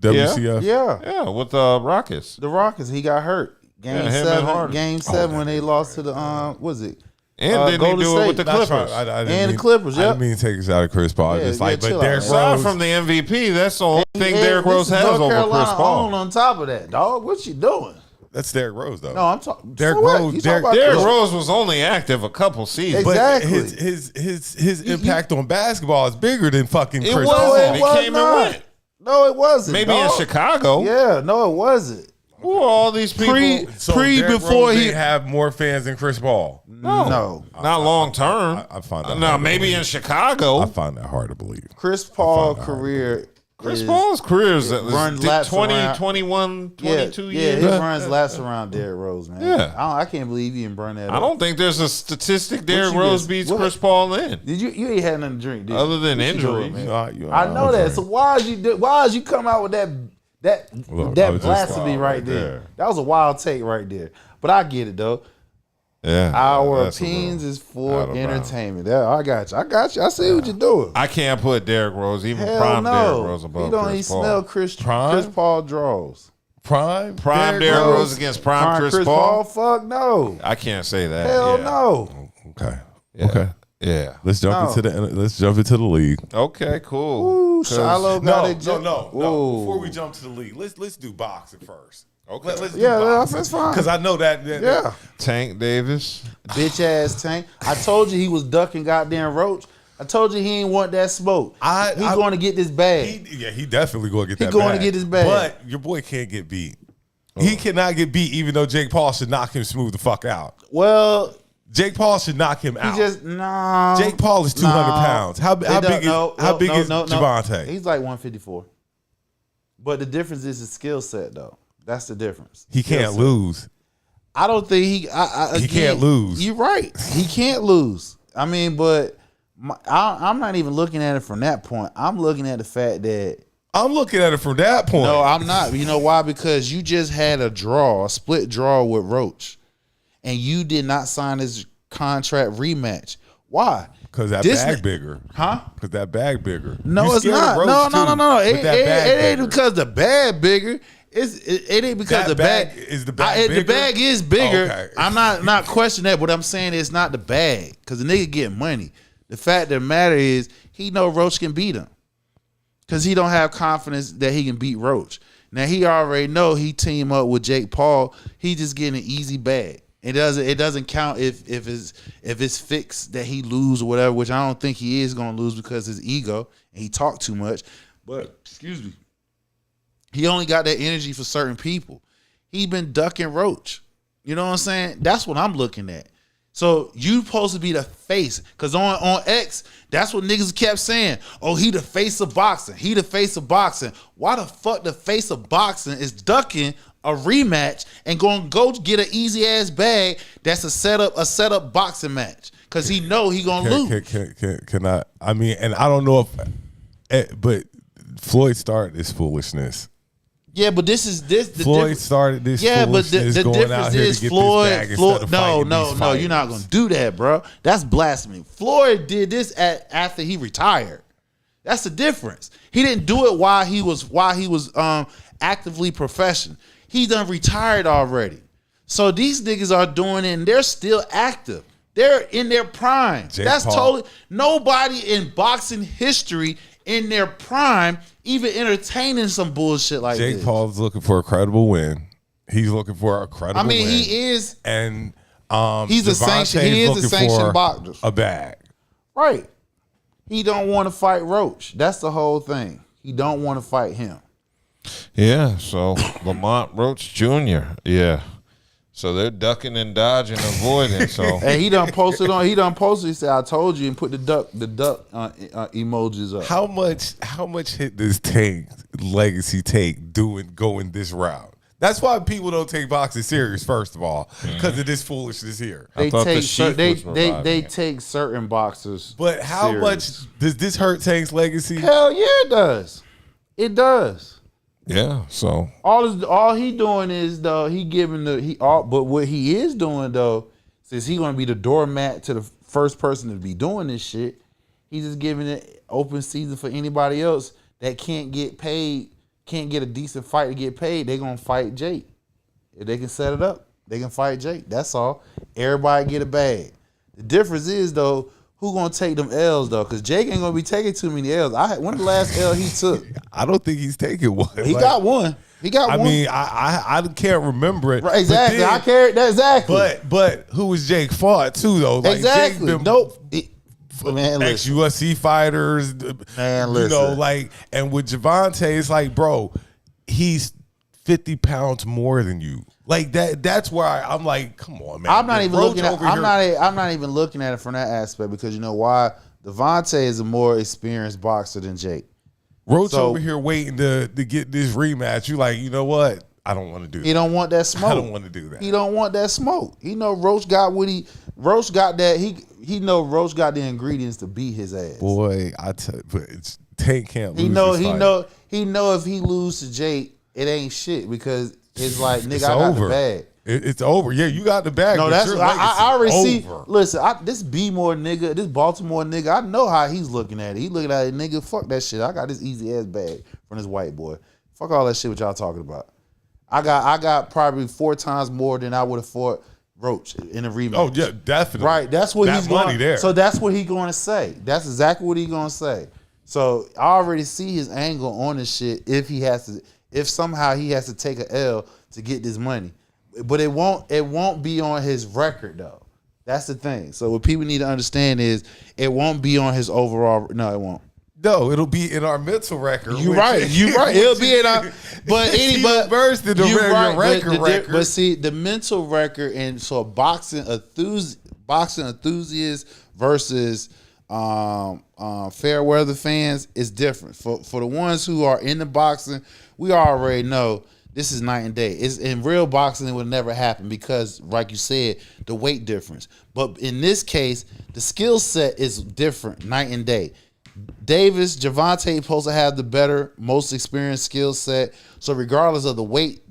WCF? Yeah, with the Rockets. The Rockets, he got hurt. Game 7 when they lost to the was it? And didn't he do it with the Clippers? The Clippers, I didn't mean to take us out of Chris Paul. Just but Derrick Rose. Aside from the MVP, that's the only thing Derrick Rose has over Chris Paul. On top of that, dog, what you doing? That's Derrick Rose, though. No, I'm talking. Derrick Rose. Derrick Rose was only active a couple seasons. Exactly. But his impact on basketball is bigger than fucking Chris Paul. He came and went. No, it wasn't. Maybe in Chicago. Yeah, no, it wasn't. Who are all these people? Before he have more fans than Chris Paul. No, not long term. I find that. No, maybe in Chicago. I find that hard to believe. Chris Paul's career. Chris Paul's career is runs laps 20, 21, 22 years. Yeah, he runs laps around Derrick Rose, man. Yeah. I can't believe he didn't burn that up. I don't think there's a statistic Derrick Rose beats Chris Paul in. Did you ain't had nothing to drink, did you? Other than injury. I know that. So why did you come out with that blasphemy right there? That was a wild take right there. But I get it though. Yeah, our opinions is for entertainment. I got you. I see what you're doing. I can't put Derrick Rose, even prime Derrick Rose above Chris Paul. He don't smell Chris Paul draws. Prime Derrick Rose against prime Chris Paul? Fuck no. I can't say that. Hell no. Okay. Yeah. Okay. Yeah. Let's jump into the league. Okay, cool. Ooh, Shiloh got it. No. Before we jump to the league, let's do boxing first. Okay. Let's do boxing. That's fine. Because I know that. Tank Davis. Bitch ass Tank. I told you he was ducking goddamn Roach. I told you he ain't want that smoke. He's going to get this bag. He definitely going to get that bag. He going to get his bag. But your boy can't get beat. He cannot get beat even though Jake Paul should knock him smooth the fuck out. Well, Jake Paul should knock him out. No. Jake Paul is 200 pounds. How big is Javante? He's like 154. But the difference is his skill set, though. That's the difference. He can't lose. I don't think he can't lose. You're right. He can't lose. I mean, but I'm not even looking at it from that point. I'm looking at the fact that I'm looking at it from that point. No, I'm not. You know why? Because you just had a split draw with Roach, and you did not sign his contract rematch. Why? Because that This bag ni- bigger. Huh? Because that bag bigger. No, You it's scared of not. Roach, No. too, It but that bag ain't bigger. because the bag bigger. It ain't because That the bag is the bag The bigger? bag is bigger. Okay. I'm not questioning that, but I'm saying it's not the bag because the nigga getting money. The fact of the matter is he know Roach can beat him because he don't have confidence that he can beat Roach. Now he already know he team up with Jake Paul. He just getting an easy bag. It doesn't count if it's fixed that he lose or whatever, which I don't think he is gonna lose because his ego and he talk too much. But excuse me. He only got that energy for certain people. He been ducking Roach. You know what I'm saying? That's what I'm looking at. So you supposed to be the face. Because on X, that's what niggas kept saying. Oh, he the face of boxing. He the face of boxing. Why the fuck the face of boxing is ducking a rematch and going to go get an easy ass bag that's a setup boxing match? Because he know he going to lose. Can I mean, and I don't know if, but Floyd started this foolishness. Yeah, but this. Floyd started this. Yeah, but the going difference out here is to get Floyd. this bag instead of fighting these No, you're not gonna do that, bro. That's blasphemy. Floyd did this after he retired. That's the difference. He didn't do it while he was actively professional. He done retired already. So these niggas are doing it, and they're still active. They're in their prime. That's Paul. totally nobody in boxing history in their prime even entertaining some bullshit like Jake this. Paul's looking for a credible win. He's looking for a credible win. He is, and he's a sanctioned. He is a sanctioned boxer. A bag, right? He don't want to fight Roach. That's the whole thing. He don't want to fight him. Yeah. So Lamont Roach Jr. Yeah. So they're ducking and dodging, avoiding. So and he done posted. He said, "I told you," and put the duck emojis up. How much hit does Tank legacy take going this route? That's why people don't take boxing serious. First of all, because of this foolishness here. They take certain boxers. But how serious. much does this hurt Tank's legacy? Hell yeah, it does. It does. yeah. So All he doing is though but what he is doing though, since he gonna be the doormat to the first person to be doing this shit, he's just giving it open season for anybody else that can't get paid, can't get a decent fight to get paid. They gonna fight Jake. If they can set it up, they can fight Jake. That's all. Everybody get a bag. The difference is though, who gonna take them L's though? Because Jake ain't gonna be taking too many L's. When the last L he took? I don't think he's taking one. He got one. He got one. I mean, I can't remember it. Right, exactly. I carried that exactly. But who was Jake fought too though? Like exactly. Jake been, Nope. Man, ex UFC fighters. Man, you know, listen. like, and with Javante, it's like, bro, he's 50 pounds more than you. Like that. That's why I'm like, come on, man. I'm not even Roach looking at. over I'm here- not even looking at it from that aspect because you know why? Devontae is a more experienced boxer than Jake. Roach So- over here waiting to get this rematch. You like, you know what? I don't want to do that. He don't want that smoke. I don't want to do that. He don't want that smoke. He know Roach got that. He know Roach got the ingredients to beat his ass. Boy, but it's Tank can't lose. He know if he lose to Jake, it ain't shit because it's like nigga, It's I got over. the bag. It's over. Yeah, you got the bag. No, but that's your I already legacy see. over. Listen, this B-more nigga, this Baltimore nigga, I know how he's looking at it. He looking at it, nigga. Fuck that shit. I got this easy ass bag from this white boy. Fuck all that shit what y'all talking about. I got probably 4 times more than I would have fought Roach in a rematch. Oh yeah, definitely. Right. That's what he's money going. there. So that's what he's going to say. That's exactly what he's going to say. So I already see his angle on this shit. If somehow he has to take a L to get this money, but it won't be on his record though. That's the thing. So what people need to understand is it won't be on his overall. No, it won't. No, it'll be in our mental record. You right. It'll be in our. But versed in the record. But see, the mental record and so boxing enthusiasts versus fair weather fans is different. For the ones who are in the boxing, we already know this is night and day. It's in real boxing, it would never happen because, like you said, the weight difference. But in this case, the skill set is different, night and day. Javante supposed to have the better, most experienced skill set. So regardless of the weight,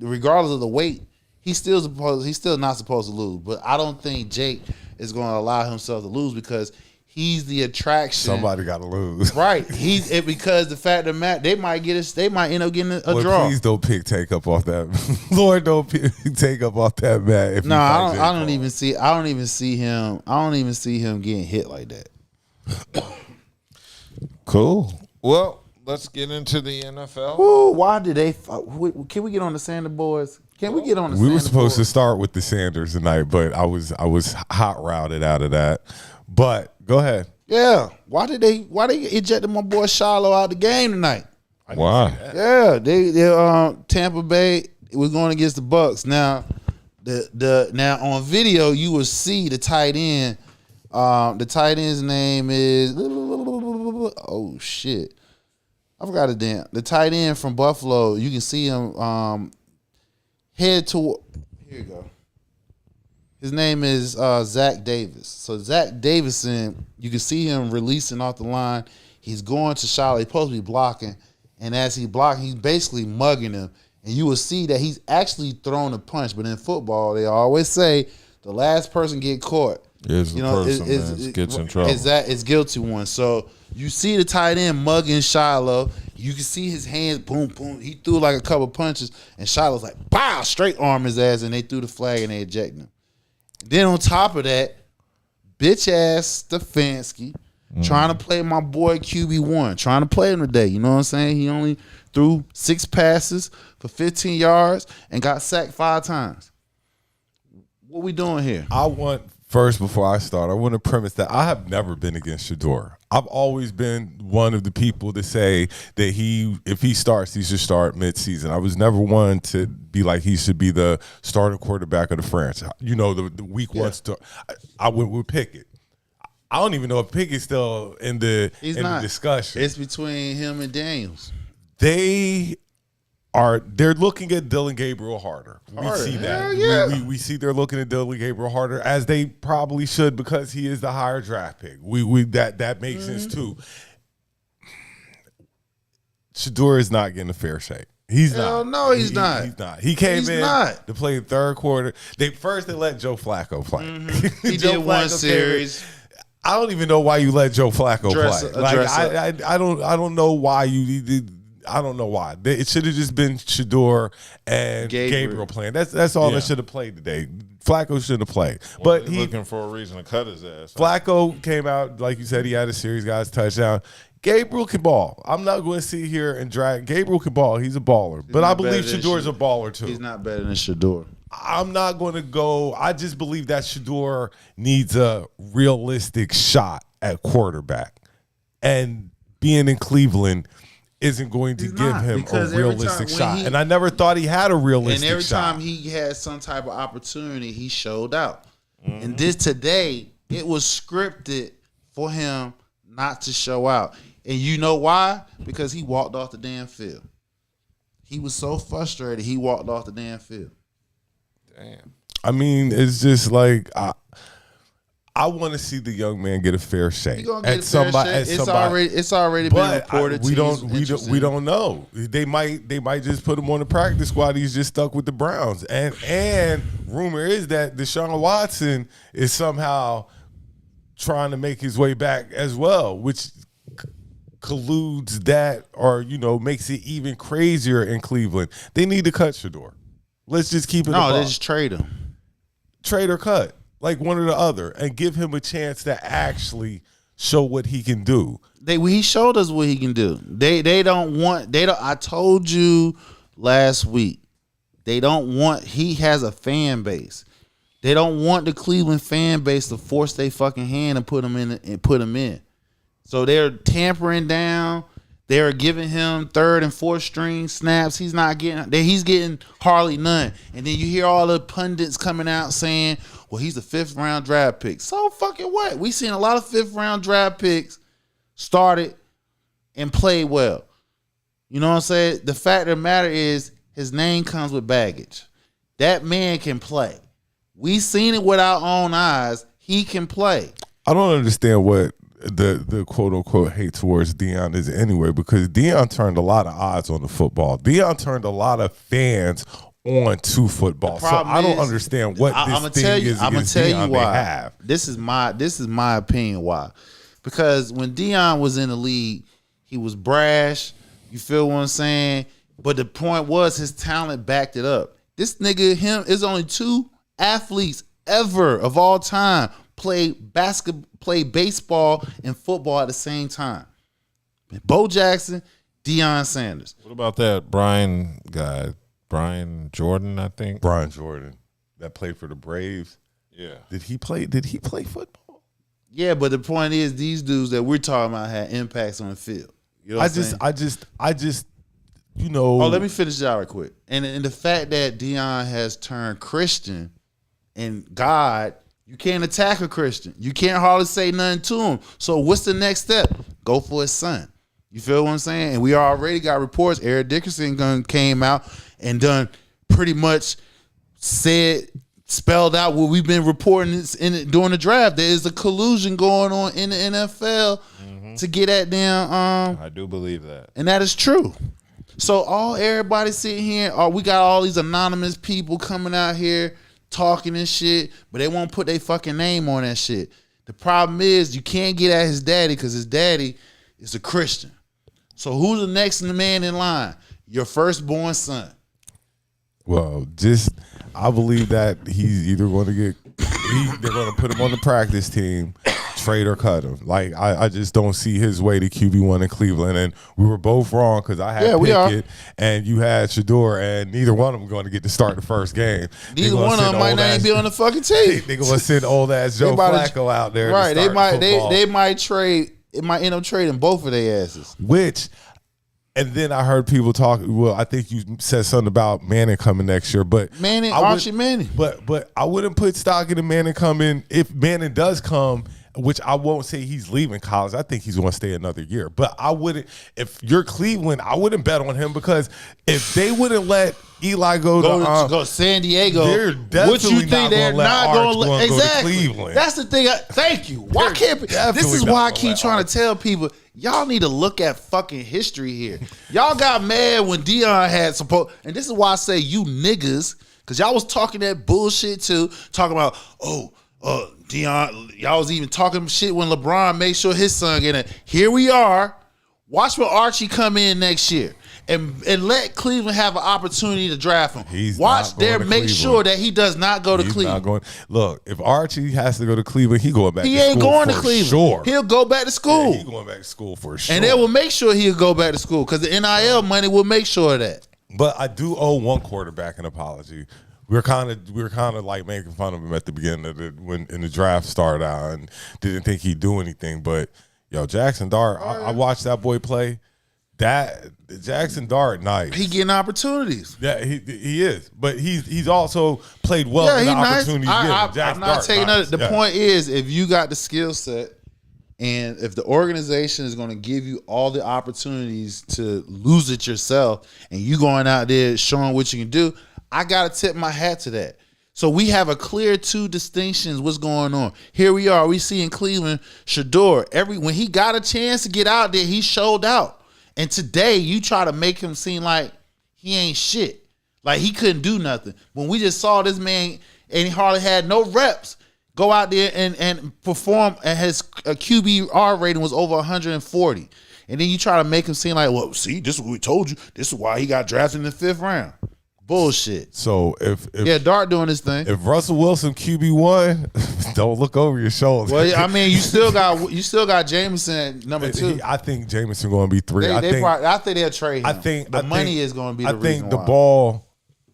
he's still not supposed to lose. But I don't think Jake is going to allow himself to lose because He's the attraction. Somebody got to lose. Right. Because the fact of the matter, they might end up getting a draw. Please don't pick take up off that. Lord, don't pick take up off that mat. No, I don't even see him getting hit like that. Cool. Well, let's get into the NFL. Ooh, why did they? Can we get on the Sander boys? Can we get on the? We were supposed to start with the Sanders tonight, but I was hot routed out of that. But go ahead. Yeah. Why they ejected my boy Shiloh out the game tonight? Why? Yeah, they Tampa Bay was going against the Bucks. Now now on video you will see the tight end. The tight end's name is oh shit. I forgot his damn. The tight end from Buffalo. You can see him head to. Here you go. His name is Zach Davis. So Zach Davison, you can see him releasing off the line. He's going to Shiloh. He's supposed to be blocking. And as he's blocking, he's basically mugging him. And you will see that he's actually throwing a punch. But in football, they always say the last person get caught. Gets in trouble. Is guilty one. So you see the tight end mugging Shiloh. You can see his hands, boom, boom. He threw like a couple punches. And Shiloh's like, pow, straight arm his ass. And they threw the flag and they ejected him. Then on top of that, bitch ass Stefanski trying to play my boy QB1, trying to play him today. You know what I'm saying? He only threw 6 passes for 15 yards and got sacked 5 times. What we doing here? First, before I start, I want to premise that I have never been against Shedeur. I've always been one of the people to say that if he starts, he should start midseason. I was never one to be like he should be the starting quarterback of the franchise. You know, the week one start. I went with Pickett. I don't even know if Pickett's still in the discussion. It's between him and Daniels. They're looking at Dylan Gabriel harder. We see that. Yeah. We see they're looking at Dylan Gabriel harder, as they probably should, because he is the higher draft pick. That makes sense too. Shedeur is not getting a fair shake. He's not. No, he's not. He's not. He came to play the third quarter. They let Joe Flacco play. Mm-hmm. He did one series. I don't even know why you let Joe Flacco play. I don't know why you did. I don't know why. It should have just been Shedeur and Gabriel playing. That's all that should have played today. Flacco should have played. Well, but he's looking for a reason to cut his ass. Flacco came out, like you said, he had a series, got his touchdown. Gabriel can ball. I'm not going to sit here and drag. Gabriel can ball. He's a baller. But I believe Shedeur is a baller too. He's not better than Shedeur. I'm not going to go. I just believe that Shedeur needs a realistic shot at quarterback. And being in Cleveland isn't going to give him a realistic shot. And I never thought he had a realistic shot. And every time he had some type of opportunity, he showed out. Mm-hmm. And today, it was scripted for him not to show out. And you know why? Because he walked off the damn field. He was so frustrated, he walked off the damn field. Damn. I mean, it's just like I want to see the young man get a fair shake. It's already been reported. We don't know. They might just put him on the practice squad. He's just stuck with the Browns. And rumor is that Deshaun Watson is somehow trying to make his way back as well, which colludes that, or makes it even crazier in Cleveland. They need to cut Shedeur. Let's just keep it. No, they just trade him. Trade or cut. Like one or the other, and give him a chance to actually show what he can do. He showed us what he can do. I told you last week. He has a fan base. They don't want the Cleveland fan base to force their fucking hand and put him in. So they're tampering down. They're giving him 3rd and 4th string snaps. He's getting hardly none. And then you hear all the pundits coming out saying, well, he's a 5th round draft pick. So fucking what? We seen a lot of 5th round draft picks started and played well. You know what I'm saying? The fact of the matter is his name comes with baggage. That man can play. We seen it with our own eyes. He can play. I don't understand what the quote unquote hate towards Deion is anyway, because Deion turned a lot of odds on the football. Deion turned a lot of fans on to football. So I don't understand what this thing is against Deion they have. This is my opinion why. Because when Deion was in the league, he was brash. You feel what I'm saying? But the point was his talent backed it up. This nigga, him, is only 2 athletes ever of all time play baseball and football at the same time. Bo Jackson, Deion Sanders. What about that Brian guy? Brian Jordan, I think. Brian Jordan that played for the Braves. Yeah. Did he play football? Yeah, but the point is these dudes that we're talking about had impacts on the field. You know what I just you know. Oh, let me finish that right quick. And the fact that Deion has turned Christian and God, you can't attack a Christian. You can't hardly say nothing to him. So what's the next step? Go for his son. You feel what I'm saying? And we already got reports. Eric Dickerson came out and done pretty much spelled out what we've been reporting during the draft. There is a collusion going on in the NFL to get at them. I do believe that. And that is true. So everybody sitting here, we got all these anonymous people coming out here talking and shit, but they won't put their fucking name on that shit. The problem is you can't get at his daddy because his daddy is a Christian. So who's the next man in line? Your firstborn son. Well, I believe that he's either going to they're going to put him on the practice team, trade or cut him. Like I just don't see his way to QB1 in Cleveland, and we were both wrong because I had Pickett and you had Shedeur, and neither one of them going to get to start the first game. Neither one of them might not even be on the fucking team. They're going to send old ass Joe Flacco out there. Right? To start they might trade. It might end up trading both of their asses. And then I heard people talk. Well, I think you said something about Manning coming next year, but Archie Manning. But I wouldn't put stock in Manning coming. If Manning does come, which I won't say he's leaving college. I think he's going to stay another year. But I wouldn't. If you're Cleveland, I wouldn't bet on him because if they wouldn't let Eli go to San Diego, they're definitely not going to let exactly. Go to Cleveland. That's the thing. Thank you. Why can't this is why I keep trying to tell people. Y'all need to look at fucking history here. Y'all got mad when Deion had and this is why I say you niggas, because y'all was talking that bullshit too, talking about, Deion, y'all was even talking shit when LeBron made sure his son get in. Here we are. Watch when Archie come in next year. And let Cleveland have an opportunity to draft him. Make sure that he does not go to Cleveland. Look, if Archie has to go to Cleveland, he going back to school. He ain't going to Cleveland. Sure. He'll go back to school. Yeah, he going back to school for sure. And they will make sure he'll go back to school because the NIL money will make sure of that. But I do owe one quarterback an apology. We were kind of like making fun of him at the beginning of when the draft started out and didn't think he'd do anything. But Jackson Dart, I watched that boy play. That Jackson Dart, nice. He getting opportunities. Yeah, he is, but he's also played well in the opportunities. I'm not taking that. The point is, if you got the skill set, and if the organization is going to give you all the opportunities to lose it yourself, and you going out there showing what you can do, I gotta tip my hat to that. So we have a clear 2 distinctions. What's going on? Here we are. We see in Cleveland, Shedeur. When he got a chance to get out there, he showed out. And today, you try to make him seem like he ain't shit. Like he couldn't do nothing. When we just saw this man, and he hardly had no reps, go out there and perform, and his QBR rating was over 140. And then you try to make him seem like, well, see, this is what we told you. This is why he got drafted in the 5th round. Bullshit. So if Dart doing his thing. If Russell Wilson QB1, don't look over your shoulder. Well, I mean, you still got Jameson at number 2. I think Jameson going to be 3. I think they'll trade him. I think the money is going to be the reason. I think the ball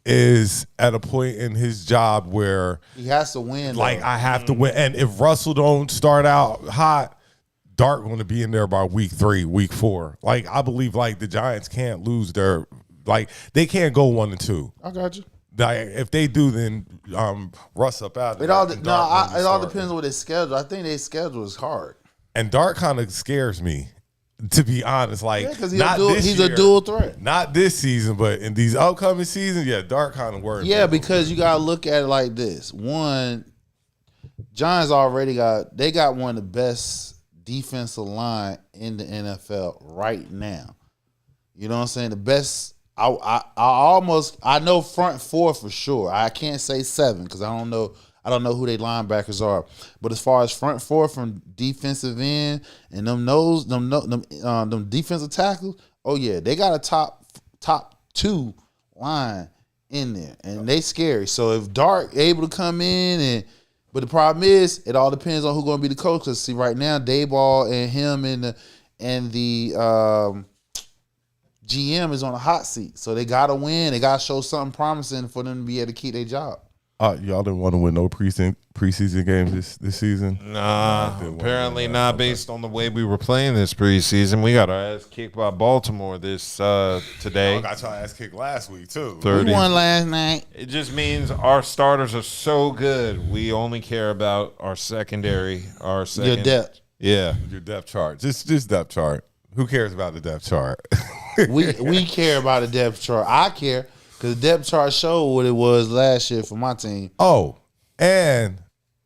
is at a point in his job where he has to win. Like I have to win, and if Russell don't start out hot, Dart going to be in there by week 3, week 4. Like I believe, like the Giants can't lose their. Like they can't go 1-2. I got you. Like, if they do, then Russ up out. It all depends on their schedule. I think their schedule is hard. And Dart kind of scares me, to be honest. Like, because he's a dual threat. Not this season, but in these upcoming seasons, Dart kind of worries. Yeah, because you gotta look at it like this. One, Giants already got one of the best defensive line in the NFL right now. You know what I'm saying? The best. I know front 4 for sure. I can't say 7 because I don't know. I don't know who they linebackers are. But as far as front four from defensive end and them defensive tackles, oh yeah, they got a top 2 line in there, and they scary. So if Dark able to come in but the problem is, it all depends on who's going to be the coach. Because see, right now, Dayball and him and the GM is on a hot seat. So they got to win. They got to show something promising for them to be able to keep their job. Y'all didn't want to win no preseason games this season? Nah, apparently not based on the way we were playing this preseason. We got our ass kicked by Baltimore today. I got y'all ass kicked last week, too. 30. We won last night. It just means our starters are so good. We only care about our secondary, Your depth. Yeah. Your depth chart. Just depth chart. Who cares about the depth chart? we care about the depth chart. I care. Because the depth chart showed what it was last year for my team. Oh, and,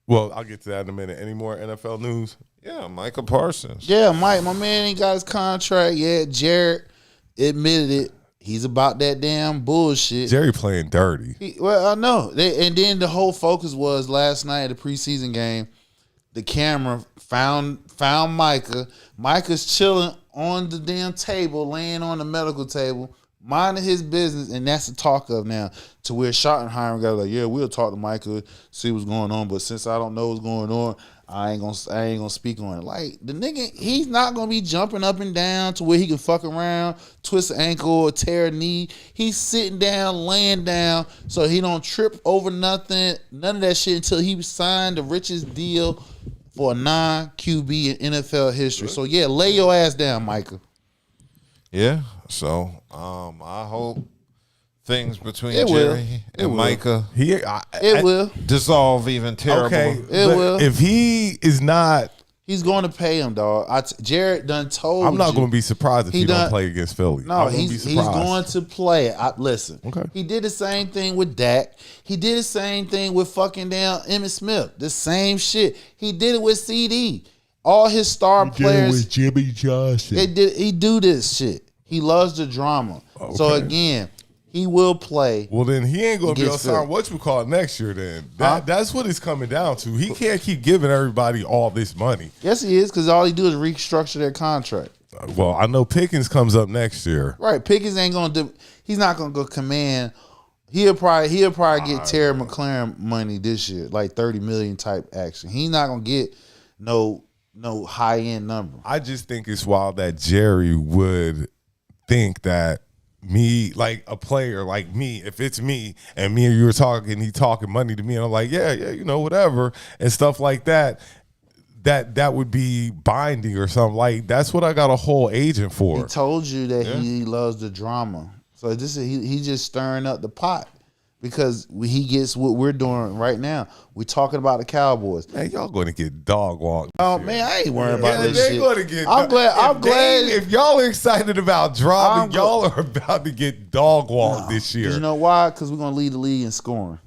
well, I'll get to that in a minute. Any more NFL news? Yeah, Micah Parsons. Yeah, Mike, my man ain't got his contract yet. Jared admitted it. He's about that damn bullshit. Jerry playing dirty. Well, I know. And then the whole focus was last night at the preseason game, the camera found Micah. Micah's chilling on the damn table, laying on the medical table, minding his business, and that's the talk of now. To where Schottenheimer got like, yeah, we'll talk to Micah, see what's going on, but since I don't know what's going on, I ain't gonna speak on it. Like the nigga, he's not gonna be jumping up and down to where he can fuck around, twist an ankle or tear a knee. He's sitting down, laying down, so he don't trip over nothing, none of that shit until he signed the richest deal for a non-QB in NFL history. So yeah, lay your ass down, Micah. Yeah, so I hope things between It will. Jerry and Micah It will dissolve even terrible. Okay, It will. If he is not, he's going to pay him, dog. Jared done told I'm not you. going to be surprised if he don't play against Philly. No, I won't be he's surprised. going to play. Listen, Okay. He did the same thing with Dak. He did the same thing with fucking down Emmitt Smith. The same shit. He did it with CD. All his star players. with Jimmy Johnson. He do this shit. He loves the drama. Okay. So again, he will play. Well, then he ain't going to be able to against Philly. sign whatchamacallit next year then. That's what it's coming down to. He can't keep giving everybody all this money. Yes, he is, because all he do is restructure their contract. Well, I know Pickens comes up next year. Right, Pickens ain't gonna do. He's not gonna go command. He'll probably get Terry McLaurin money this year, like $30 million type action. He's not gonna get no high end number. I just think it's wild that Jerry would think that me, like a player like me, if it's me and me and you were talking, he talking money to me, and I'm like, yeah, whatever, and stuff like that. That would be binding or something. Like, that's what I got a whole agent for. He told you that he loves the drama. So this is he just stirring up the pot because he gets what we're doing right now. We're talking about the Cowboys. Man, y'all going to get dog walked. Oh man, I ain't worried about this they're shit. Going to get. I'm glad. If y'all are excited about drama, y'all are about to get dog walked this year. You know why? Because we're gonna lead the league in scoring.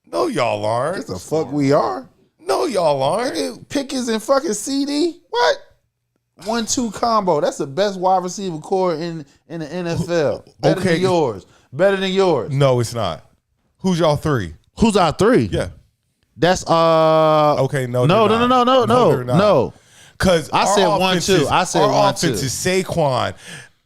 No, y'all aren't. What the fuck we are? No, y'all aren't. Pickens and fucking CD. What? 1-2 combo. That's the best wide receiver core in the NFL. Better than yours. Better than yours. No, it's not. Who's y'all three? Who's our three? Yeah. That's okay. No. No. Because I said 1-2. I said 1-2. Our offense is Saquon,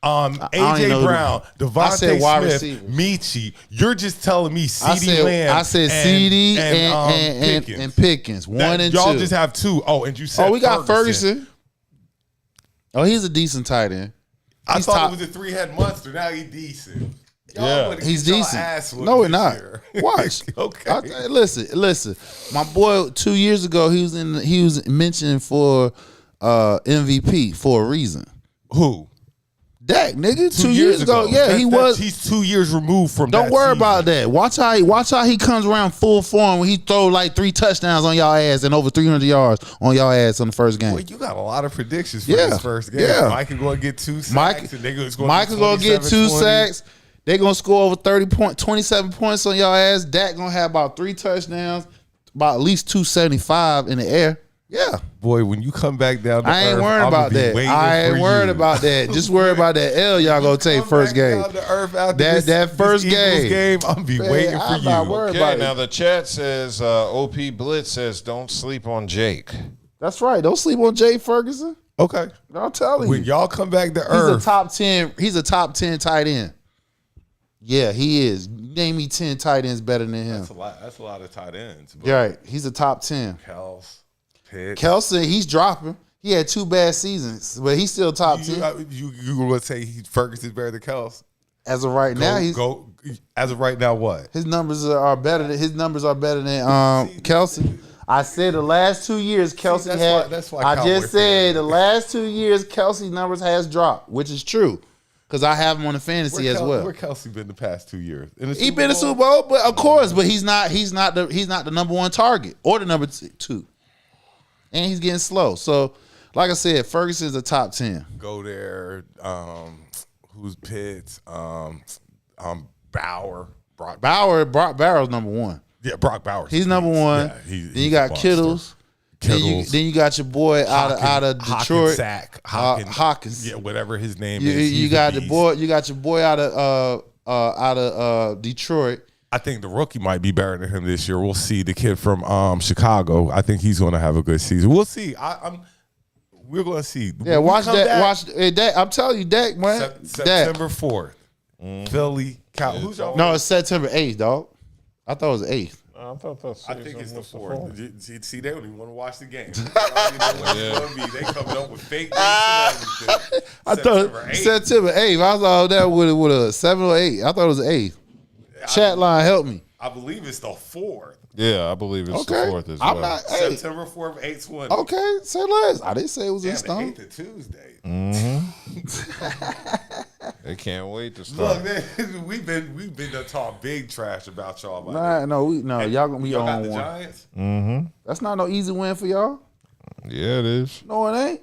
AJ Brown, Devontae Smith, Michi. You're just telling me CeeDee Lamb. I said CD and Pickens. 1 and 2. Y'all just have two. Oh, and you said we got Ferguson. Oh, he's a decent tight end. I thought it was a 3-head monster. Now he's decent. He's decent. No, we're not. Watch. Okay. Listen. My boy, 2 years ago, he was mentioned for MVP for a reason. Who? Dak, nigga. 2 years ago. Yeah, he was. He's 2 years removed from. Don't worry about that. Watch how he comes around full form when he throw like 3 touchdowns on y'all ass and over 300 yards on y'all ass on the first game. Well, you got a lot of predictions for this first game. Yeah. Mike is going to get 2 sacks. Mike is going to get 2 sacks. They're going to score over 27 points on y'all ass. Dak going to have about 3 touchdowns, about at least 275 in the air. Yeah. Boy, when you come back down to I ain't earth, worried I'ma about be that. waiting I ain't for worried you. about that. Just worry about that L y'all gonna take first game. Down to earth after That first this Eagles game. I'm be Man, waiting for I'm you. not worried Okay, about now it. the chat says OP Blitz says don't sleep on Jake. That's right. Don't sleep on Jay Ferguson. Okay. I'm telling When you. y'all come back to He's earth, a top 10. He's a top 10 tight end. Yeah, he is. Name me 10 tight ends better than him. that's a lot of tight ends. You're right. He's a top 10. Pics. Kelsey, he's dropping. He had 2 bad seasons, but he's still top 10. You would say Ferguson's better than Kels? As of right now, he's as of right now, what? his numbers are better than Kelsey. I said the last 2 years Kelsey had. that's why I Cowboy just said the last 2 years Kelsey numbers has dropped, which is true, because I have him on the fantasy as well. Where Kelsey been the past 2 years? He been in the Super Bowl, but of course, but he's not the number 1 target or the number 2, and he's getting slow. So, like I said, Ferguson's a top 10. Go there. Who's Pitts? Bauer. Brock Bauer's number 1. Yeah, Brock Bauer. He's number 1. Yeah, then you got Kittles. Then you got your boy out of Detroit. Hawkins. Yeah, whatever his name is. You got your boy out of Detroit. I think the rookie might be better than him this year. We'll see. The kid from Chicago. I think he's going to have a good season. We'll see. We're going to see. Yeah, watch that. I'm telling you, Dak, man. September 4th. Philly. Who's y'all? No, it's September 8th, dog. I thought it was the 8th. I think it's the 4th. See, they don't even want to watch the game. They coming up with fake dates and everything. I thought September 8th. I thought that would have 7 or 8. I thought it was the 8th. Chat line, help me. I believe it's the 4th. Yeah, I believe it's the 4th as well. I'm not, September 4th, 8/20. Okay, say less. I didn't say it was in The stone. 8th of Tuesday. They can't wait to start. Look, man, we've been to talk big trash about y'all. Y'all gonna be y'all got on the one. Giants. That's not no easy win for y'all. Yeah, it is. No, it ain't.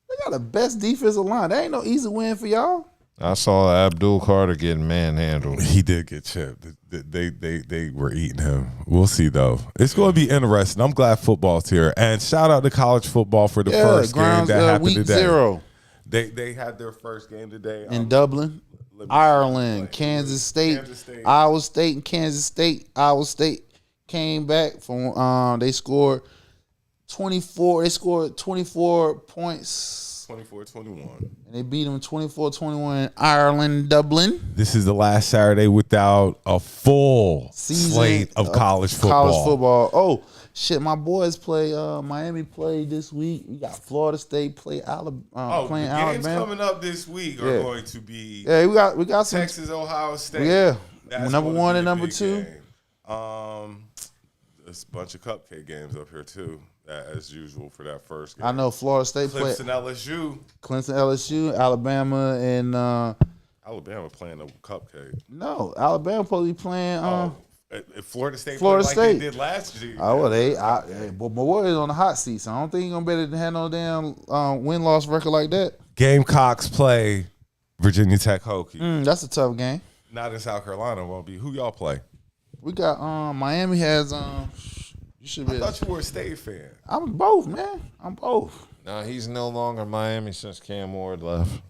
They got the best defensive line. That ain't no easy win for y'all. I saw Abdul Carter getting manhandled. He did get chipped. They were eating him. We'll see though. It's going to be interesting. I'm glad football's here. And shout out to college football for the first game that happened week today. 0 They had their first game today in Dublin, Ireland, Kansas State, Iowa State, and Kansas State. Iowa State came back from. They scored 24. They scored 24 points. 24-21. And they beat them 24-21 in Ireland, Dublin. This is the last Saturday without a full slate of college football. Oh, shit, my boys play, Miami played this week. We got Florida State playing Alabama. The games coming up this week are going to be we got some Texas, Ohio State. Yeah. That's number 1 and number 2. Game. There's a bunch of cupcake games up here too, as usual for that first game. I know Florida State played LSU. Clemson, LSU, Alabama, and Alabama playing a cupcake. No, Alabama supposed to be playing. Florida State. Florida State like they did last year. Oh well, but my boy is on the hot seat, so I don't think he's gonna be able to have no damn win-loss record like that. Gamecocks play Virginia Tech Hokies. That's a tough game. Not in South Carolina, won't be. Who y'all play? We got Miami has you should be. I thought you were a State fan. I'm both, man. I'm both. No, he's no longer Miami since Cam Ward left.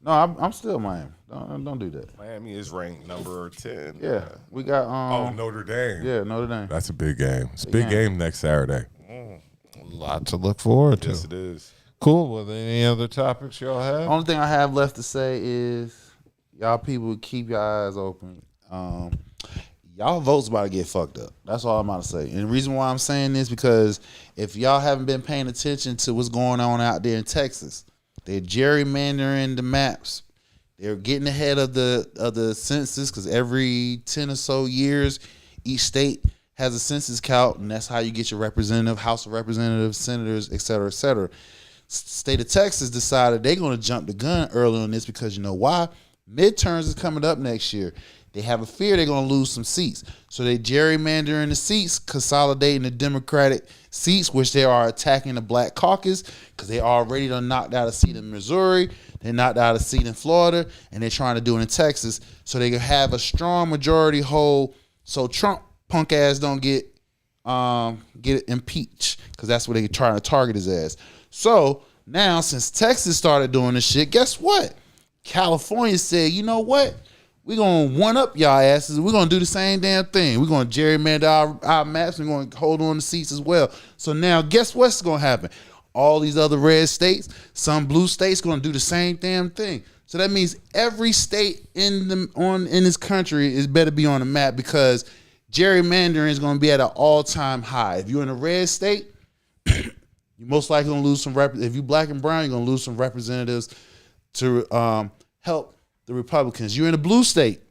No, I'm still Miami. Don't do that. Miami is ranked number 10. Yeah, we got Notre Dame. Yeah, Notre Dame. That's a big game. It's a big game next Saturday. A lot to look forward to. Yes, it is. Cool. Well, any other topics y'all have? Only thing I have left to say is y'all people keep your eyes open. Y'all votes about to get fucked up. That's all I'm about to say. And the reason why I'm saying this because if y'all haven't been paying attention to what's going on out there in Texas, they're gerrymandering the maps. They're getting ahead of the census because every 10 or so years, each state has a census count, and that's how you get your representative, House of Representatives, senators, et cetera, et cetera. State of Texas decided they're going to jump the gun early on this because you know why? Midterms is coming up next year. They have a fear they're going to lose some seats. So they gerrymandering the seats, consolidating the Democratic seats, which they are attacking the Black Caucus because they already done knocked out a seat in Missouri. They knocked out a seat in Florida, and they're trying to do it in Texas so they can have a strong majority hold so Trump punk ass don't get get impeached because that's what they trying to target his ass. So now, since Texas started doing this shit, guess what? California said, you know what? We're going to one-up y'all asses. We're going to do the same damn thing. We're going to gerrymander our maps. We're going to hold on to seats as well. So now, guess what's going to happen? All these other red states, some blue states going to do the same damn thing. So that means every state in this country is better be on the map because gerrymandering is going to be at an all-time high. If you're in a red state, you're most likely going to lose some if you're black and brown, you're going to lose some representatives to help the Republicans. You're in a blue state,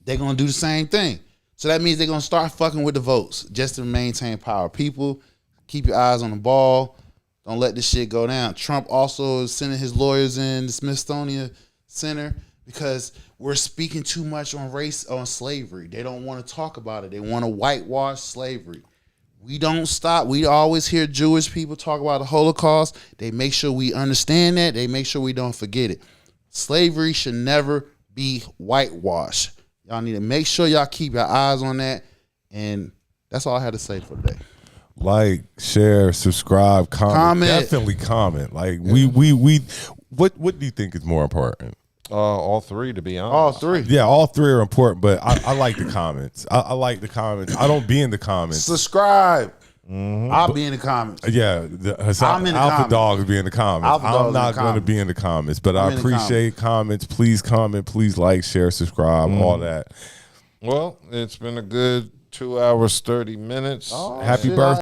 they're going to do the same thing. So that means they're going to start fucking with the votes just to maintain power. People, keep your eyes on the ball. Don't let this shit go down. Trump also is sending his lawyers in the Smithsonian Center because we're speaking too much on race, on slavery. They don't want to talk about it. They want to whitewash slavery. We don't stop. We always hear Jewish people talk about the Holocaust. They make sure we understand that. They make sure we don't forget it. Slavery should never be whitewashed. Y'all need to make sure y'all keep your eyes on that. And that's all I had to say for today. Like, share, subscribe, comment. Definitely comment. Like we what do you think is more important? All three, to be honest. All three. Yeah, all three are important, but I like the comments. I like the comments. I don't be in the comments. Subscribe. I'll be in the comments. Yeah, I'm in the Alpha comments. Dogs be in the comments. I'm not going to comments. be in the comments, but I in the appreciate comments. Please comment. Please like, share, subscribe, all that. Well, it's been a good 2 hours, 30 minutes. Oh, Happy shit, birthday.